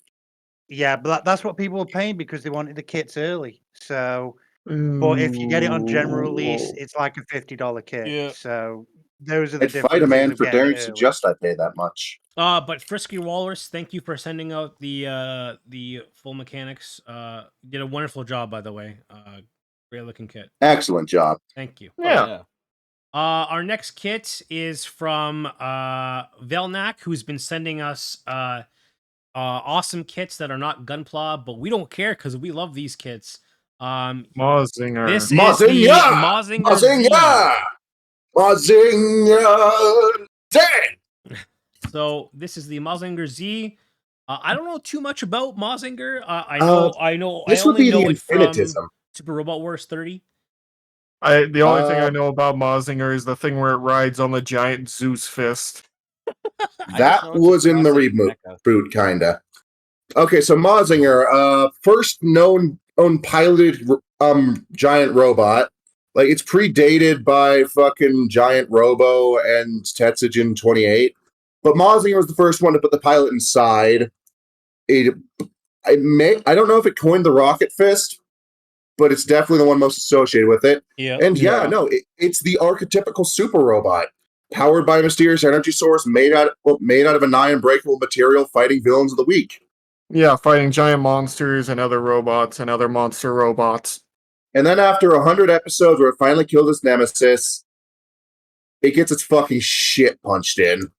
Yeah, but that's what people were paying because they wanted the kits early. So, but if you get it on general release, it's like a $50 kit. Yeah. So those are the I'd fight a differences man of for getting daring it to early. suggest I pay that much. But Frisky Walrus, thank you for sending out the full mechanics. You did a wonderful job, by the way. Great looking kit. Excellent job. Thank you. Yeah. Our next kit is from Velnak, who's been sending us awesome kits that are not Gunpla, but we don't care because we love these kits. Mazinger. This is the Mazinger! Mazinger Z. Mazinger! Mazinger! Dang! So this is the Mazinger Z. I don't know too much about Mazinger. I know. This I would only be know the it from infinitism. Super Robot Wars 30. The only thing I know about Mazinger is the thing where it rides on the giant Zeus fist. That was in the reboot, kinda. Okay, so Mazinger, first known unpiloted giant robot. Like, it's predated by fucking Giant Robo and Tetsujin 28. But Mazinger was the first one to put the pilot inside. I don't know if it coined the rocket fist, but it's definitely the one most associated with it. Yeah. And it's the archetypical super robot, powered by a mysterious energy source made out of a nigh unbreakable material, fighting villains of the week. Yeah, fighting giant monsters and other robots and other monster robots. And then after 100 episodes where it finally killed its nemesis, it gets its fucking shit punched in.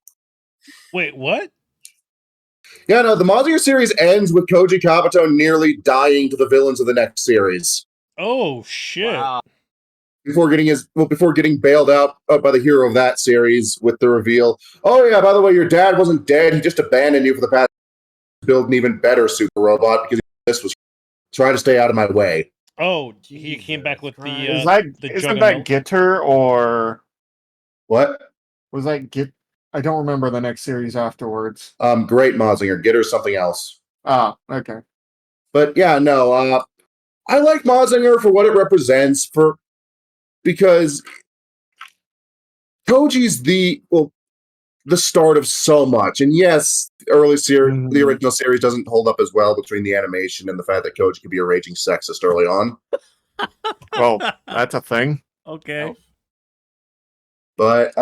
Wait, what? Yeah, no, the Mazinger series ends with Koji Kabuto nearly dying to the villains of the next series. Oh shit! Wow. Before getting bailed out by the hero of that series with the reveal, oh yeah, by the way, your dad wasn't dead, he just abandoned you for the past to build an even better super robot because this was trying to stay out of my way. Oh, he came back with the Isn't Juggernaut. that Gitter or What? was that Git? I don't remember the next series afterwards. Great Mazinger. Get her something else. Ah, okay. But yeah, no, I like Mazinger for what it represents because Koji's the start of so much. And yes, the original series doesn't hold up as well between the animation and the fact that Koji could be a raging sexist early on. Well, that's a thing. Okay. But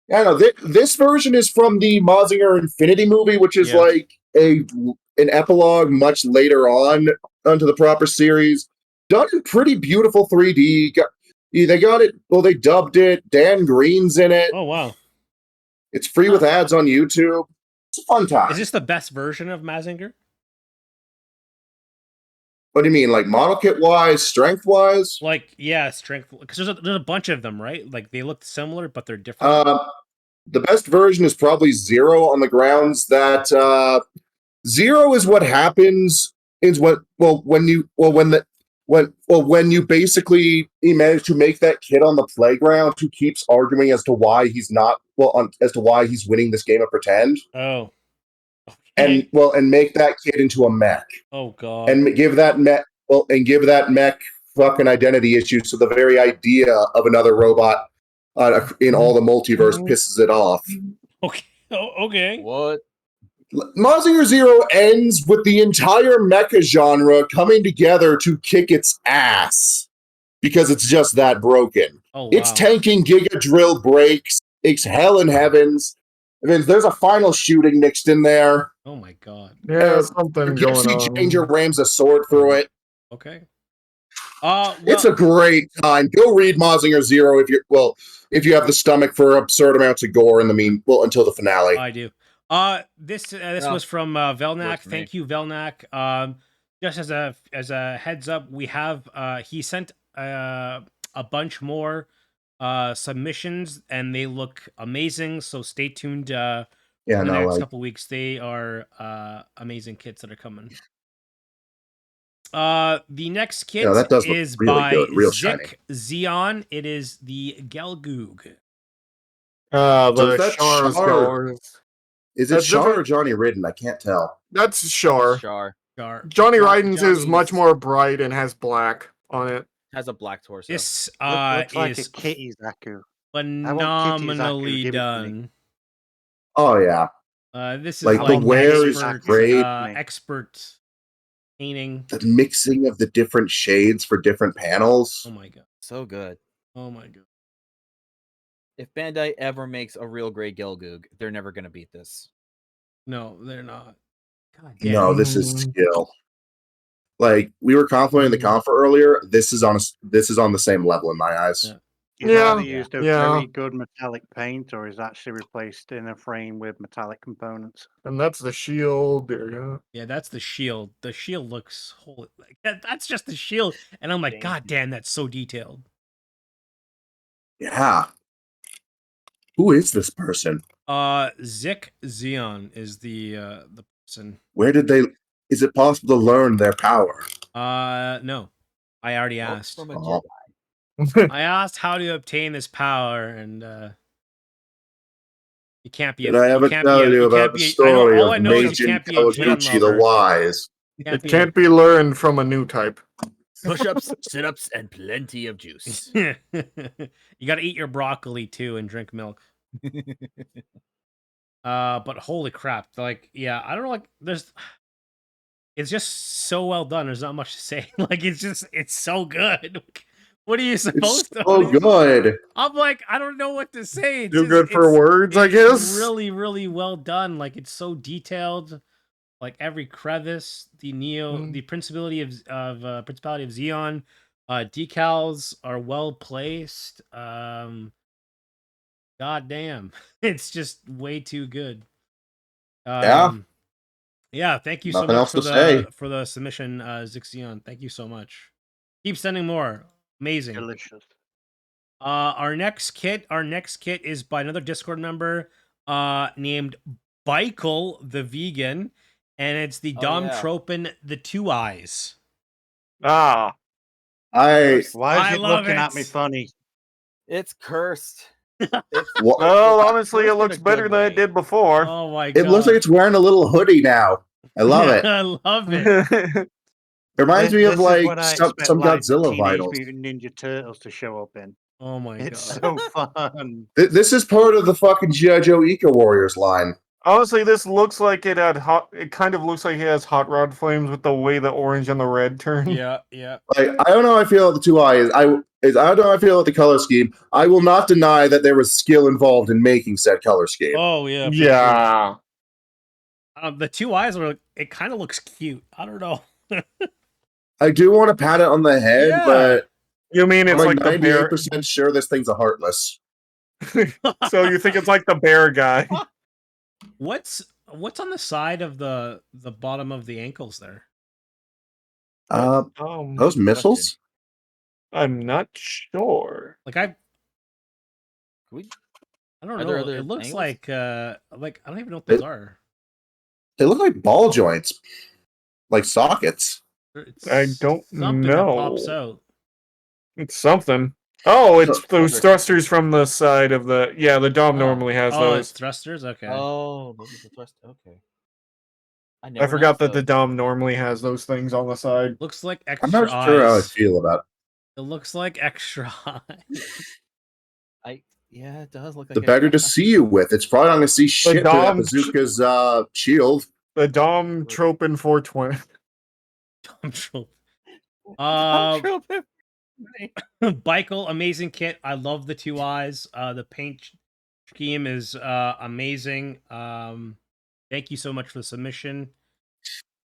yeah, no, this version is from the Mazinger Infinity movie, which is like an epilogue much later on onto the proper series. Done in pretty beautiful 3D. They got it. Well, they dubbed it. Dan Green's in it. Oh wow! It's free with ads on YouTube. It's a fun time. Is this the best version of Mazinger? What do you mean, like model kit wise, strength wise? Like, yeah, strength. Because there's a bunch of them, right? Like they look similar, but they're different. The best version is probably Zero on the grounds that Zero is what happens when you basically manage to make that kid on the playground who keeps arguing as to why he's why he's winning this game of pretend. Oh. Okay. And make that kid into a mech. Oh god. And give that mech fucking identity issues, so the very idea of another robot in all the multiverse pisses it off. Okay. Oh, okay. What? Mazinger Zero ends with the entire mecha genre coming together to kick its ass because it's just that broken. Oh, wow. It's tanking Giga Drill breaks. It's hell in heavens. I mean, there's a final shooting mixed in there. Oh my god. Yeah, something going on. Changer rams a sword through it. Okay. It's a great time. Go read Mazinger Zero if you have the stomach for absurd amounts of gore until the finale. I do. This was from Velnak. Thank you, Velnak. Just as a heads up, we have he sent a bunch more submissions, and they look amazing. So stay tuned. For the next couple weeks, they are amazing kits that are coming. The next kit is really by good. Real Zik Zion. It is the Gelgoog. The Shar. Is it Shar or Johnny Ridden? I can't tell. That's Shar. Johnny Ryden's is much more bright and has black on it. Has a black torso. This Looks like a is Kitty Zaku. phenomenally Give it to me. done. Oh yeah, This is like the like wear is expert, great. expert painting. The mixing of the different shades for different panels. Oh my god. So good. Oh my god. If Bandai ever makes a real great Gelgoog, they're never gonna beat this. No, they're not. God damn. No, this is skill. Like we were complimenting the Confer earlier. This is on the same level in my eyes. Yeah. He's Yeah, either used a yeah. very good metallic paint or is actually replaced in a frame with metallic components. And that's the shield. There you go. Yeah, that's the shield. The shield looks holy. Like, that's just the shield, and I'm like, Dang. God damn, that's so detailed. Yeah. Who is this person? Zik Xeon is the person. Where did they? Is it possible to learn their power? No, I already asked. From a Oh. Jedi. I asked how to obtain this power, and you can't be. Did I ever tell you about the story all I of know is you Meijin can't be a gym Kawaguchi the lover. Wise? It can't be learned from a new type. Push-ups, sit-ups, and plenty of juice. You got to eat your broccoli too and drink milk. But holy crap! Like, yeah, I don't know. Like, it's just so well done. There's not much to say. Like, it's so good. What are you It's supposed to? so good. I'm like, I don't know what to say. It's Too just- good for it's- words, I it's guess. Really, really well done. Like, it's so detailed. Like every crevice, the Principality of Xeon, decals are well placed. God damn, it's just way too good. Yeah. Thank you so Nothing much else for to say. the submission, Zixion. Thank you so much. Keep sending more. Amazing. Delicious. Our next kit is by another Discord member named Beikel the Vegan, and it's the Dom yeah. Tropin the Two Eyes. Ah. Why is I it love looking at me it. funny? It's cursed. Well, honestly, it Cursed in looks a better good than way. it did before. Oh my god. It looks like it's wearing a little hoodie now. I love it. I love it. It reminds me of This is like what I some expect, Godzilla Teenage vinyls. Mutant Ninja Turtles to show up in. Oh my It's god. so fun. This is part of the fucking G.I. Joe Eco Warriors line. Honestly, this looks like it had it kind of looks like it has hot rod flames with the way the orange and the red turn. Yeah. Like I don't know how I feel about the two eyes. I don't know how I feel about the color scheme. I will not deny that there was skill involved in making said color scheme. Oh yeah. for Yeah. sure. The two eyes are. It kind of looks cute. I don't know. I do want to pat it on the head, Yeah. but You mean I'm it's like like the bear? 98% sure this thing's a heartless. So you think it's like the bear guy? What's on the side of the bottom of the ankles there? Those missiles? I'm not sure. Like I We- don't Are there know. other It looks angles? like I don't even know what those are. They look like ball joints, like sockets. It's I don't something that know. pops out. It's something. Oh, it's So- those thrusters from the side of the. Yeah, the Dom normally has Oh, it's those. thrusters. Okay. Oh, those are the thrust. Okay. I forgot that the Dom normally has those things on the side. Looks like I'm extra not sure how I eyes. feel about It looks like extra eyes. Yeah, it does look like the better to see you with. It's probably not going to see shit through that Dom- bazooka's shield. The Dom Tropin 420. Dumb trope. Tropin. Beikel, amazing kit. I love the two eyes. The paint scheme is amazing. Thank you so much for the submission.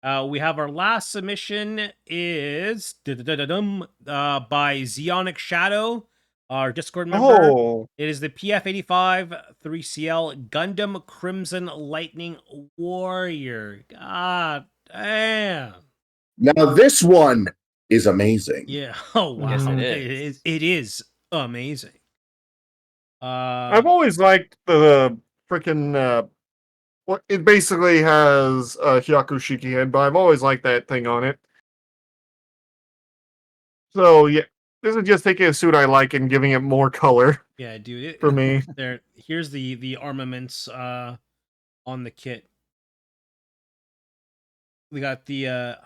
We have our last submission is by Zeonic Shadow, our Discord member. Oh, It is the PF85 3CL Gundam Crimson Lightning Warrior. God damn. Now this one is amazing. Yeah. Oh wow. Yes, it It is. is. It is amazing. I've always liked the freaking. What it basically has a Hyakushiki head, but I've always liked that thing on it. So yeah, this is just taking a suit I like and giving it more color Yeah, dude. for me. Here's the armaments on the kit. We got the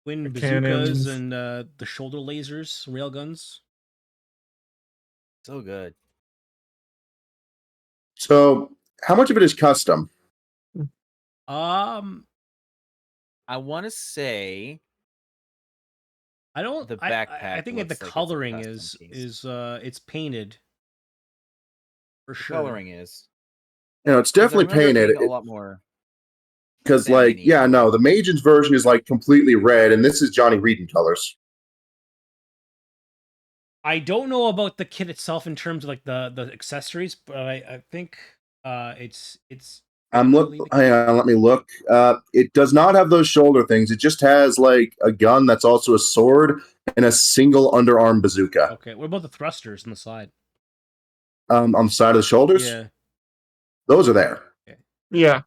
twin The bazookas cannons. and the shoulder lasers, railguns. So good. So, how much of it is custom? Um, I want to say I don't. the I backpack think that the looks like it's a coloring custom piece. it's painted for The sure. coloring is. You know, it's 'Cause I definitely remember it painted being a lot more. because, like, salmon-y. yeah, no, the Majin's version is like completely red, and this is Johnny Reed colors. I don't know about the kit itself in terms of like the accessories, but I think it's definitely the Hang on, let me look. It does not have those shoulder things. It just has like a gun that's also a sword and a single underarm bazooka. okay. What about the thrusters on the side? On the side of the shoulders, Yeah. those are there. Yeah.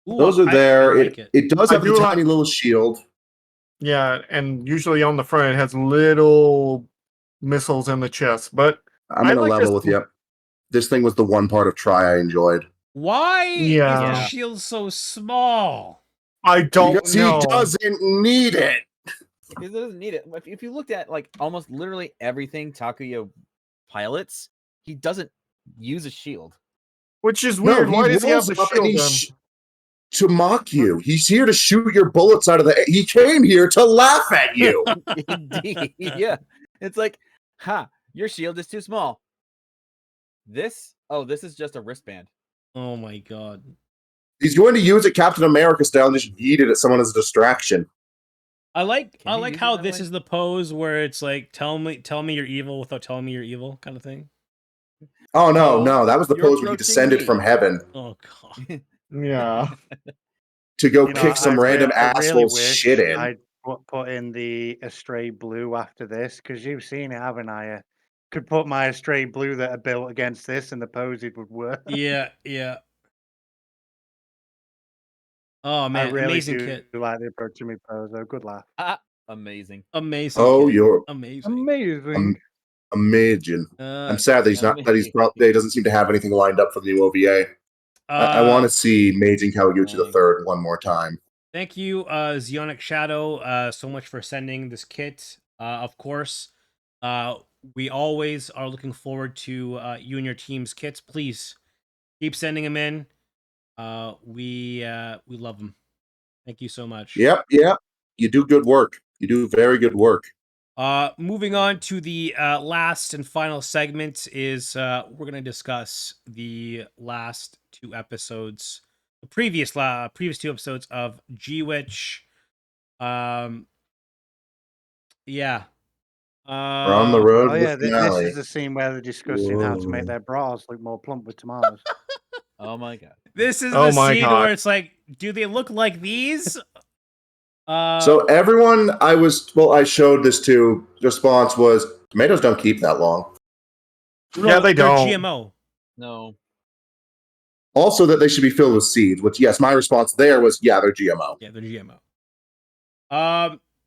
Ooh, Those are I there. like it. It does I have the do tiny little shield. Yeah, and usually on the front it has little missiles in the chest. But I'm I gonna like level this. with you. This thing was the one part of Try I enjoyed Why is the Yeah. shield so small? I don't because he know. doesn't need it. Because it doesn't need it. If you looked at like almost literally everything Takuya pilots, he doesn't use a shield. Which is No, weird. Why does he have rolls the up and shield he on? to mock you. He's here to shoot your bullets out of the. He came here to laugh at you. Indeed. Yeah. It's like, your shield is too small. This is just a wristband. Oh my god. He's going to use it Captain America style and just yeet it at someone as a distraction. I like Can you use it how that this way? is the pose where it's like tell me you're evil without telling me you're evil kind of thing. Oh no, Oh, no, that was the you're pose where he approaching descended me. from heaven Oh god. Yeah. to go You know, kick some random I really asshole's wish shit in. I'd put in the Astray Blue after this, because you've seen it, haven't I? Could put my Astray Blue that I built against this, and the pose it would work. Yeah, yeah. Oh I man, really amazing do kit. like the approach to me pose, though. Good laugh. Amazing. Amazing Oh, kit. you're Amazing. Amazing. amazing. I'm sad that he's not. That amazing. he doesn't seem to have anything lined up for the new OVA. I want to see Meijin Kawaguchi the third one more time. Thank you, Zeonic Shadow, so much for sending this kit. Of course, we always are looking forward to you and your team's kits. Please keep sending them in. We love them. Thank you so much. Yep. You do good work. You do very good work. Moving on to the last and final segment is we're gonna discuss the last two episodes, the previous two episodes of G-Witch. Yeah. We're on the road Oh to yeah, the finale. this is the scene where they're discussing how to make their bras look more plump with tomatoes. Oh my god. This is Oh the my scene God. where it's like, do they look like these? So everyone I showed this to, response was tomatoes don't keep that long. Yeah, they they're don't. GMO. No. Also that they should be filled with seeds, which yes, my response there was yeah, they're GMO. Yeah, they're GMO.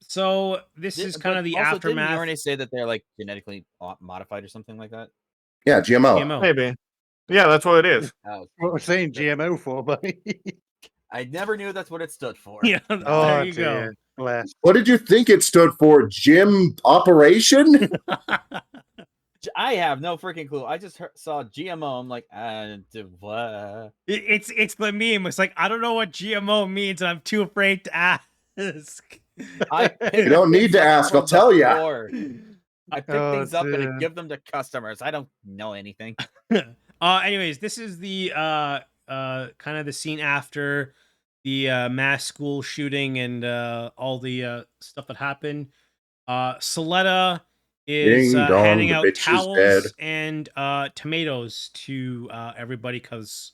So this is kind of the also, aftermath. Didn't Yorne say that they're like genetically modified or something like that? Yeah, GMO. GMO. Maybe. Yeah, that's what it is. Oh, What we're saying GMO for, buddy. I never knew that's what it stood for. Yeah, Oh, there you dear. Bless. What did you think it stood for? Gym operation? go. I have no freaking clue. I just saw GMO. I'm like, what? It's the meme. It's like I don't know what GMO means, and I'm too afraid to ask. You don't need to ask, I'll tell you. I pick Oh, things up dear. and give them to customers. I don't know anything. Anyways, this is the kind of the scene after the mass school shooting and all the stuff that happened. Soletta is Ding dong, handing the out bitch is towels dead. and tomatoes to everybody because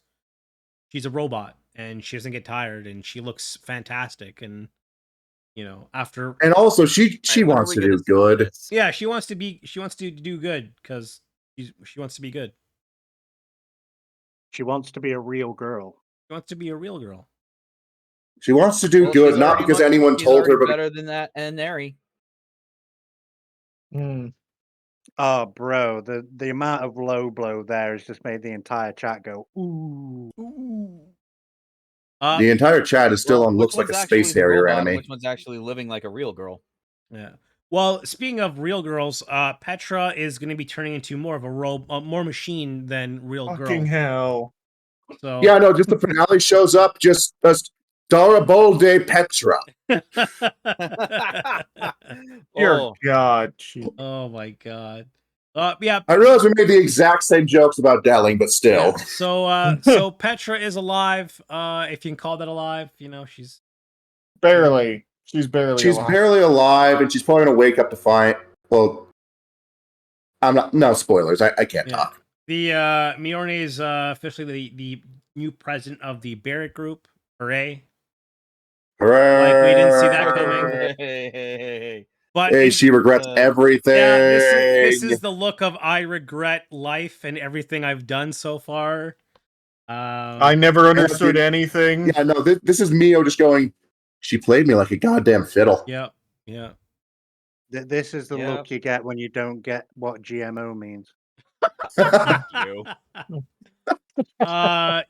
she's a robot and she doesn't get tired and she looks fantastic and after And also she Right, when are wants we to gonna do see good. this? yeah she wants to do good because she wants to be good. She wants to be a real girl. She wants to be a real girl. She wants to do Well, good, she's not already because much- anyone she's told her, already but better than that and Neri. Hmm. Oh, bro, the amount of low blow there has just made the entire chat go, ooh. Ooh. The entire chat is still Well, on which looks like a one's actually space the harrier robot and anime. which one's actually living like a real girl? Yeah. Well, speaking of real girls, Petra is going to be turning into more of a more machine than real Fucking girl. hell. So Yeah, no, just the finale shows up, just Darabolde Petra. Dear Oh, God. Gee. Oh my god. Yeah. I realize we made the exact same jokes about Delling, but still. Yeah. So Petra is alive. If you can call that alive, she's Barely. She's barely She's alive. barely alive, and she's probably going to wake up to find. Well, I'm not. No spoilers. I can't Yeah. talk. The Miorne is officially the new president of the Barrett Group. Hooray! Hooray! Like, we didn't see that coming. hey. But Hey, she regrets everything. yeah, this is the look of I regret life and everything I've done so far. I never understood anything. Yeah, no, this is Mio just going, she played me like a goddamn fiddle. Yeah, yeah. This is the Yep. look you get when you don't get what GMO means. You.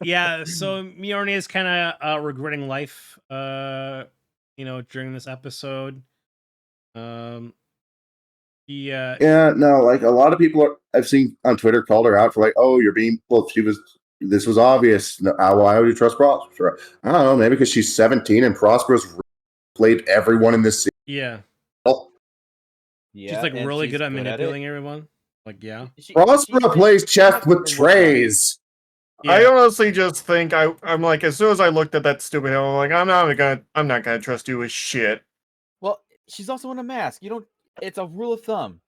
Yeah, so Miorne is kind of regretting life, during this episode. Yeah, no, like a lot of people I've seen on Twitter called her out for like, oh, you're being, well, this was obvious. No, why would you trust Prospera? I don't know, maybe because she's 17 and Prospera's played everyone in this season. Yeah. Yeah, She's like and really she's good at it. manipulating everyone. Like, yeah. Prospera plays chess with Tray. trays. I honestly just think I'm like, as soon as I looked at that stupid hill, I'm like, I'm not gonna trust you with shit. Well, she's also in a mask. It's a rule of thumb.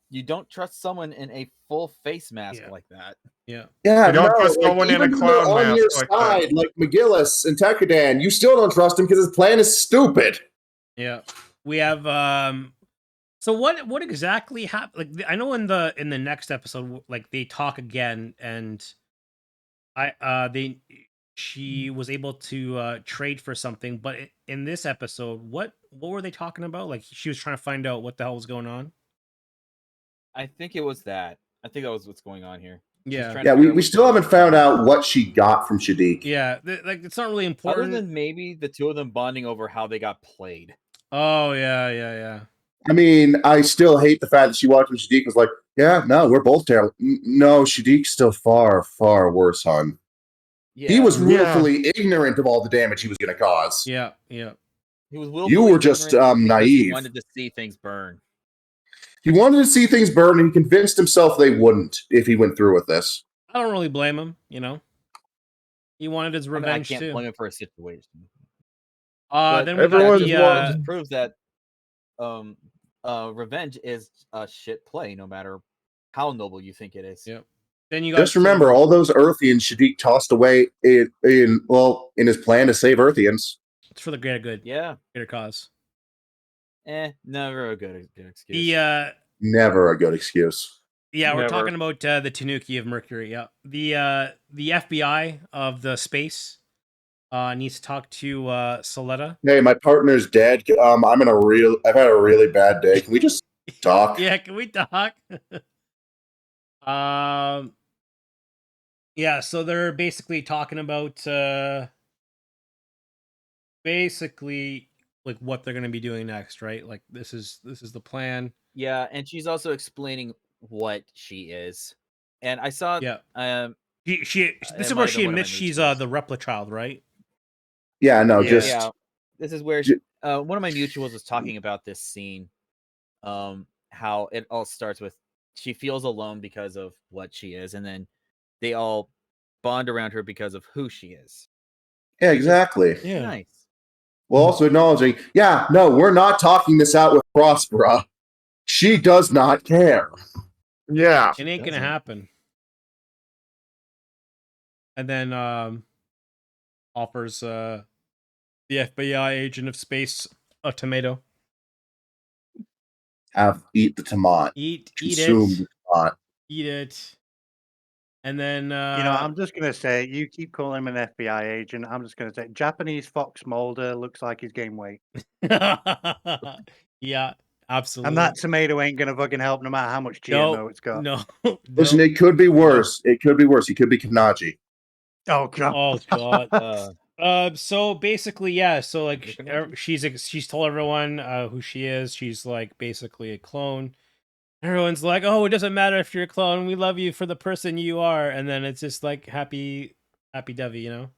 You don't trust someone in a full face mask like that. Yeah. Yeah, You don't no, trust someone in a even when clown they're on mask your like side, that. like McGillis and Tekadan, you still don't trust him because his plan is stupid. Yeah. We have so what exactly happened? Like, I know in the next episode, like, they talk again, and she was able to trade for something, but in this episode, what were they talking about? Like, she was trying to find out what the hell was going on. I think it was that. I think that was what's going on here. Yeah. Yeah, we still haven't found out what she got from Shadiq. Yeah, like, it's not really Other important. than maybe the two of them bonding over how they got played. Oh yeah. I mean, I still hate the fact that she walked when Shadiq was like, yeah, no, we're both terrible. No, Shadiq's still far, far worse, hon. Yeah. He was willfully ignorant of all the damage he was going to cause. Yeah. He was willfully You were just ignorant because naive. He wanted to see things burn. He wanted to see things burn, and he convinced himself they wouldn't if he went through with this. I don't really blame him. He wanted his revenge I can't too. blame him for a situation. Then we got just proves that revenge is a shit play, no matter how noble you think it is. Yep. Then you Just remember, all those Earthians Shadiq tossed away in his plan to save Earthians. It's for the greater good. Yeah. Greater cause. Never a good excuse. Never a good excuse. Yeah, we're talking about the Tanuki of Mercury. Yeah, the FBI of the space needs to talk to Soletta. Hey, my partner's dead. I've had a really bad day. Can we just talk? Yeah, can we talk? Yeah, so they're basically talking about like what they're going to be doing next, right? Like, this is the plan. Yeah, and she's also explaining what she is. And I saw this is where she admits she's the Repla child, right? Yeah, no, this is where one of my mutuals was talking about this scene. How it all starts with she feels alone because of what she is, and then they all bond around her because of who she is. Yeah, exactly. Yeah. Nice. Well, also acknowledging, we're not talking this out with Prospera. She does not care. Yeah. It ain't gonna happen. And then offers the FBI agent of space a tomato. Eat the tomato. Consume the tomato. Eat it. And then I'm just gonna say, you keep calling him an FBI agent. I'm just gonna say, Japanese Fox Mulder looks like he's gained weight. Yeah, absolutely. And that tomato ain't gonna fucking help, no matter how much GMO it's got. No. Listen, it could be worse. It could be worse. He could be Kanaji. Oh god. Oh god. So basically, yeah. So like, Look at that. she's told everyone who she is. She's like basically a clone. Everyone's like, "Oh, it doesn't matter if you're a clone. We love you for the person you are." And then it's just like happy dovey, you know.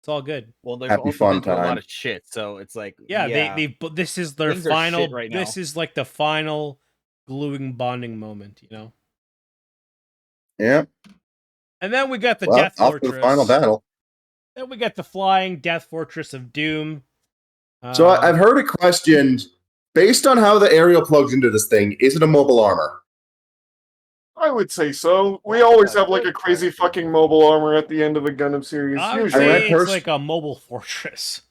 It's all good. Well, they've Happy also fun been through a lot time. of shit, so it's like, Yeah, but this is their Things are shit final. right This now. is like the final gluing bonding moment, you know. Yeah. And then we got the Well, Death off Fortress. to the final battle. Then we got the flying Death Fortress of Doom. So I've heard it questioned, based on how the aerial plugs into this thing, is it a mobile armor? I would say so. We Well, always that's have like good a crazy question. fucking mobile armor at the end of a Gundam series. I would Usually. say read it's like a mobile fortress.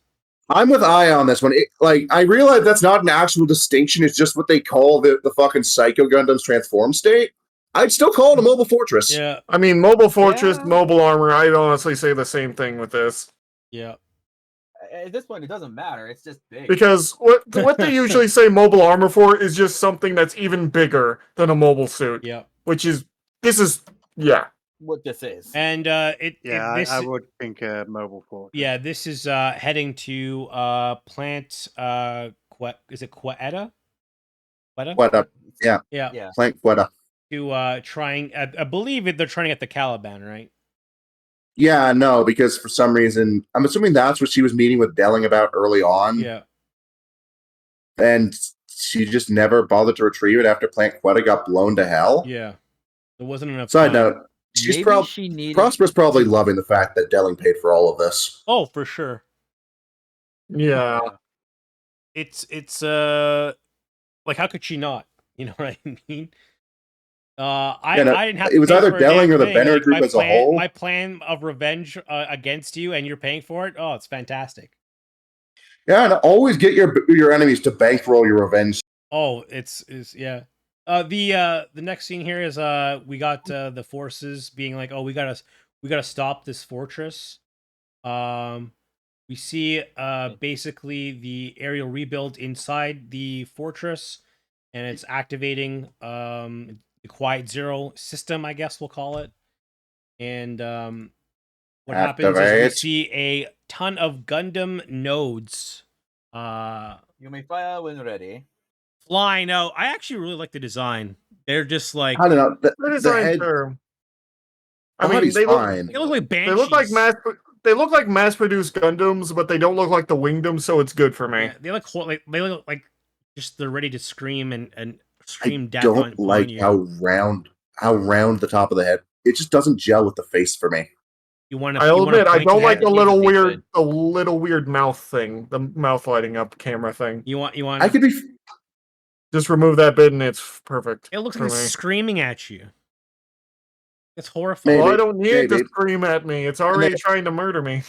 I'm with I on this one. I realize that's not an actual distinction. It's just what they call the fucking Psycho Gundam's transform state. I'd still call it a mobile fortress. Yeah, I mean, mobile fortress, Yeah. mobile armor. I'd honestly say the same thing with this. yeah. At this point, it doesn't matter. It's just big. Because what they usually say mobile armor for is just something that's even bigger than a mobile suit. Yeah. Which is yeah. What this is. And I would think mobile fortress. yeah, this is heading to plant is it Quetta? Quetta? Quetta. Yeah. Yeah. Plank Quetta. To trying I believe they're trying to get the Caliban, right? Yeah, no, because for some reason, I'm assuming that's what she was meeting with Delling about early on. Yeah. And she just never bothered to retrieve it after Plant Quetta got blown to hell. Yeah. There wasn't enough Side time. note, Prosper's probably loving the fact that Delling paid for all of this. Oh, for sure. Yeah. It's like, how could she not? You know what I mean? I didn't have to. It was pay either for a Delling damn or the thing. Benner Like, group as a whole. My plan of revenge against you, and you're paying for it. Oh, it's fantastic. Yeah, and always get your enemies to bankroll your revenge. Oh, it's yeah. The next scene here is we got the forces being like, oh, we gotta stop this fortress. We see basically the aerial rebuild inside the fortress, and it's activating the Quiet Zero system, I guess we'll call it. And what happens is we see a ton of Gundam nodes. You may fire when ready. Flying out. I actually really like the design. They're just like, I don't know. The design term. I mean, they look like banshees. They look like mass-produced Gundams, but they don't look like the Wingdom, so it's good for me. Yeah, they look like just they're ready to scream and scream death. I don't like how round the top of the head. It just doesn't gel with the face for me. I'll admit, I don't like the little weird mouth thing, the mouth lighting up camera thing. You want? I could be. Just remove that bit and it's perfect. It looks for like it's me. screaming at you. It's horrifying. Well, I don't need it to scream at me. It's already trying to murder me.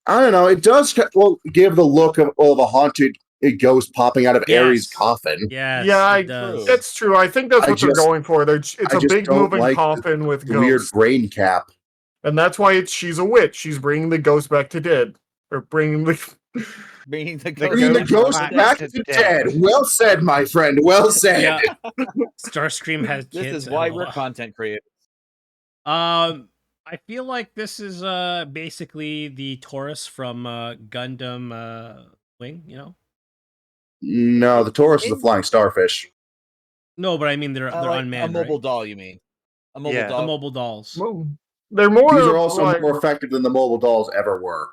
I don't know. It does give the look of a haunted ghost popping out of Ares' coffin. Yes, yeah, that's true. I think that's what they're going for. It's a big moving coffin with the weird brain cap. And that's why she's a witch. She's bringing the ghost back to dead. Or bringing the ghost back to dead. Well said, my friend. Well said. Yeah. Starscream has kids. This is why we're content creators. I feel like this is basically the Taurus from Gundam Wing, you know? No, the Taurus is a flying starfish. No, but I mean they're like unmanned. A mobile right? doll, you mean? A mobile doll. The mobile dolls. They're more. These are also more effective than the mobile dolls ever were.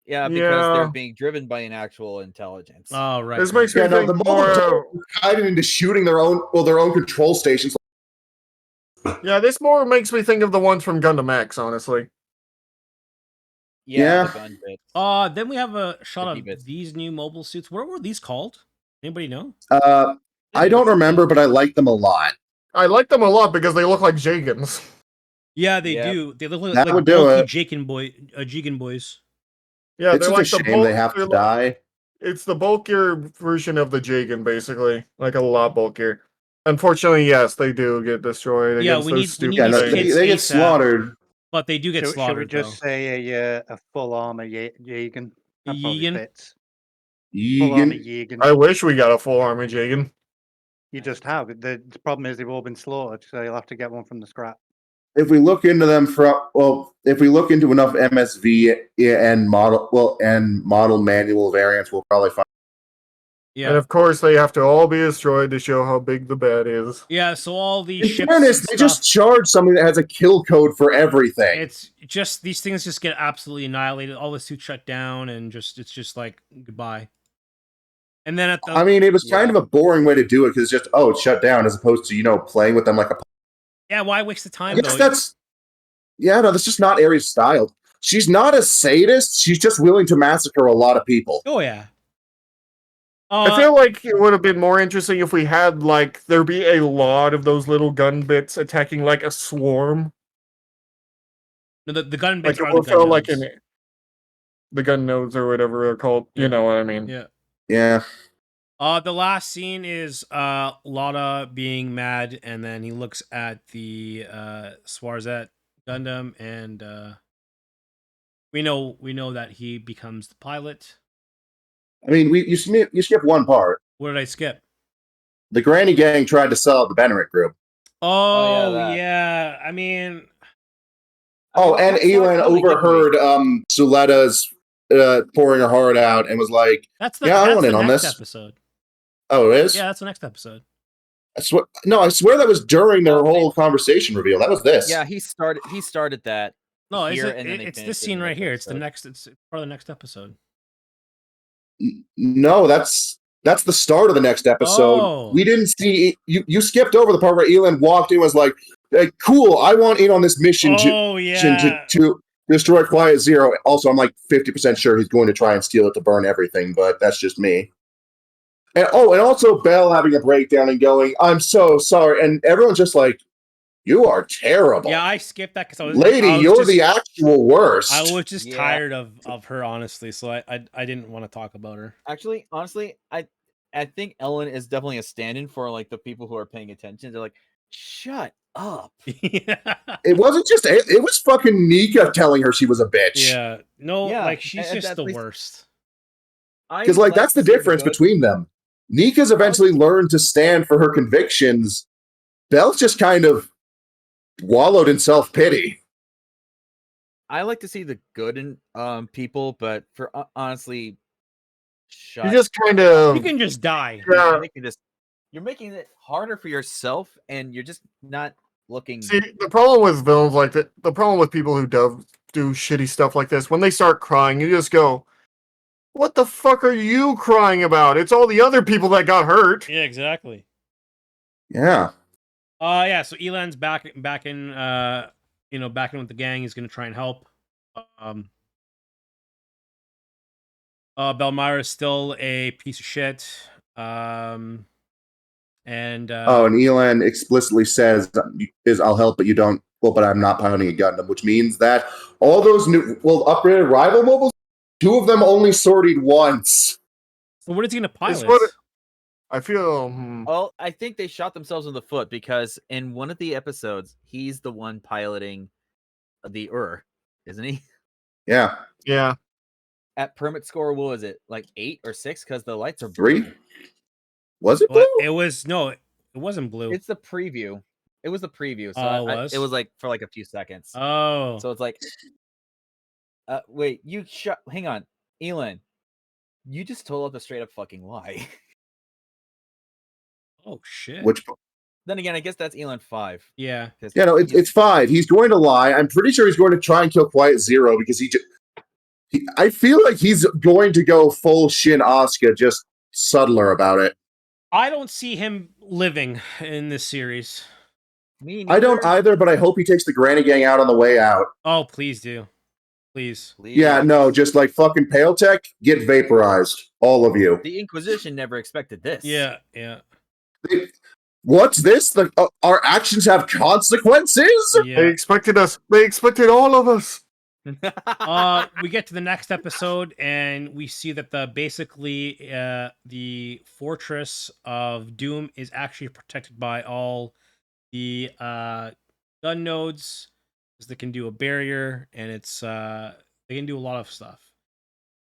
Yeah, because they're being driven by an actual intelligence. Oh, right. This makes me think the mobile dolls are guided into shooting their own control stations. Yeah, this more makes me think of the ones from Gundam X, honestly. Yeah. Then we have a shot of these new mobile suits. What were these called? Anybody know? I don't remember, but I like them a lot. I like them a lot because they look like Jagans. Yeah, they do. They look like Jigen boys. It's Yeah, they're just like a shame they have to die. It's the bulkier version of the Jagan, basically. Like a lot bulkier. Unfortunately, yes, they do get destroyed against those stupid things. They get slaughtered. But they do get slaughtered. Should we just say a full armor Jagan? Yegan? Full armor Yegan. I wish we got a full armor Jagan. You just have. The problem is they've all been slaughtered, so you'll have to get one from the scrap. if we look into them if we look into enough MSV and model manual variants, we'll probably find. And of course, they have to all be destroyed to show how big the bad is. Yeah, so all these In ships fairness, and they stuff, just charge something that has a kill code for everything. it's just these things just get absolutely annihilated. All the suits shut down, and it's just like goodbye. And then at the I mean, it was kind of a boring way to do it because it's just it's shut down as opposed to playing with them like a. yeah, why waste the time I guess though? that's just not Aries' style. She's not a sadist. She's just willing to massacre a lot of people. Oh yeah. I feel like it would have been more interesting if we had there be a lot of those little gun bits attacking like a swarm. No, the gun bits Like are it the would gun feel nodes. like the gun nodes or whatever they're called. You know what I mean? Yeah. Yeah. The last scene is Lotta being mad, and then he looks at the Swarzette Gundam, and we know that he becomes the pilot. I mean, you skip one part. What did I skip? The Granny Gang tried to sell out the Bennett group. Oh that. yeah. I mean, And that's Elon not really overheard Suletta's pouring her heart out and was like, that's I want in the on next this. episode. Oh, it is? Yeah, that's the next episode. I swear that was during their whole conversation reveal. That was this. Yeah, he started that. No, here, it's and then they this finished it scene in the right next here. It's the episode. next. It's part of the next episode. No, that's the start of the next episode. Oh. We didn't see you skipped over the part where Elon walked in and was like, cool, I want in on this mission Oh yeah. to destroy Quiet Zero. Also, I'm like 50% sure he's going to try and steal it to burn everything, but that's just me. And also Belle having a breakdown and going, I'm so sorry. And everyone's just like, you are terrible. Yeah, I skipped that because you're the actual worst. I was just tired of her, honestly, so I didn't want to talk about her. Actually, honestly, I think Ellen is definitely a stand-in for the people who are paying attention. They're like, shut up. Yeah. It wasn't just it was fucking Nika telling her she was a bitch. Yeah. No, Yeah, she's and just at the least- worst. Because that's the difference between them. Nika's eventually learned to stand for her convictions. Belle's just kind of wallowed in self-pity. I like to see the good in people, but for honestly, You just kind of You can just die. Yeah. You're making it harder for yourself, and you're just not looking. See, the problem with villains like that, the problem with people who do shitty stuff like this, when they start crying, you just go, what the fuck are you crying about? It's all the other people that got hurt. Yeah, exactly. Yeah. Yeah, so Elan's back in back in with the gang. He's gonna try and help. Belmira is still a piece of shit. And And Elan explicitly says I'll help, but you don't. Well, but I'm not piloting a Gundam, which means that all those new upgraded rival mobiles, 2 of them only sortied once. So what is he gonna pilot? I feel. Well, I think they shot themselves in the foot because in one of the episodes, he's the one piloting the isn't he? Yeah. Yeah. At permit score, what was it? Like 8 or 6? Because the lights are 3? blue. Was it blue? It wasn't blue. It's the preview. It was the preview. So it it was like for like a few seconds. Oh. So it's like, wait, you shut. Hang on, Elon. You just told us a straight up fucking lie. Oh shit. Which? Then again, I guess that's Elon 5. Yeah. Yeah, no, it's 5. He's going to lie. I'm pretty sure he's going to try and kill Quiet Zero because I feel like he's going to go full Shin Asuka, just subtler about it. I don't see him living in this series. I don't either, but I hope he takes the Granny Gang out on the way out. Oh, please do. Please. Yeah, no, just like fucking Pale Tech, get vaporized. All of you. The Inquisition never expected this. Yeah, yeah. What's this? Our actions have consequences? Yeah. They expected us. They expected all of us. We get to the next episode and we see that the fortress of Doom is actually protected by all the gun nodes, because they can do a barrier, and it's they can do a lot of stuff.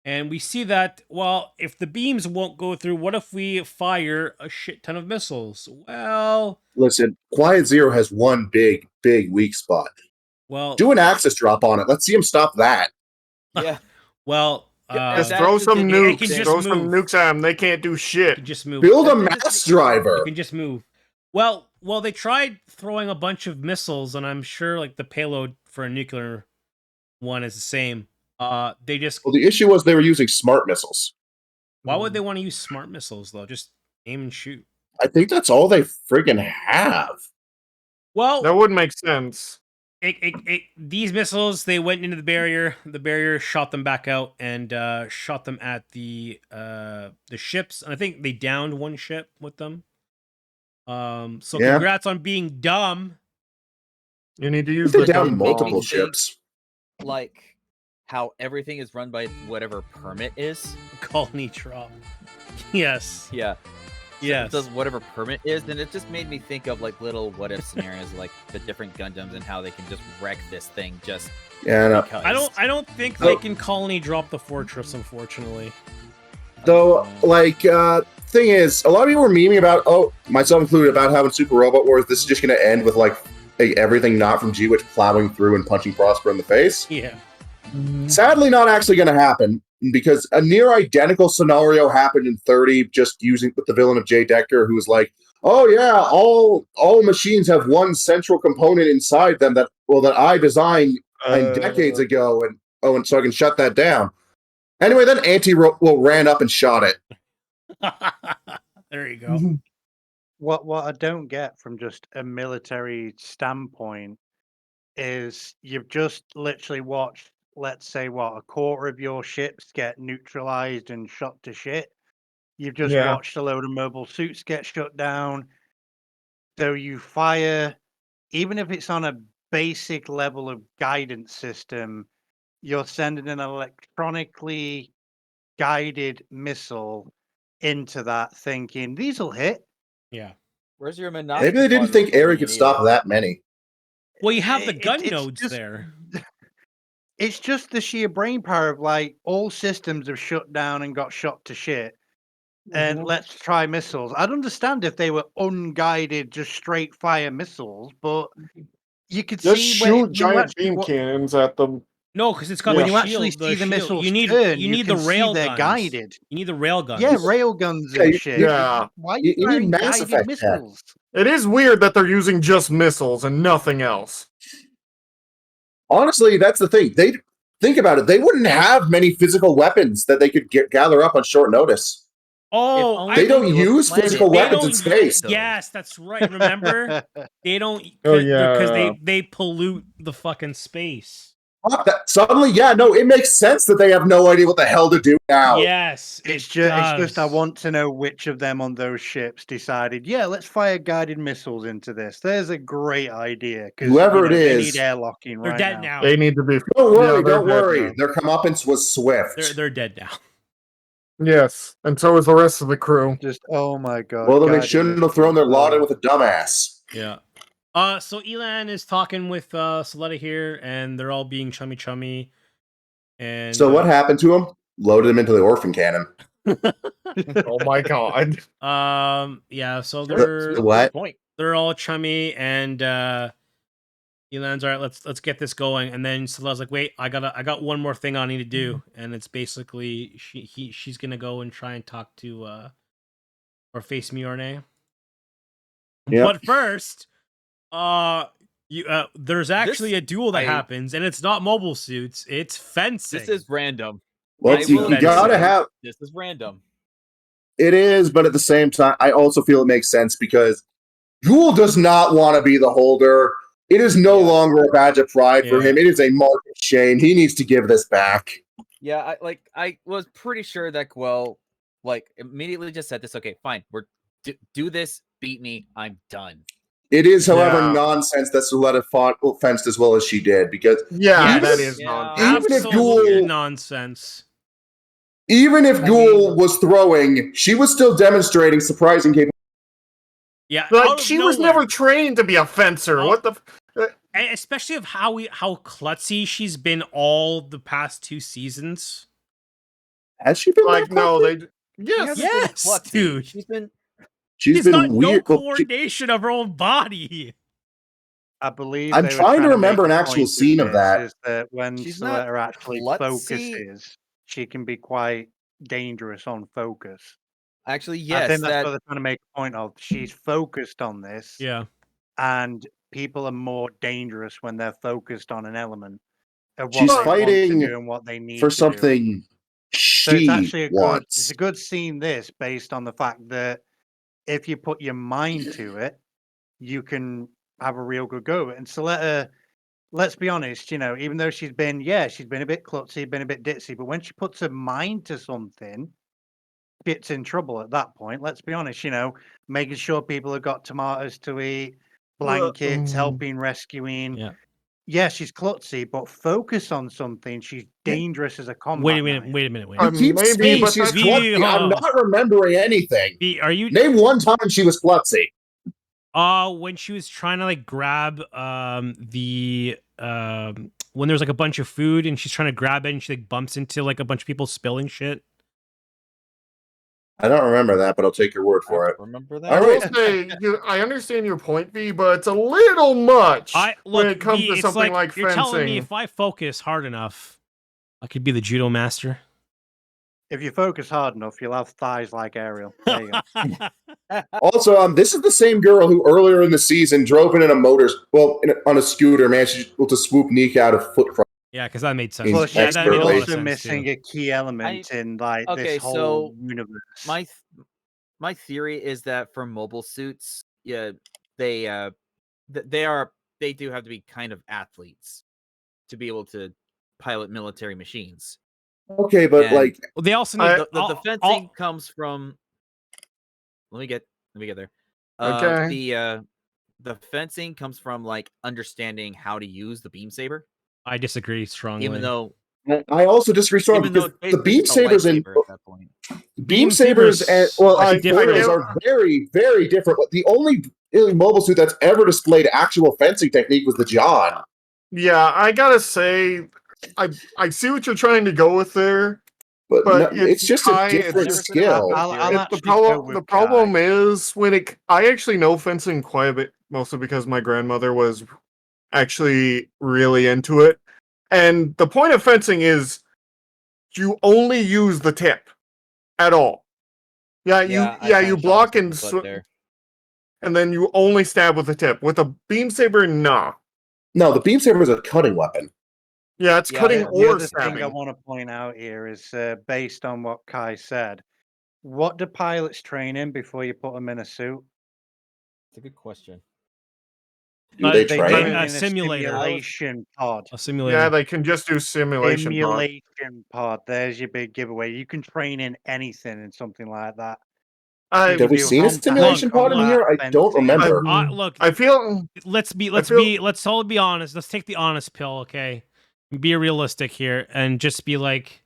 And we see that, well, if the beams won't go through, what if we fire a shit ton of missiles? Well, Listen, Quiet Zero has one big weak spot. Do an axis drop on it. Let's see him stop that. Yeah. Well, just throw some it nukes. can just Throw move. some nukes at them. They can't do You shit. can just move. Build a mass driver. You can just move. Well, they tried throwing a bunch of missiles, and I'm sure like the payload for a nuclear one is the same. They just. Well, the issue was they were using smart missiles. Why would they want to use smart missiles though? Just aim and shoot. I think that's all they friggin' have. Well, that wouldn't make sense. These missiles, they went into the barrier. The barrier shot them back out and shot them at the ships. And I think they downed one ship with them. So congrats on being dumb. You need to use they the down multiple ships. Like how everything is run by whatever permit is. Colony drop. Yes. Yeah. Yes. It does whatever permit is, and it just made me think of like little what if scenarios, like the different Gundams and how they can just wreck this thing. Just I don't think they can colony drop the fortress, unfortunately. Though, thing is, a lot of people were memeing about, myself included, about how in Super Robot Wars this is just going to end with everything not from G-Witch plowing through and punching Prosper in the face. Yeah. Sadly, not actually going to happen, because a near identical scenario happened in 30, just using with the villain of Jay Decker, who was like, "Oh yeah, all machines have one central component inside them that I designed decades ago, and so I can shut that down." Anyway, then ran up and shot it. There you go. What I don't get from just a military standpoint is you've just literally watched, let's say, a quarter of your ships get neutralized and shot to shit. You've just watched a load of mobile suits get shut down. So you fire, even if it's on a basic level of guidance system, you're sending an electronically guided missile into that thinking, these will hit. Yeah. Where's your monopoly? Maybe they didn't think Eric could stop that many. Well, you have the gun nodes there. It's just the sheer brain power of all systems have shut down and got shot to shit. And let's try missiles. I'd understand if they were unguided, just straight fire missiles, but you could just see shoot giant beam cannons at them. No, because it's got when the you shield, actually see the missiles you need the rail they're guns. guided. You need the rail guns. Yeah, rail guns and shit. Yeah. Why are you you need Mass guided Effect missiles? It is weird that they're using just missiles and nothing else. Honestly, that's the thing. They think about it. They wouldn't have many physical weapons that they could gather up on short notice. Oh, they don't use physical weapons in space. Yes, that's right. Remember, they don't. Oh yeah, because they pollute the fucking space. Suddenly, it makes sense that they have no idea what the hell to do now. Yes, it's just I want to know which of them on those ships decided, let's fire guided missiles into this. There's a great idea. Whoever it they is, need airlocking they're right dead now. They need to be. Don't worry. Their comeuppance was swift. They're dead now. Yes, and so is the rest of the crew. Just oh my god. Well, then they shouldn't have thrown their lot in with a dumbass. Yeah. So Elan is talking with Soletta here, and they're all being chummy. And so what happened to him? Loaded him into the orphan cannon. Oh my god. Yeah. So they're they're all chummy, and Elan's all right. Let's get this going. And then Soletta's like, wait, I got one more thing I need to do, and it's basically she's gonna go and try and talk to or face Miorne. Yep. But first. There's actually a duel that happens, and it's not mobile suits; it's fencing. This is random. Well, you gotta have. This is random. It is, but at the same time, I also feel it makes sense because Yule does not want to be the holder. It is no longer a badge of pride for him. It is a mark of shame. He needs to give this back. Yeah, I was pretty sure that immediately just said this. Okay, fine. We're do this. Beat me. I'm done. It is, however, nonsense that Suletta fenced as well as she did, because that is nonsense. Even if Yule nonsense. Even if Yule was throwing, she was still demonstrating surprising capability. Yeah, she was never trained to be a fencer. What the? Especially of how klutzy she's been all the past 2 seasons. Has she been Like, that no, clumsy? they. Yes. Yes, dude. She's been. She's She's been got no weird. Well, coordination of her own body. I believe I'm they were trying to make remember an a actual point with scene of this, that. Is that when She's not Soletta actually klutzy. focuses, she can be quite dangerous on focus. Actually, I yes. think that's That what they're trying to make a point of. She's focused on this, Yeah. and people are more dangerous when they're focused on an element of what She's they want to fighting do and what they need for to do. something So it's she actually it's wants. a good scene, this, based on the fact that if you put your mind to it, you can have a real good go. And Soletta, let's be honest, even though she's been a bit klutzy, been a bit ditzy, but when she puts her mind to something, gets in trouble at that point. Let's be honest, making sure people have got tomatoes to eat, blankets, helping, rescuing. Yeah. Yeah, she's klutzy, but focus on something. She's dangerous as a combat Wait a minute. knife. Wait a minute. You keep maybe, saying but she's that's- klutzy. I'm not remembering anything. Are you Name one time she was klutzy. when she was trying to like grab the when there's like a bunch of food and she's trying to grab it and she like bumps into like a bunch of people spilling shit. I don't remember that, but I'll take your word I for don't it. remember that. I All will right. say, I understand your point, V, but it's a little much when it comes V, to it's something like you're fencing. telling me if I focus hard enough, I could be the judo master. If you focus hard enough, you'll have thighs like Ariel. There you go. Also, this is the same girl who earlier in the season drove in a on a scooter, managed to swoop Nick out of foot from. Yeah, because that made sense. He's Plus, Yeah, expert that made a lot of also sense missing too. a key element in like Okay, this whole so universe. My theory is that for mobile suits, yeah, they do have to be kind of athletes to be able to pilot military machines. Okay, but And like Well, they also need the fencing comes from. Let me get there. Okay. The fencing comes from like understanding how to use the beam saber. I disagree strongly. Even though I also disagree strongly even though because it's the basically beam just a sabers and lightsaber at that point. beam sabers and are different. foils are very, very different. The only really mobile suit that's ever displayed actual fencing technique was the John. Yeah, I gotta say, I see what you're trying to go with there, But no, it's just a Kai, different never said skill. I'll actually the go with the problem Kai. is I actually know fencing quite a bit, mostly because my grandmother was actually really into it. And the point of fencing is you only use the tip at all. You block and and then you only stab with the tip. With a beam saber, nah. No, the beam saber is a cutting weapon. Yeah, it's cutting The or other stabbing. thing I want to point out here is based on what Kai said. What do pilots train in before you put them in a suit? It's a good question. Do they They train? train A in a simulator. simulation pod. A simulator. Yeah, they can just do simulation. Simulation pod. There's your big giveaway. You can train in anything in something like that. Have we seen a simulation pod in here? I don't remember. Look, I feel. Let's all be honest. Let's take the honest pill, okay? Be realistic here and just be like,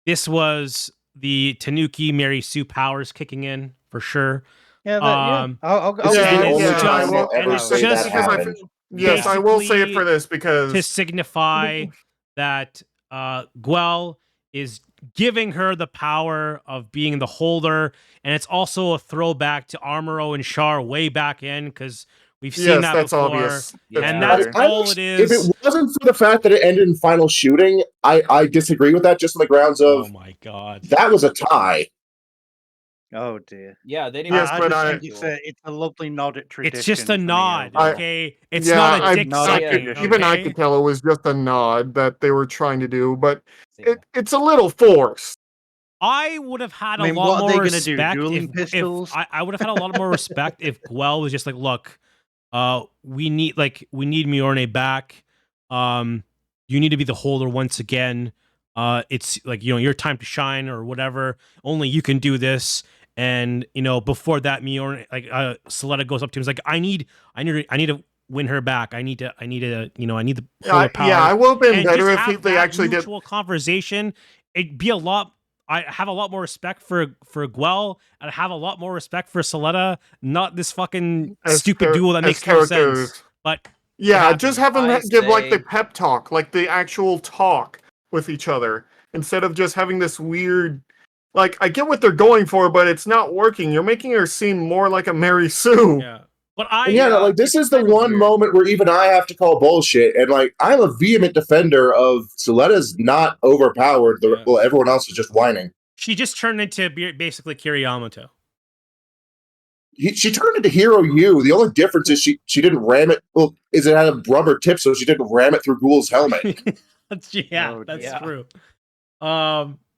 this was the Tanuki Mary Sue powers kicking in for sure. Yeah, I'll say that happened. Yes, I will say it for this because to signify that Guel is giving her the power of being the holder, and it's also a throwback to Armoro and Char way back in because we've seen that that's before. obvious. And that's all it is. If it wasn't for the fact that it ended in final shooting, I disagree with that just on the grounds of, oh my god, that was a tie. Oh dear. Yeah, they didn't. Yes, I but just think it's a lovely nod at tradition. it's just a nod, okay? It's yeah, not a dick sucking. Even I could tell it was just a nod that they were trying to do, but it's a little forced. I would have had I mean, a lot what are more they gonna do, respect dueling if pistols? I would have had a lot more respect if Guel was just like, look, we need Mjolnir back. You need to be the holder once again. It's like, your time to shine or whatever. Only you can do this. And before that, Mjolnir, Soletta goes up to him. He's like, I need to win her back. I need to I need the power. Yeah, I will have been and better just if they actually did mutual conversation. It'd be a lot. I have a lot more respect for Guel, and I have a lot more respect for Soletta. Not this fucking stupid duo that makes no sense. But yeah, just have them give like the pep talk, like the actual talk. with each other instead of just having this weird. Like, I get what they're going for, but it's not working. You're making her seem more like a Mary Sue. Yeah. But Like this is the kinda one weird. moment where even I have to call bullshit. And like, I'm a vehement defender of Soletta's not overpowered. Yeah. Well, everyone else is just whining. she just turned into basically Kiri Yamato. She turned into Hero U. The only difference is she didn't ram it. Well, is it had a rubber tip, so she didn't ram it through Ghoul's helmet. That's Oh, that's yeah. true.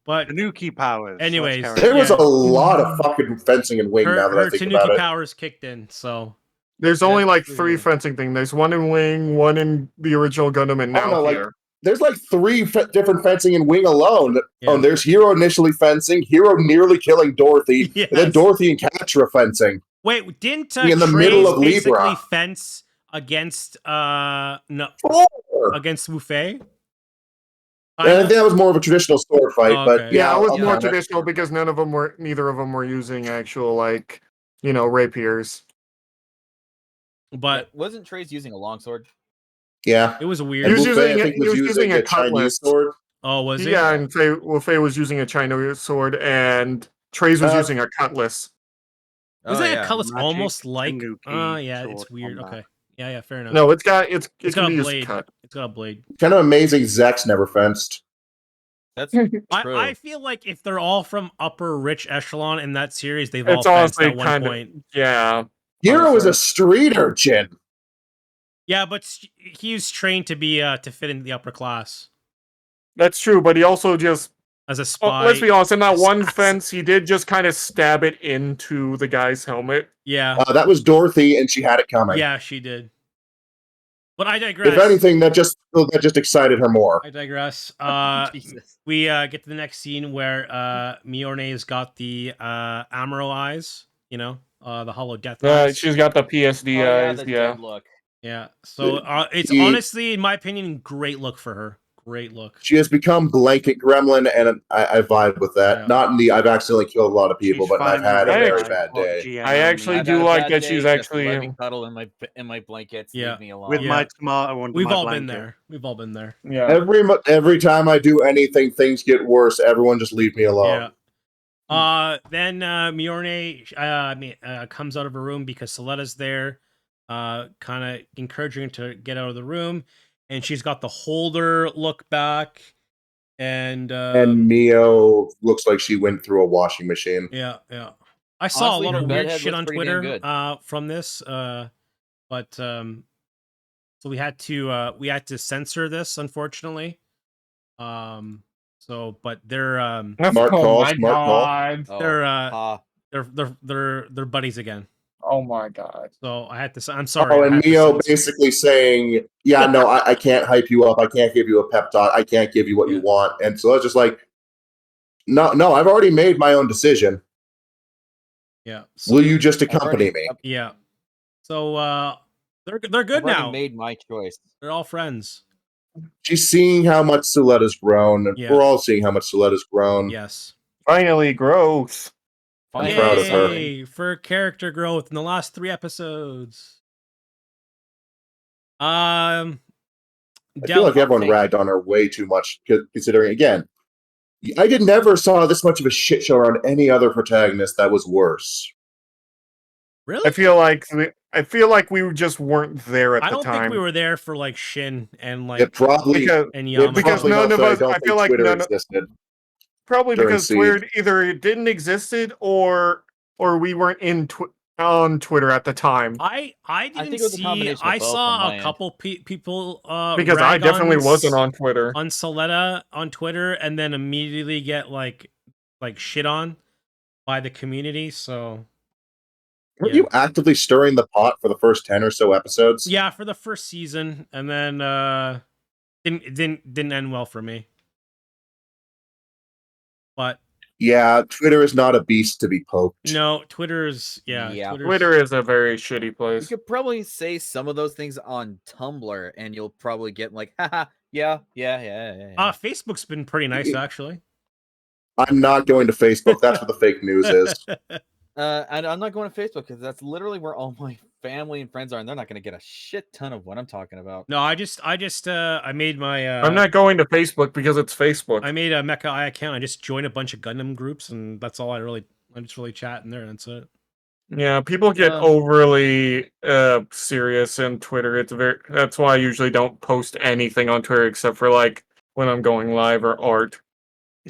But Tanuki powers. Let's Anyways, carry There on. was a lot of fucking fencing and wing now that I her think Tanuki about it. powers kicked in, so There's only like That's 3 true. fencing things. There's one in Wing, one in the original Gundam, and I don't now know, like, here. There's like 3 different fencing and wing alone. Yeah. Oh, there's Hero initially fencing, Hero nearly killing Dorothy, and then Yes. Dorothy and Catra fencing. wait, didn't In the middle of basically Libra. fence against Four. against Wufei? And I think that was more of a traditional sword fight, Oh, but okay. Yeah, it was I'll more count it. traditional because neither of them were using actual, like, rapiers. But wasn't Trey's using a longsword? Yeah. it was And weird. He was Buffet, using I think, he was was using a Chinese cutlass. sword. Oh, was it? Yeah, and Fei was using a Chinese sword, and Trace was using a cutlass. Wasn't Oh, that color's Magic almost like? Tanuki Yeah, it's sword weird. combat. Okay, yeah, fair enough. No, it got can a be used blade. to cut. It's got a blade. Kind of amazing Zex never fenced. That's true. I feel like if they're all from upper rich echelon in that series, they've all It's fenced honestly at one kind point. of yeah. Hero is honestly. a street urchin. Yeah, but he's trained to be to fit into the upper class That's true, but he also just as a spy. let's be honest. In that one Assassin. fence, he did just kind of stab it into the guy's helmet. Yeah, That was Dorothy, and she had it coming. yeah, she did. But I digress. If anything, that just excited her more. I digress. Jesus. We get to the next scene where Miorne's got the Amuro eyes, the hollow death eyes. She's got the PSD eyes. the Yeah. dead look. Yeah. So it's She- honestly, in my opinion, great look for her. Great look. She has become blanket gremlin, and I vibe with that. Yeah. Not in the I've accidentally killed a lot of people, She's but I've finally had a very realized bad what day. GM I actually means. do I've had a like bad that day, she's just actually- let me cuddle in my blankets. Yeah. Leave me alone. with Yeah. my tomato under We've my all blanket. been there. We've all been there. Yeah. Every time I do anything, things get worse. Everyone just leave me alone. Yeah. Then Miorne comes out of her room because Soletta's there, kind of encouraging her to get out of the room, and she's got the holder look back, and Mio looks like she went through a washing machine. yeah. I saw Honestly, a lot her of weird bedhead shit looks on pretty damn Twitter good. from this, but so we had to censor this, unfortunately. But they're Smart call, smart call. Oh, They're, ha. they're buddies again. Oh my god. So I had to. I'm sorry. Oh, I and had to Mio censor. basically saying, "Yeah, no, I can't hype you up. I can't give you a pep talk. I can't give you what you Yeah. want." And so it's just like, no, I've already made my own decision. Yeah. So, Will you just I've accompany already- me? yeah. So they're good I've already now. made my choice. They're all friends. She's seeing how much Soletta's grown, and Yeah. we're all seeing how much Soletta's grown. Yes. Finally, growth. I'm Finally, proud of her. Yay for character growth in the last 3 episodes. I feel like everyone ragged on her way too much, considering, again, I never saw this much of a shit show around any other protagonist that was worse. Really? I feel like we just weren't there at I the don't time. think we were there for like Shin and like It probably, because and it Yamato. because probably none not, of but us- I don't I think feel like Twitter none of- existed. probably during because Seed. Twitter either it didn't existed or we weren't on Twitter at the time. I think didn't it was a see. combination of I both saw on my a end. couple people Because I rag definitely on wasn't on Twitter. on Soletta on Twitter and then immediately get like shit on by the community. So Weren't yeah. you actively stirring the pot for the first 10 or so episodes? yeah, for the first season, and then didn't end well for me. But Yeah, Twitter is not a beast to be poked. no, Twitter's Twitter is a very shitty You place. could probably say some of those things on Tumblr, and you'll probably get like, haha, yeah. Facebook's been pretty nice actually. I'm not going to Facebook. That's where the fake news is. And I'm not going to Facebook because that's literally where all my family and friends are, and they're not going to get a shit ton of what I'm talking about. No, I made my I'm not going to Facebook because it's Facebook. I made a Mecha I account. I just joined a bunch of Gundam groups, and that's all I'm just really chatting there. That's it. Yeah, people get overly serious in Twitter. That's why I usually don't post anything on Twitter except for like when I'm going live or art.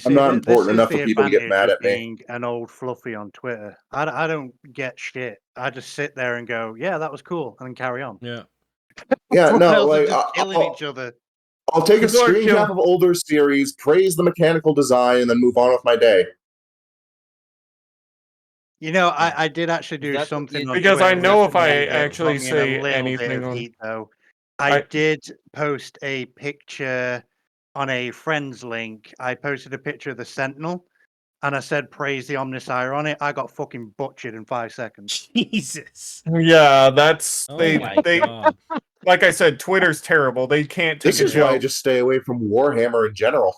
I'm not important enough for people to get mad at me. Being an old fluffy on Twitter, I don't get shit. I just sit there and go, yeah, that was cool, and then carry on. Yeah. Yeah, Everyone no, else is like just killing each other. I'll take a People are screen cap of older series, praise the mechanical design, and then move on with my day. You know, I did actually do something on because I Twitter know if I recently that actually got me in say a little bit anything of on heat, though. I did post a picture on a friend's link. I posted a picture of the Sentinel, and I said praise the Omnisire on it. I got fucking butchered in 5 seconds. Jesus. Yeah, that's Oh they my God. like I said, Twitter's terrible. They can't take This a is why I joke. just stay away from Warhammer in general.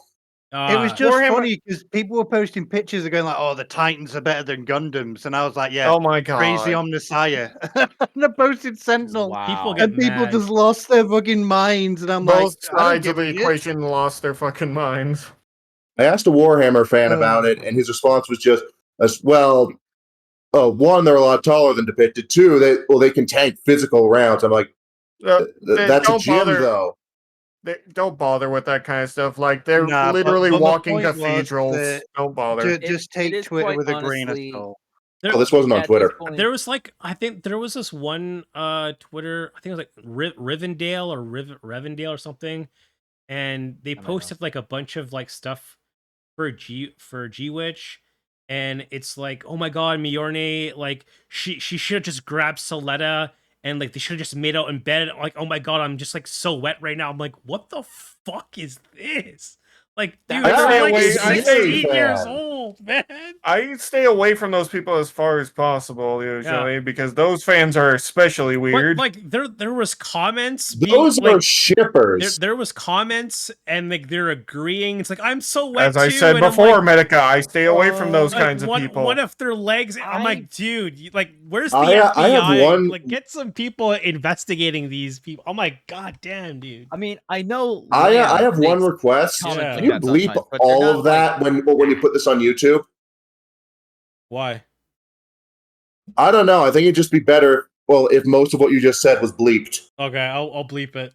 It was just Warhammer- funny because people were posting pictures of going like, "Oh, the Titans are better than Gundams," and I was like, "Yeah, Oh my praise the god. Omnisire." And I posted Sentinel, Wow. People get and people mad. just lost their fucking minds, and I'm Both like, I don't sides of give the a shit. equation lost their fucking minds. I asked a Warhammer fan about it, and his response was just, well, one, they're a lot taller than depicted. Two, they can tank physical rounds. I'm like, that's a don't gym, bother- though. Don't bother with that kind of stuff. Like they're Nah, literally but my walking point was cathedrals. that Don't bother. Just take is Twitter quite with a grain of honestly- salt. Oh, this wasn't on At Twitter. this point- There was like I think there was this one Twitter, I think it was like Rivendale or Revendale or something, and they might know. posted like a bunch of like stuff for G Witch, and it's like, oh my god, Mjolnir, like she should have just grabbed Soletta, and like they should have just made out in bed. Like, oh my god, I'm just like so wet right now. I'm like, what the fuck is this? Like, dude, I I'm stay like away- 16 I- years old, man. I stay away from those people as far as possible usually because those fans are especially weird. But like there was comments. Those like, are shippers. there was comments and like they're agreeing. It's like I'm so wet As I too, said and I'm before, like, Medica, I stay away from those like, kinds of people. What if their legs? I'm like, dude, like, where's the I FBI? have one- Like, get some people investigating these people. I'm like, god damn, dude. I mean, I know. I Liam have one makes request. comments Yeah. like Can you that bleep sometimes, but they're all not, of that when you put this on YouTube? Why? I don't know. I think it'd just be better. Well, if most of what you just said was bleeped. Okay, I'll bleep it.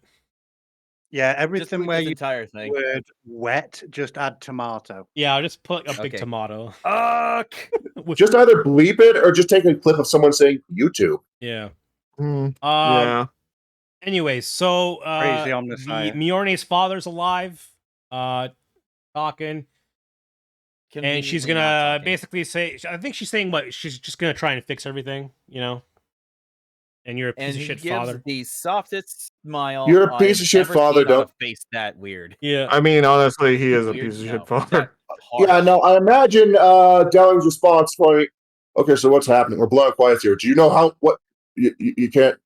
Yeah, Just everything bleep where this you entire thing. word wet, just add tomato. Yeah, I'll just put a big Okay. tomato. Just either bleep it or just take a clip of someone saying YouTube. Yeah. Yeah. Anyways, so Praise the the Omnisire. Mjolnir's father's alive, talking. And she's Conveniently not gonna talking. basically say, I think she's saying what she's just gonna try and fix everything, you know. And you're a piece And of he shit gives father. the softest smile. You're a piece I've of shit ever father, seen on don't- a face that weird. Yeah. I mean, honestly, he is a Weird? piece of No, shit he's father. that harsh. Yeah, no, I imagine Delling's response point. Okay, so what's happening? We're blowing quiet here. Do you know how what you can't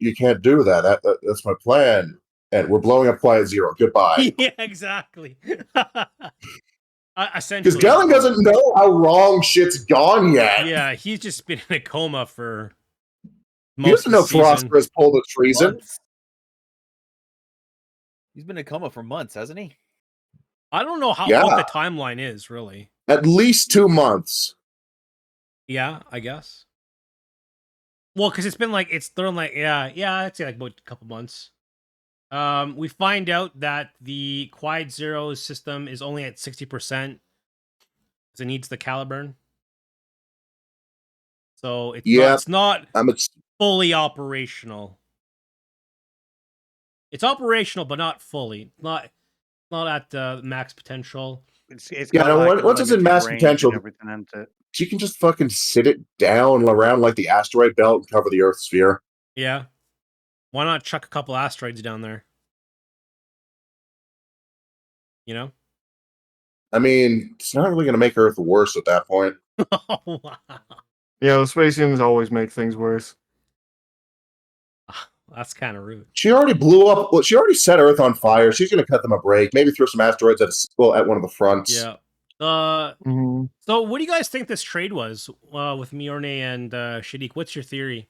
do that. That's my plan. And we're blowing up Quiet Zero. Goodbye. Yeah, exactly. Because Essentially. Delling doesn't know how wrong shit's gone yet. Yeah, he's just been in a coma for He most doesn't of know the season. Frosper has pulled a treason. Months. He's been in a coma for months, hasn't he? I don't know what Yeah. the timeline is, really. At least 2 months. Yeah, I guess. Well, because it's been like they're like I'd say like about a couple months. We find out that the Quiet Zero system is only at 60% because it needs the Caliburn. So it's not fully operational. It's operational, but not fully. Not at max potential. It's Yeah, got, no, like, once it's in limited mass range and potential, everything into it. you can just fucking sit it down around like the asteroid belt and cover the Earth sphere. Yeah. Why not chuck a couple asteroids down there? You know? I mean, it's not really going to make Earth worse at that point. Oh, wow. Yeah, the space aliens always make things worse. That's kind of rude. She already blew up. Well, she already set Earth on fire. She's going to cut them a break. Maybe throw some asteroids at one of the fronts. Yeah. Mhm. So what do you guys think this trade was with Mjolnir and Shaddiq? What's your theory?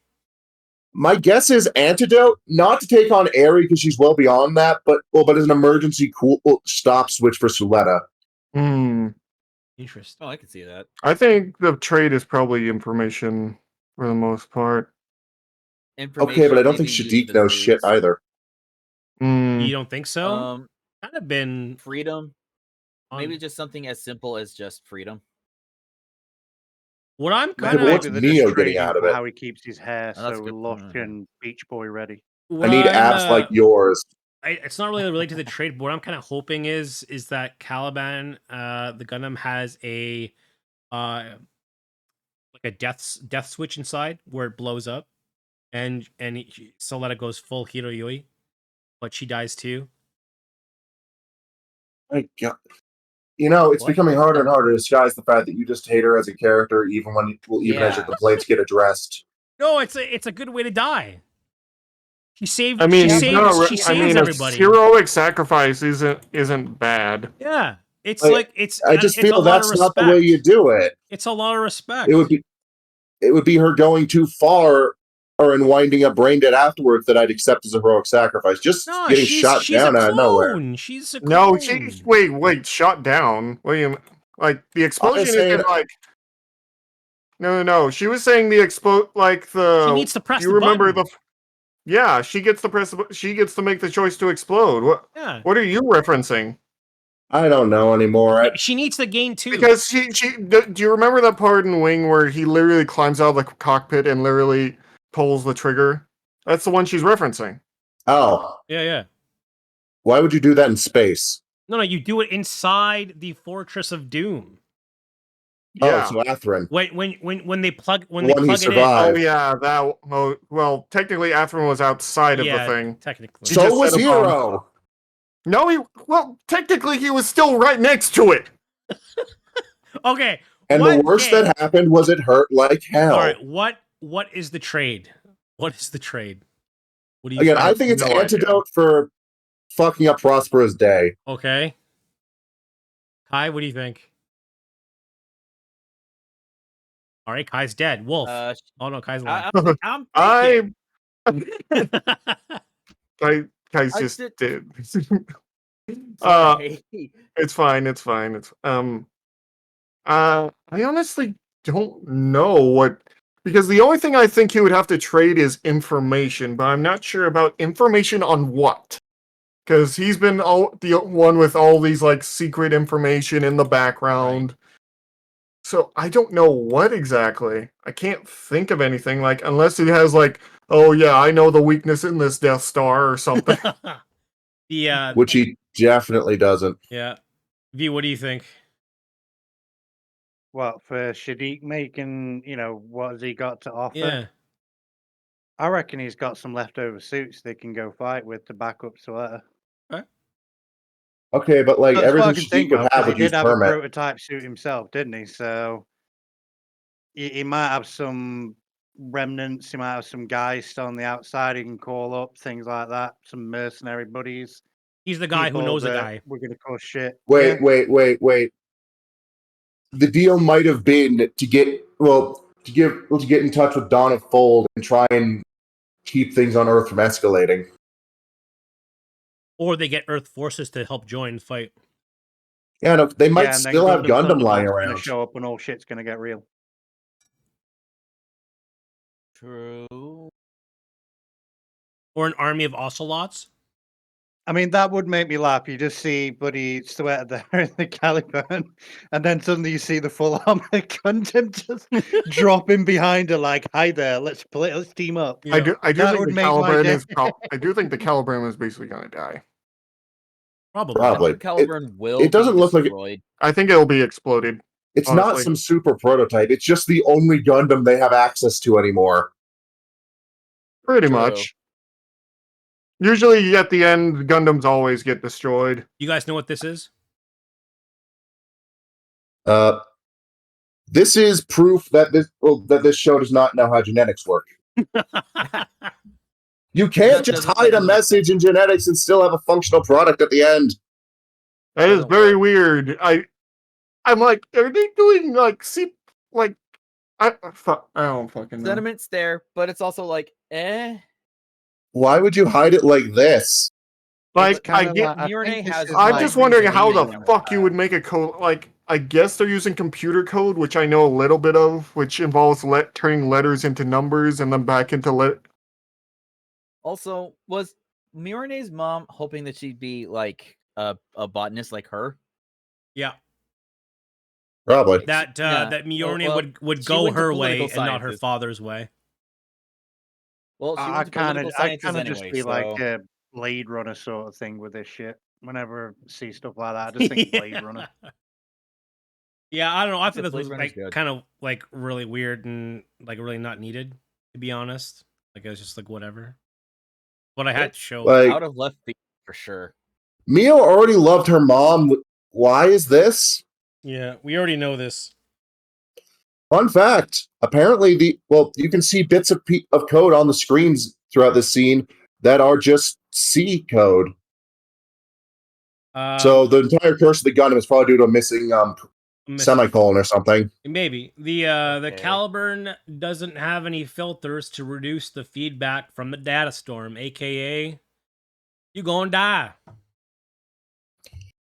My guess is Antidote, not to take on Aerie because she's well beyond that, but as an emergency stop switch for Suletta. Interesting. Oh, I can see that. I think the trade is probably information for the most part. Okay, but I don't think maybe using Shadiq the knows shit suits. either. You don't think so? Kind of been freedom. Maybe just something as simple as just freedom. What I'm Yeah, kind but of what's Neo getting out of it? How he keeps his hair Oh, that's so good. lush and Beach Boy ready. I need abs like yours. It's not really related to the trade, but what I'm kind of hoping is that Caliban, the Gundam, has a like a death switch inside where it blows up, and Soletta goes full Hiroyui, but she dies too. My God. You know, it's What? becoming harder and harder to disguise the fact that you just hate her as a character, even as your complaints get addressed. No, it's a good way to die. She saved. I mean, she saves everybody. Heroic sacrifice isn't bad. Yeah, it's Like, it's. I just it's feel a lot that's of not the way you do it. It's a lot of respect. It would be her going too far and winding up brain dead afterwards that I'd accept as a heroic sacrifice. Just getting shot down out of nowhere. She's a No, clone. wait, shot down. Wait, like the explosion isn't like. No. She was saying the explode like the. She needs to press. You remember the. Yeah, she gets to press. She gets to make the choice to explode. What are you referencing? I don't know anymore. She needs to gain 2. Because she do you remember that part in Wing where he literally climbs out of the cockpit and literally pulls the trigger? That's the one she's referencing. Oh. Yeah. Why would you do that in space? No, you do it inside the Fortress of Doom. Yeah. Oh, so Atherin. When they plug he survived. Oh yeah, that. Well, technically, Atherin was outside of the thing. Technically, so was Hero. No, technically, he was still right next to it. Okay. And the worst that happened was it hurt like hell. All right. What is the trade? What is the trade? What do you Again, I think it's antidote for fucking up Prospera's day. Okay. Kai, what do you think? All right, Kai's dead. Wolf. Oh no, Kai's alive. Kai's just dead. It's fine. I honestly don't know what, because the only thing I think he would have to trade is information, but I'm not sure about information on what. Because he's been the one with all these like secret information in the background. Right. So I don't know what exactly. I can't think of anything, like, unless he has like, oh yeah, I know the weakness in this Death Star or something. Which he definitely doesn't. Yeah. V, what do you think? What, for Shadiq making, what has he got to offer? Yeah. I reckon he's got some leftover suits they can go fight with to back up Suletta. Okay, but like everything Shadiq would have would use a permit. Prototype suit himself, didn't he? So he might have some remnants. He might have some guys still on the outside he can call up, things like that. Some mercenary buddies. He's the guy who knows a guy. We're gonna cause shit. Wait. The deal might have been to get in touch with Dawn of Fold and try and keep things on Earth from escalating. Or they get Earth forces to help join the fight. Yeah, no, they might still have Gundam lying around. Gonna show up and all shit's gonna get real. True. Or an army of ocelots. I mean, that would make me laugh. You just see Buddy Sweat there in the Caliban, and then suddenly you see the full armor Gundam just dropping behind her, like, "Hi there, let's team up." I do think the Caliban is basically going to die. Probably. Caliban will. It doesn't look like it. I think it'll be exploded. It's not some super prototype. It's just the only Gundam they have access to anymore. Pretty much. Usually at the end, Gundams always get destroyed. You guys know what this is? This is proof that this show does not know how genetics work. You can't just hide a message in genetics and still have a functional product at the end. That is very weird. I'm like, are they doing like I don't fucking know. Sentiment's there, but it's also like, eh. Why would you hide it like this? Like, I kinda get. I Mirone think this has is I'm like just wondering how the reading fuck you would make a code. Like, I guess they're using computer code, which I know a little bit of, which involves turning letters into numbers and then back into Also, was Mirone's mom hoping that she'd be like a botanist like her? Yeah, Probably. that Yeah. that Miorne Well, would she go went to her way political and not her sciences. father's way. Well, she I went to kind political of, I sciences kind of just anyway, be like so a Blade Runner sort of thing with this shit. Whenever I see stuff like that, I just think Blade Runner. Yeah, I don't know. I Except think this Blade was Runner's like good. kind of like really weird and like really not needed, to be honest. Like it was just like whatever. But I had to show. Like, out of left field for sure. Mio already loved her mom. Why is this? Yeah, we already know this. Fun fact. Apparently, you can see bits of code on the screens throughout this scene that are just C code. So the entire curse of the Gundam is probably due to a missing semicolon or something. Maybe the Okay. Caliburn doesn't have any filters to reduce the feedback from the data storm, aka you gonna die.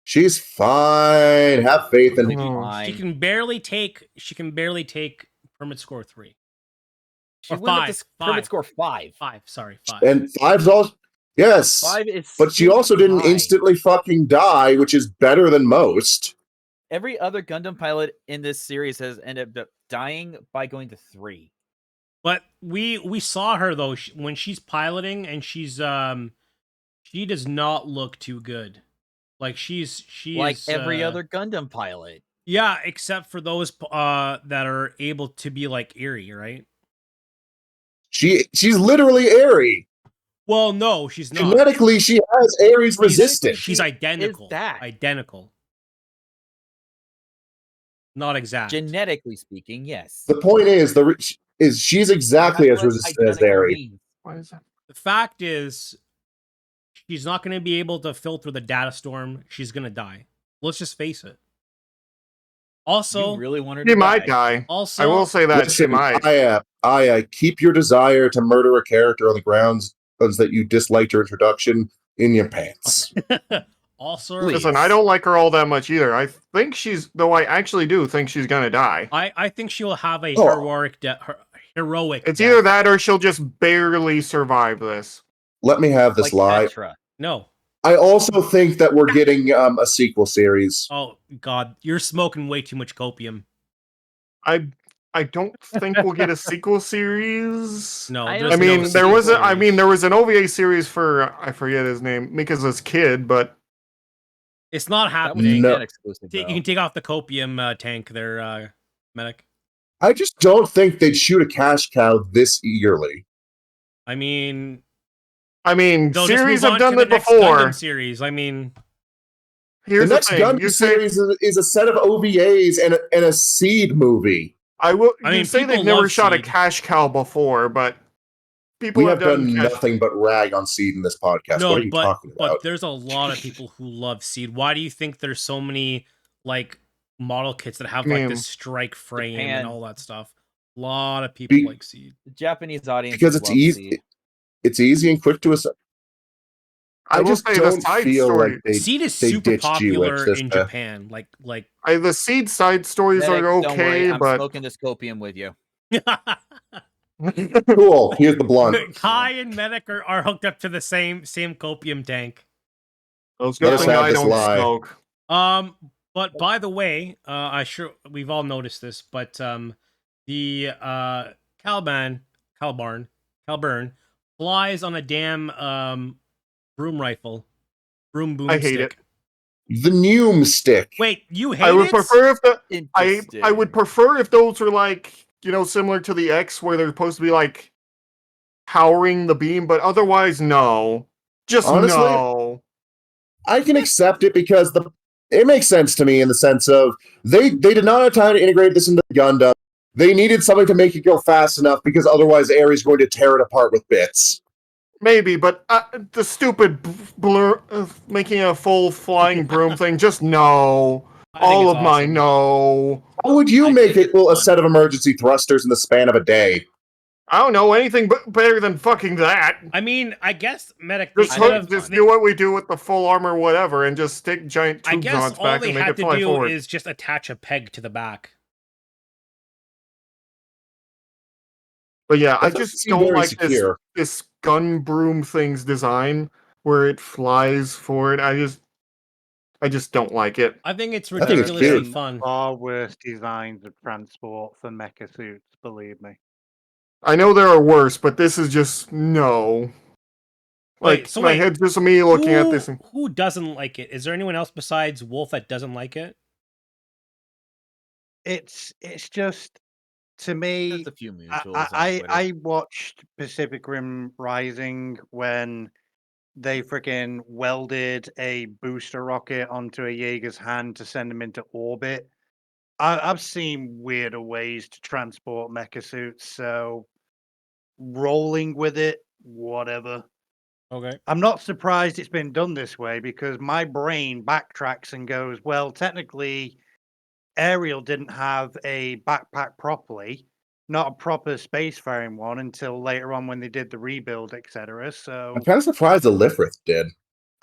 She's fine. Have faith in She'll be her. fine. She can barely take permit score 3 She or went up 5. to permit 5. score 5. 5. Sorry, 5. And five's all. Yes. 5 is But she super also didn't high. instantly fucking die, which is better than most. Every other Gundam pilot in this series has ended up dying by going to 3. But we saw her though when she's piloting and she's she does not look too good. Like she's Like every other Gundam pilot. Yeah, except for those that are able to be like Eerie, right? She's literally Airy. Well, no, she's not. Genetically, she has Aries resistance. She's identical. Is that? Identical. Not exact. Genetically speaking, yes. The point is, she's exactly That's as what resistant as identical Airy. means. Why is that? The fact is, she's not going to be able to filter the data storm. She's going to die. Let's just face it. Also, You really want her She to might die. die. also, I will say that she Listen, might. I keep your desire to murder a character on the grounds that you disliked her introduction in your pants. also, Listen, I don't like her all that much either. I think I actually do think she's gonna die. I think she'll have a Oh. heroic. It's death. either that or she'll just barely survive this. Let me have this Like lie. Petra. No. I also think that we're getting a sequel series. Oh God, you're smoking way too much copium. I don't think we'll get a sequel series. No, I there's I don't no mean, think there sequel was sequel series. there was an OVA series for I forget his name, Mika's kid, but It's not That was happening. No. Japan exclusive. You Though. can take off the copium tank there, medic. I just don't think they'd shoot a cash cow this eagerly. I mean, they'll series just move have on done to the that next before. Gundam series. I mean, Here's The next thing. Gundam You say series is a set of OVAs and a seed movie. I you mean, say they've people never love shot a Seed. cash cow before, but people We have done done cash. nothing but rag on seed in this podcast. no, What are you talking but about? there's a lot of people who love Seed. Why do you think there's so many like model kits that have like Damn. this strike frame Japan. and all that stuff? A lot of people Be- like Seed. The Japanese audience Because it's love easy. Seed. It's easy and quick to assemble. I I will just say the don't side feel story. like they Seed is they super ditched popular G-Wix this in time. Japan. Like The seed side stories Medic, are don't okay, worry, I'm but smoking this copium with you. Cool. Here's the blunt. Kai and Medic are hooked up to the same copium tank. those Let good us thing have I this don't lie. smoke. But by the way, we've all noticed this, but the Calburn flies on a damn broom rifle, boom I hate stick. The Neum stick. Wait, you hate I would it? prefer if I Interesting. would prefer if those were like, similar to the X where they're supposed to be like powering the beam, but otherwise no. Just Honestly, no. I can accept it because it makes sense to me in the sense of they did not have time to integrate this into the Gundam. They needed something to make it go fast enough because otherwise Ares going to tear it apart with bits. Maybe, but the stupid blur making a full flying broom thing, just no. I think All it's of mine, awesome. no. How would you I make think it it's a fun. set of emergency thrusters in the span of a day? I don't know anything better than fucking that. I mean, I guess medic. Just, I Instead think of, it's just do what we do with the full armor, whatever, and just stick giant I tubes on guess its all back they and make had it to fly do forward. is just attach a peg to the back. But yeah, I That doesn't just seem don't very like secure. this gun broom thing's design where it flies forward. I just don't like it. I think it's I think it's ridiculously cute. fun. Far worse designs of transport for mecha suits, believe me. I know there are worse, but this is just no. Like So my wait, head's just me looking at this. And, Who doesn't like it? Is there anyone else besides Wolf that doesn't like it? It's just, to me, There's a few mutuals on Twitter. I watched Pacific Rim Rising when they freaking welded a booster rocket onto a Jaeger's hand to send him into orbit. I've seen weirder ways to transport mecha suits, so rolling with it, whatever. Okay. I'm not surprised it's been done this way because my brain backtracks and goes, well, technically, Ariel didn't have a backpack properly, not a proper spacefaring one until later on when they did the rebuild, etc. So I'm kind of surprised the Lifrith did.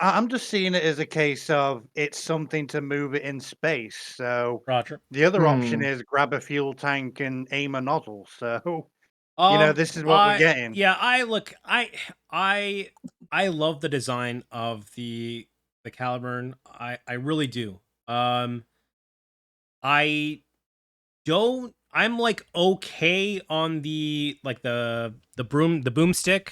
I'm just seeing it as a case of it's something to move it in space. So Roger. the other option Hmm. is grab a fuel tank and aim a nozzle. So this is what we're I- getting. Yeah, I love the design of the Caliburn. I really do. I don't. I'm like okay on the boomstick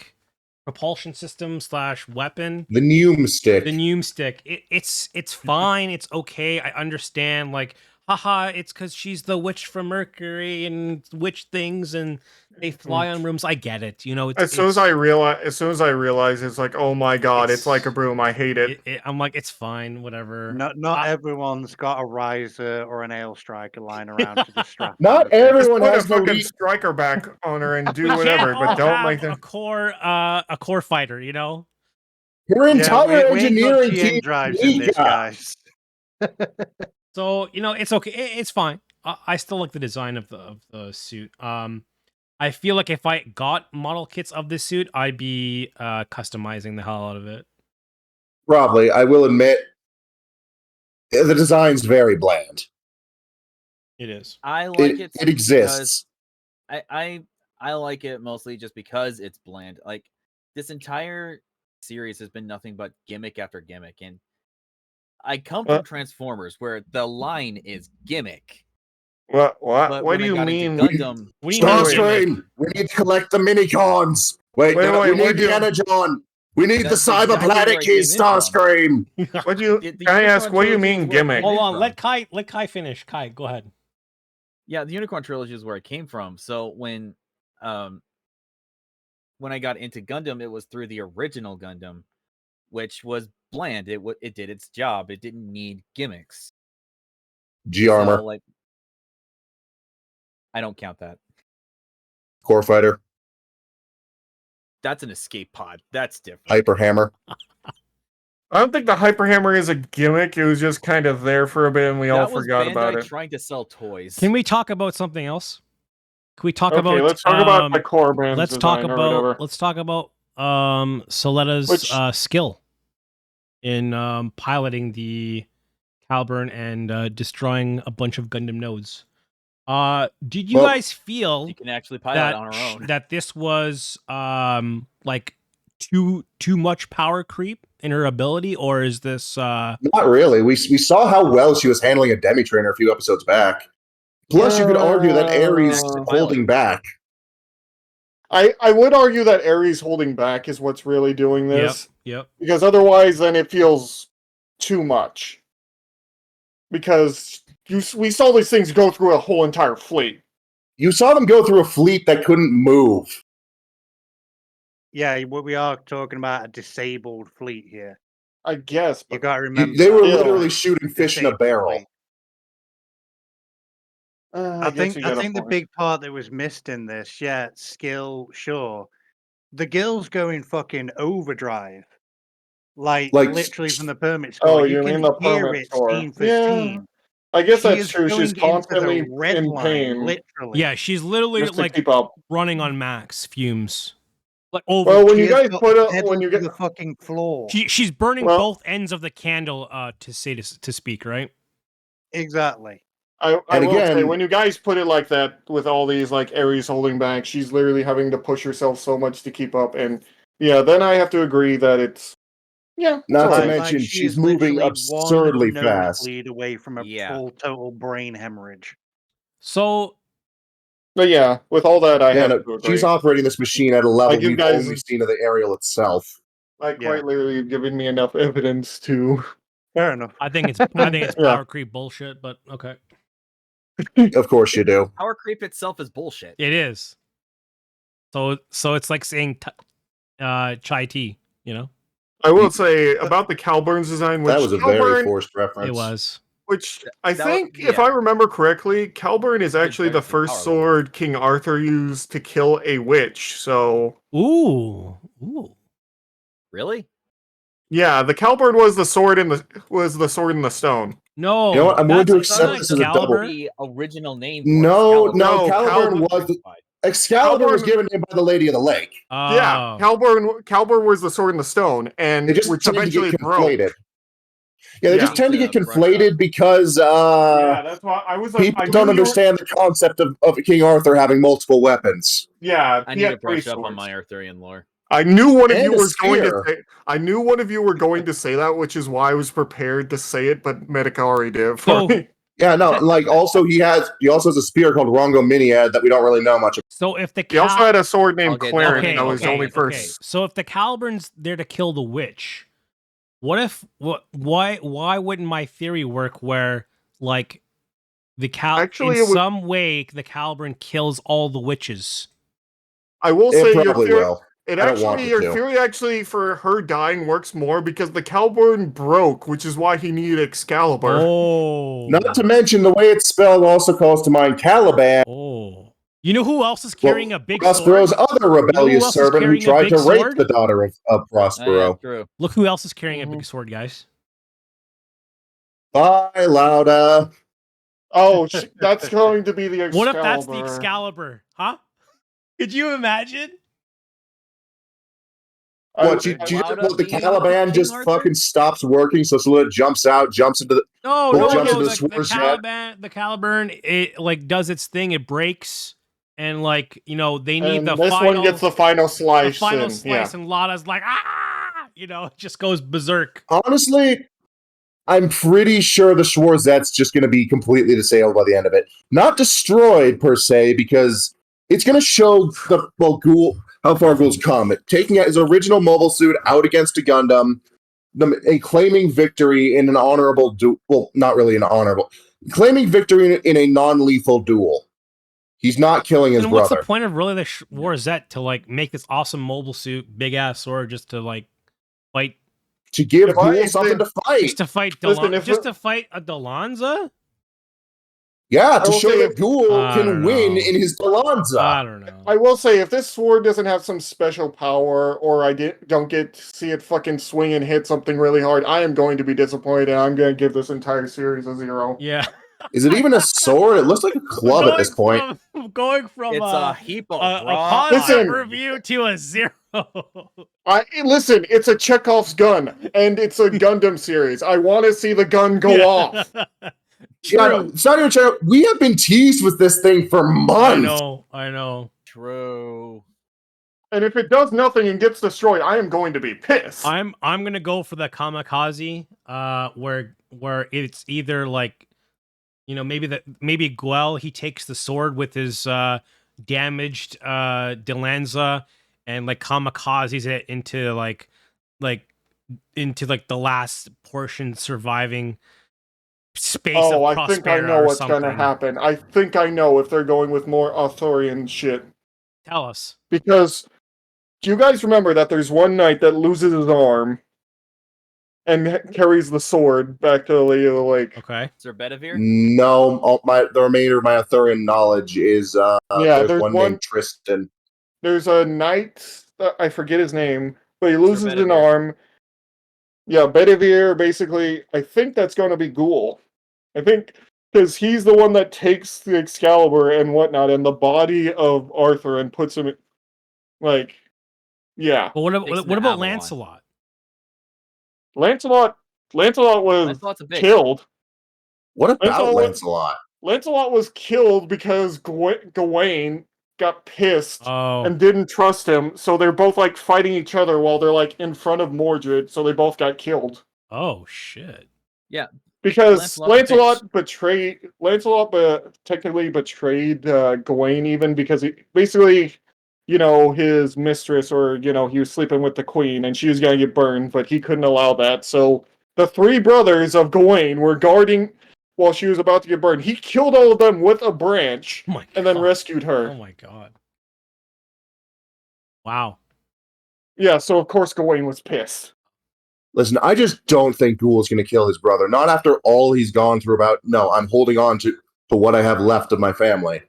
propulsion system / weapon. The Neum stick. The Neum stick. It's fine. It's okay. I understand. Like, haha, it's because she's the witch from Mercury and witch things, and they fly on rooms. I get it. It's, as soon as I realize, it's like, oh my god, it's like a broom. I hate it. I'm like, it's fine. Whatever. Not everyone's got a riser or an ale striker lying around to just strap. Not onto. Just everyone put a has no fucking re- striker back on her and do We whatever, can't but all don't have make a them. core fighter. Your entire we ain't got engineering GM team. drives in this, Nika. guys. So it's okay. It's fine. I still like the design of the suit. I feel like if I got model kits of this suit, I'd be customizing the hell out of it. Probably, I will admit, the design's very bland. It is. I like it. It exists. I like it mostly just because it's bland. Like this entire series has been nothing but gimmick after gimmick, and I come from Transformers where the line is gimmick. What? But What when do I you got mean? into Gundam, What do you mean, Starscream, we need to collect the minicons. Wait, Wait, no, wait, we what need do the you- Energon. We need That's the exactly where I cyberplanet came keys, in from. Starscream. What do you? The Can I ask? Unicorn What do you trilogy is mean where I gimmick? came Hold in on. from. Let Kai finish. Kai, go ahead. Yeah, the Unicorn trilogy is where I came from. So when I got into Gundam, it was through the original Gundam, which was bland. It did its job. It didn't need gimmicks. G armor, So, like, I don't count that. core fighter, That's an escape pod. That's different. hyper hammer. I don't think the hyper hammer is a gimmick. It was just kind of there for a bit, and we all That was forgot Bandai about it. trying to sell toys. Can we talk about something else? Can we talk Okay, about? let's talk about the core brand Let's talk design or about. whatever. Let's talk about Soletta's Which- skill in piloting the Caliburn and destroying a bunch of Gundam nodes. Did you Well, guys feel You can actually pilot that on our own. that this was like too much power creep in her ability, or is this Not really. We saw how well she was handling a demi trainer a few episodes back. Plus, you could argue that Ares is holding back. I would argue that Ares holding back is what's really doing this. Yep. Because otherwise, then it feels too much. Because we saw these things go through a whole entire fleet. You saw them go through a fleet that couldn't move. Yeah, we are talking about a disabled fleet here. I guess. You But got to remember. They were Still, literally shooting fish in a disabled barrel. fleet. I I guess you got a think the point. big part that was missed in this, yeah, skill, sure. The girl's going fucking overdrive. Like Like, literally from the permit Oh, score. you You mean can the hear permit it score. scene for Yeah. scene. I guess She that's is true. She's going into the constantly red in line, pain. literally. Yeah, she's literally just to like keep up. running on max fumes. Like over. Well, when She you has guys got put the up, pedal when you to get, the fucking floor. She's burning Well- both ends of the candle to speak, right? Exactly. I And will say, again- when you guys put it like that, with all these like Aries holding back, she's literally having to push herself so much to keep up, and yeah, then I have to agree that it's Not it's to alright. mention, she she's is moving literally absurdly one fast. nosebleed away from a Yeah. full total brain hemorrhage. So But yeah, with all that, I Yeah, have no, to agree. she's operating this machine at a level you we've guys- only seen of the aerial itself. Like Yeah. quite literally, you've given me enough evidence to. Fair enough. I think it's Yeah. power creep bullshit, but okay, Of course you do. Power creep itself is bullshit. it is. So it's like saying chai tea, you know? I will say about the Calburns design, which That was a very Calburn, forced reference. It was. which I That was- think, if yeah. I remember correctly, Calburn is actually the very good first power sword King Arthur used to kill a witch. So Ooh. Really? yeah, the Calburn was the sword in the stone. No. You know what? I'm going to that's accept not this as a double. Excalibur. The original name. No, No, Caliburn Calburn- was Excalibur was Calburn- given him by the Lady of the Lake. Yeah, Oh. Calburn was the sword in the stone, and They just which tend to eventually get broke. conflated. Yeah, they Yeah. just tend to get Need to brush conflated because Yeah, that's why I was. people I knew don't you were- understand the concept of King Arthur having multiple weapons. Yeah, I he need had to brush three up on swords. my Arthurian lore. I knew one of And you a was going to spear. say. I knew one of you were going to say that, which is why I was prepared to say it. But Medica already did for So- me. Yeah, no, like also he also has a spear called Rongo Miniad that we don't really know much about. So if the He also had a sword named Okay, Clarence. okay, that was okay, only okay. first. So if the Caliburn's there to kill the witch, why wouldn't my theory work where like Actually, in it would- some way the Caliburn kills all the witches? I will It say your probably theory. will. It I don't want actually, it your to. theory actually for her dying works more because the Calburn broke, which is why he needed Excalibur. Oh. Not to mention the way it's spelled also calls to mind Caliban, Oh. You know who else is carrying a big Prospero's sword? other rebellious else is servant who carrying a tried big to rape sword? the daughter of Oh, yeah, Prospero. true. Look who else is carrying a Mhm. big sword, guys. Bye, Lauda. Oh, that's going to be the Excalibur. What if that's the Excalibur? Huh? Could you imagine? What, you Would just Lauda let the be Caliban King just Arthur? fucking stops working, so Salute jumps out, jumps into the. No, Well, no, jumps no. into The, the swords yet. Caliburn, it like does its thing. It breaks, and like they need And the this final, one gets the final slice. slice, and Lada's like it just goes berserk. Honestly, I'm pretty sure the Schwarzette's just going to be completely disabled by the end of it. Not destroyed, per se, because it's going to show Ghoul, how far Ghoul's come. Taking his original mobile suit out against a Gundam, and claiming victory in an honorable duel. Well, not really an honorable. Claiming victory in a non-lethal duel. He's not killing his And what's the brother. point of really the Warzette to like make this awesome mobile suit, big ass sword, just to like fight, To give If I- Ghoul if something they- to fight. just to fight, Listen, if just it- to fight a Delanza? Yeah, I to will show say that if- Ghoul I can don't win know. in his Delanza. I don't know. I will say, if this sword doesn't have some special power, or I don't get to see it fucking swing and hit something really hard, I am going to be disappointed. I'm going to give this entire series a 0. Yeah. Is it even a sword? It looks like a club at this point. Going from It's a heap of a raw positive Listen. review to a 0. Listen, it's a Chekhov's gun, and it's a Gundam series. I want to see the gun go off. Yeah, True. it's not even true. We have been teased with this thing for months. I know. True. And if it does nothing and gets destroyed, I am going to be pissed. I'm gonna go for the kamikaze, where it's either like, maybe Guel, he takes the sword with his damaged Delanza and like kamikazes it into the last portion surviving space Oh, of I think I Prospera know or what's going to something. happen. I think I know if they're going with more Arthurian shit. Tell us. Because, do you guys remember that there's one knight that loses his arm and carries the sword back to the Lady of the Lake? Okay. Sir Bedivere? No, the remainder of my Arthurian knowledge is there's one named Tristan. There's a knight, I forget his name, but he loses an Bedivere. arm. Yeah, Bedivere, basically, I think that's going to be Ghoul. I think Because he's the one that takes the Excalibur and whatnot and the body of Arthur and puts him, like, yeah. But Takes him what to about Avalon. Lancelot? Lancelot was Lancelot's a bitch. killed. What about Lancelot- Lancelot? Lancelot was killed because Gawain got pissed Oh, and didn't trust him, so they're both like fighting each other while they're like in front of Mordred, so they both got killed. oh shit. Yeah. Because Lancelot's a Lancelot technically betrayed Gawain even because he basically, his mistress, or he was sleeping with the queen and she was gonna get burned, but he couldn't allow that. So the three brothers of Gawain were guarding while she was about to get burned. He killed all of them with a branch Oh my and then God. rescued her. Oh my god. Wow. Yeah, so of course Gawain was pissed. Listen, I just don't think Ghoul's going to kill his brother. Not after all he's gone through about, no, I'm holding on to what I have left of my family.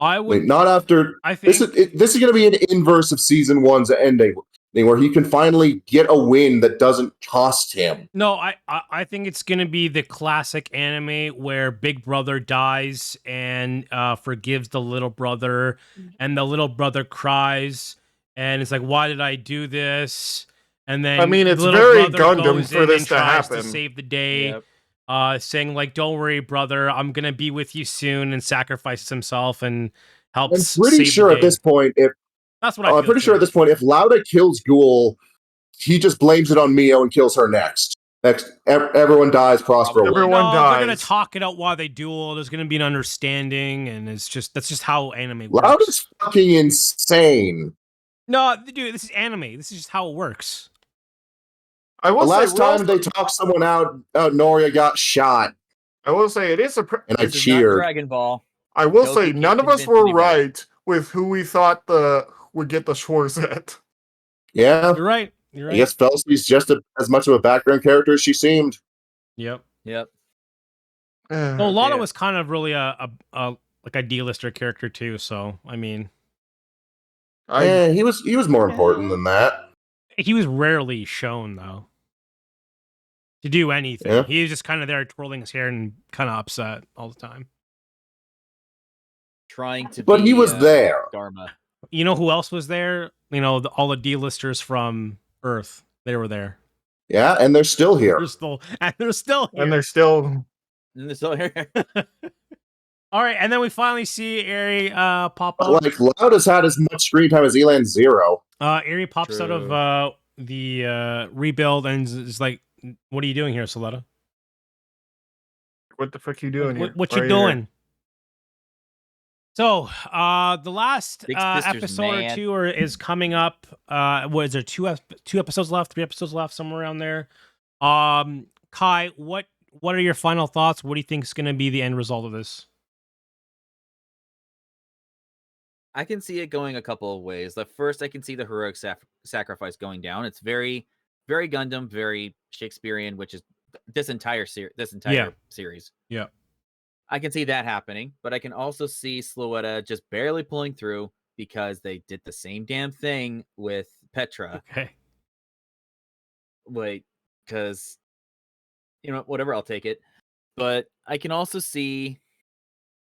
I would. Not after. I think This is going to be an inverse of season 1's ending, where he can finally get a win that doesn't cost him. No, I think it's gonna be the classic anime where Big Brother dies and forgives the little brother, and the little brother cries and it's like, why did I do this? And then I mean, it's little very brother Gundam goes for in this and to tries happen. to save the day, Yep. saying like, "Don't worry, brother, I'm gonna be with you soon," and sacrifices himself and I'm helps. pretty save sure the at this day. point, That's what I feel. I'm pretty too. sure at this point, if Lauda kills Ghoul, he just blames it on Mio and kills her next. Everyone dies. Prospero. Probably. Everyone No, dies. they're gonna talk it out while they duel. There's gonna be an understanding, and that's just how anime works. Lauda's fucking insane. No, dude, this is anime. This is just how it works. I The will last say, time they talked someone out, Noria got shot, I will say it is a. and I This is not cheered. Dragon Ball. I will Doki say can't none of us convince were anybody. right with who we thought would get the Schwarzette. Yeah, You're right. You're I right. guess Felsy's just as much of a background character as she seemed. Yep. Yep. So Lana Yeah. was kind of really a like a D-lister character too. So I mean, He was more important than that. he was rarely shown though to do anything. Yeah. He was just kind of there twirling his hair and kind of upset all the time. Trying to But be, he was there. Dharma. You know who else was there? You know, all the D-listers from Earth. They were there. Yeah, and they're still here. They're still here. And they're still. And so here. All right, and then we finally see Eri pop up. Like Lauda's had as much screen time as Elan Zero. Eri pops out True. of the rebuild and is like, "What are you doing here, Soletta? What the fuck you doing here? What Why you are here? doing?" So, the last Big sister's episode mad. or two is coming up. What is there? Two episodes left, 3 episodes left, somewhere around there. Kai, what are your final thoughts? What do you think is going to be the end result of this? I can see it going a couple of ways. The first, I can see the heroic sacrifice going down. It's very, very Gundam, very Shakespearean, which is this entire series. Yeah. I can see that happening, but I can also see Sloetta just barely pulling through because they did the same damn thing with Petra. Okay. Wait, because whatever, I'll take it. But I can also see,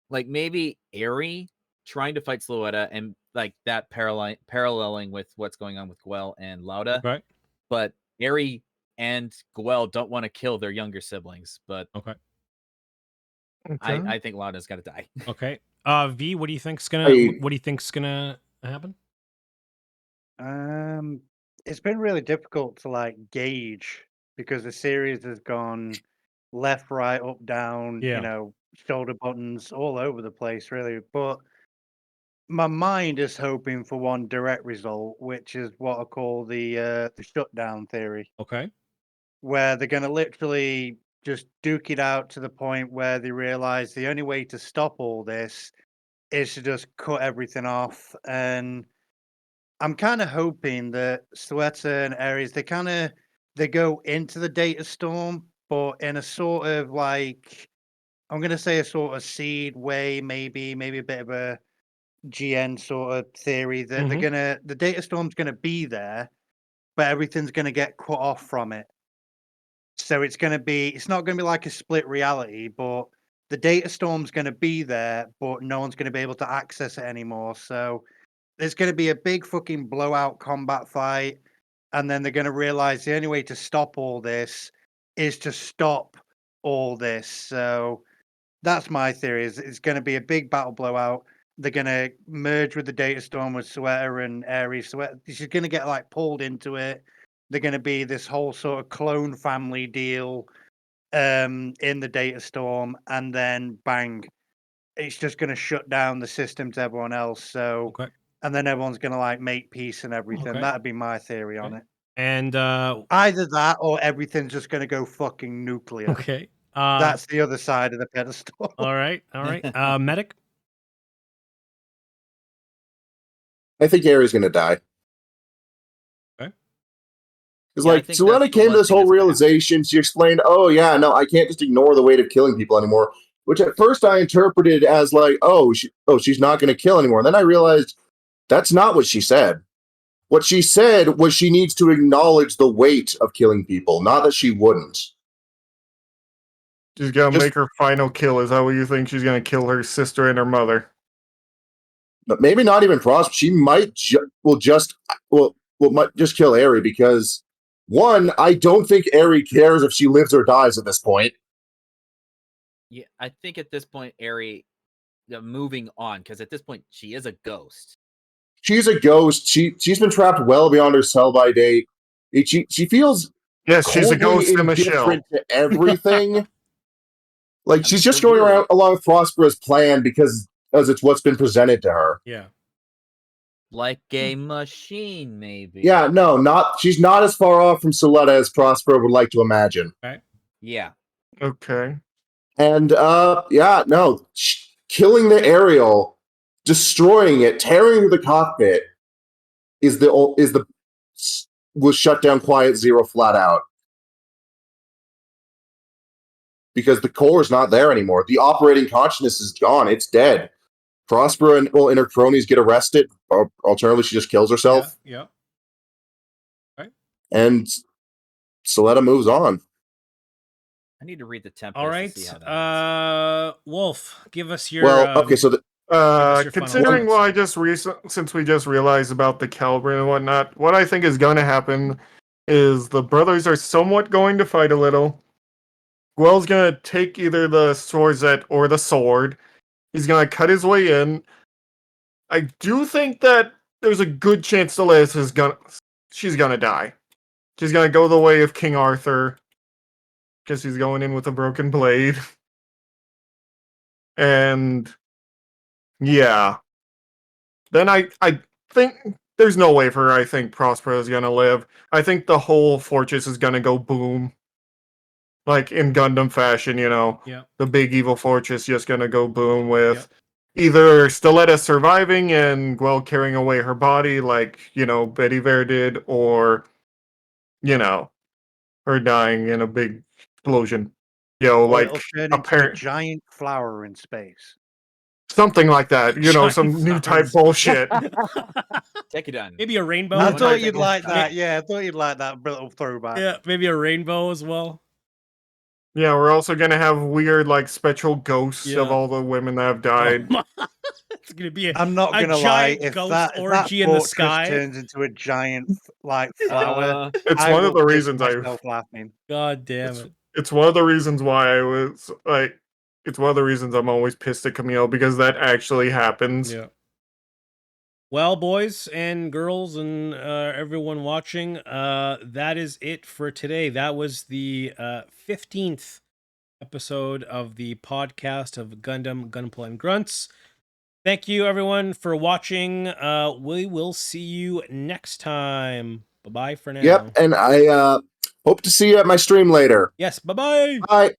like, maybe Eri trying to fight Sloetta and like that paralleling with what's going on with Guel and Lauda. Okay. But Eri and Guel don't want to kill their younger siblings, but Okay. I think Lauda's got to die. Okay. V, what do you think's I- gonna happen? It's been really difficult to like gauge because the series has gone left, right, up, down, Yeah. shoulder buttons all over the place, really. But my mind is hoping for one direct result, which is what I call the shutdown theory, Okay. where they're going to literally just duke it out to the point where they realize the only way to stop all this is to just cut everything off. And I'm kind of hoping that Sloetta and Ares, they go into the data storm, but in a sort of like, I'm going to say a sort of seed way, maybe a bit of a GN sort of theory that the data storm's gonna be there, but everything's gonna get cut off from it. So it's not gonna be like a split reality, but the data storm's going to be there, but no one's going to be able to access it anymore. So there's going to be a big fucking blowout combat fight. And then they're going to realize the only way to stop all this is to stop all this. So that's my theory. Is it's going to be a big battle blowout. They're going to merge with the data storm with Sweater and Ares. She's going to get like pulled into it. They're going to be this whole sort of clone family deal in the data storm, and then bang, it's just going to shut down the system to everyone else. So, and then everyone's going to like make peace and everything. That'd be my theory on it. And either that or everything's just going to go fucking nuclear. Okay. That's the other side of the pedestal. All right. Medic? I think Ares going to die. Okay. Because like Suletta came to this whole realization. She explained, "Oh yeah, no, I can't just ignore the weight of killing people anymore." Which at first I interpreted as like, she's not going to kill anymore. And then I realized that's not what she said. What she said was she needs to acknowledge the weight of killing people, not that she wouldn't. She's gonna make her final kill. Is that what you think? She's gonna kill her sister and her mother? But maybe not even Prosper. She might just kill Eri because one, I don't think Eri cares if she lives or dies at this point. Yeah, I think at this point, Eri, moving on, because at this point she is a ghost. She's a ghost. She's been trapped well beyond her sell-by date. She feels she's a ghost in a shell to everything. Like she's just going around along with Prospera's plan because it's what's been presented to her. Yeah. Like a machine, maybe. Yeah, no, she's not as far off from Suletta as Prospera would like to imagine. Right. Yeah. Okay. And killing the Ariel, destroying it, tearing the cockpit was shut down Quiet Zero flat out. Because the core is not there anymore. The operating consciousness is gone. It's dead. Prospera and her cronies get arrested, or alternatively, she just kills herself. Yeah. Right. And Suletta moves on. I need to read the template. All right. To see how that Wolf, give us your. Considering since we just realized about the caliber and whatnot, what I think is going to happen is the brothers are somewhat going to fight a little. Gwell's going to take either the Swordsette or the sword. He's going to cut his way in. I do think that there's a good chance Celeste she's going to die. She's going to go the way of King Arthur. Because she's going in with a broken blade. And yeah. Then I think there's no way for her. I think Prospera is going to live. I think the whole fortress is going to go boom. Like in Gundam fashion, the big evil fortress just going to go boom with either Stelletta surviving and Gwell carrying away her body like, Betty Vare did, or, her dying in a big explosion. Like a giant flower in space. Something like that. Some new type bullshit. Take it on. Maybe a rainbow. I thought you'd like that. Yeah, I thought you'd like that little throwback. Yeah, maybe a rainbow as well. Yeah, we're also gonna have weird, spectral ghosts of all the women that have died. It's gonna be. I'm not gonna lie. If that orgy in the sky turns into a giant flower, it's one of the reasons laughing. God damn it! It's one of the reasons why I was like. It's one of the reasons I'm always pissed at Camille, because that actually happens. Yeah. Well, boys and girls and everyone watching, that is it for today. That was the 15th episode of the podcast of Gundam Gunpla Grunts. Thank you, everyone, for watching. We will see you next time. Bye-bye for now. Yep, and I hope to see you at my stream later. Yes, bye-bye. Bye.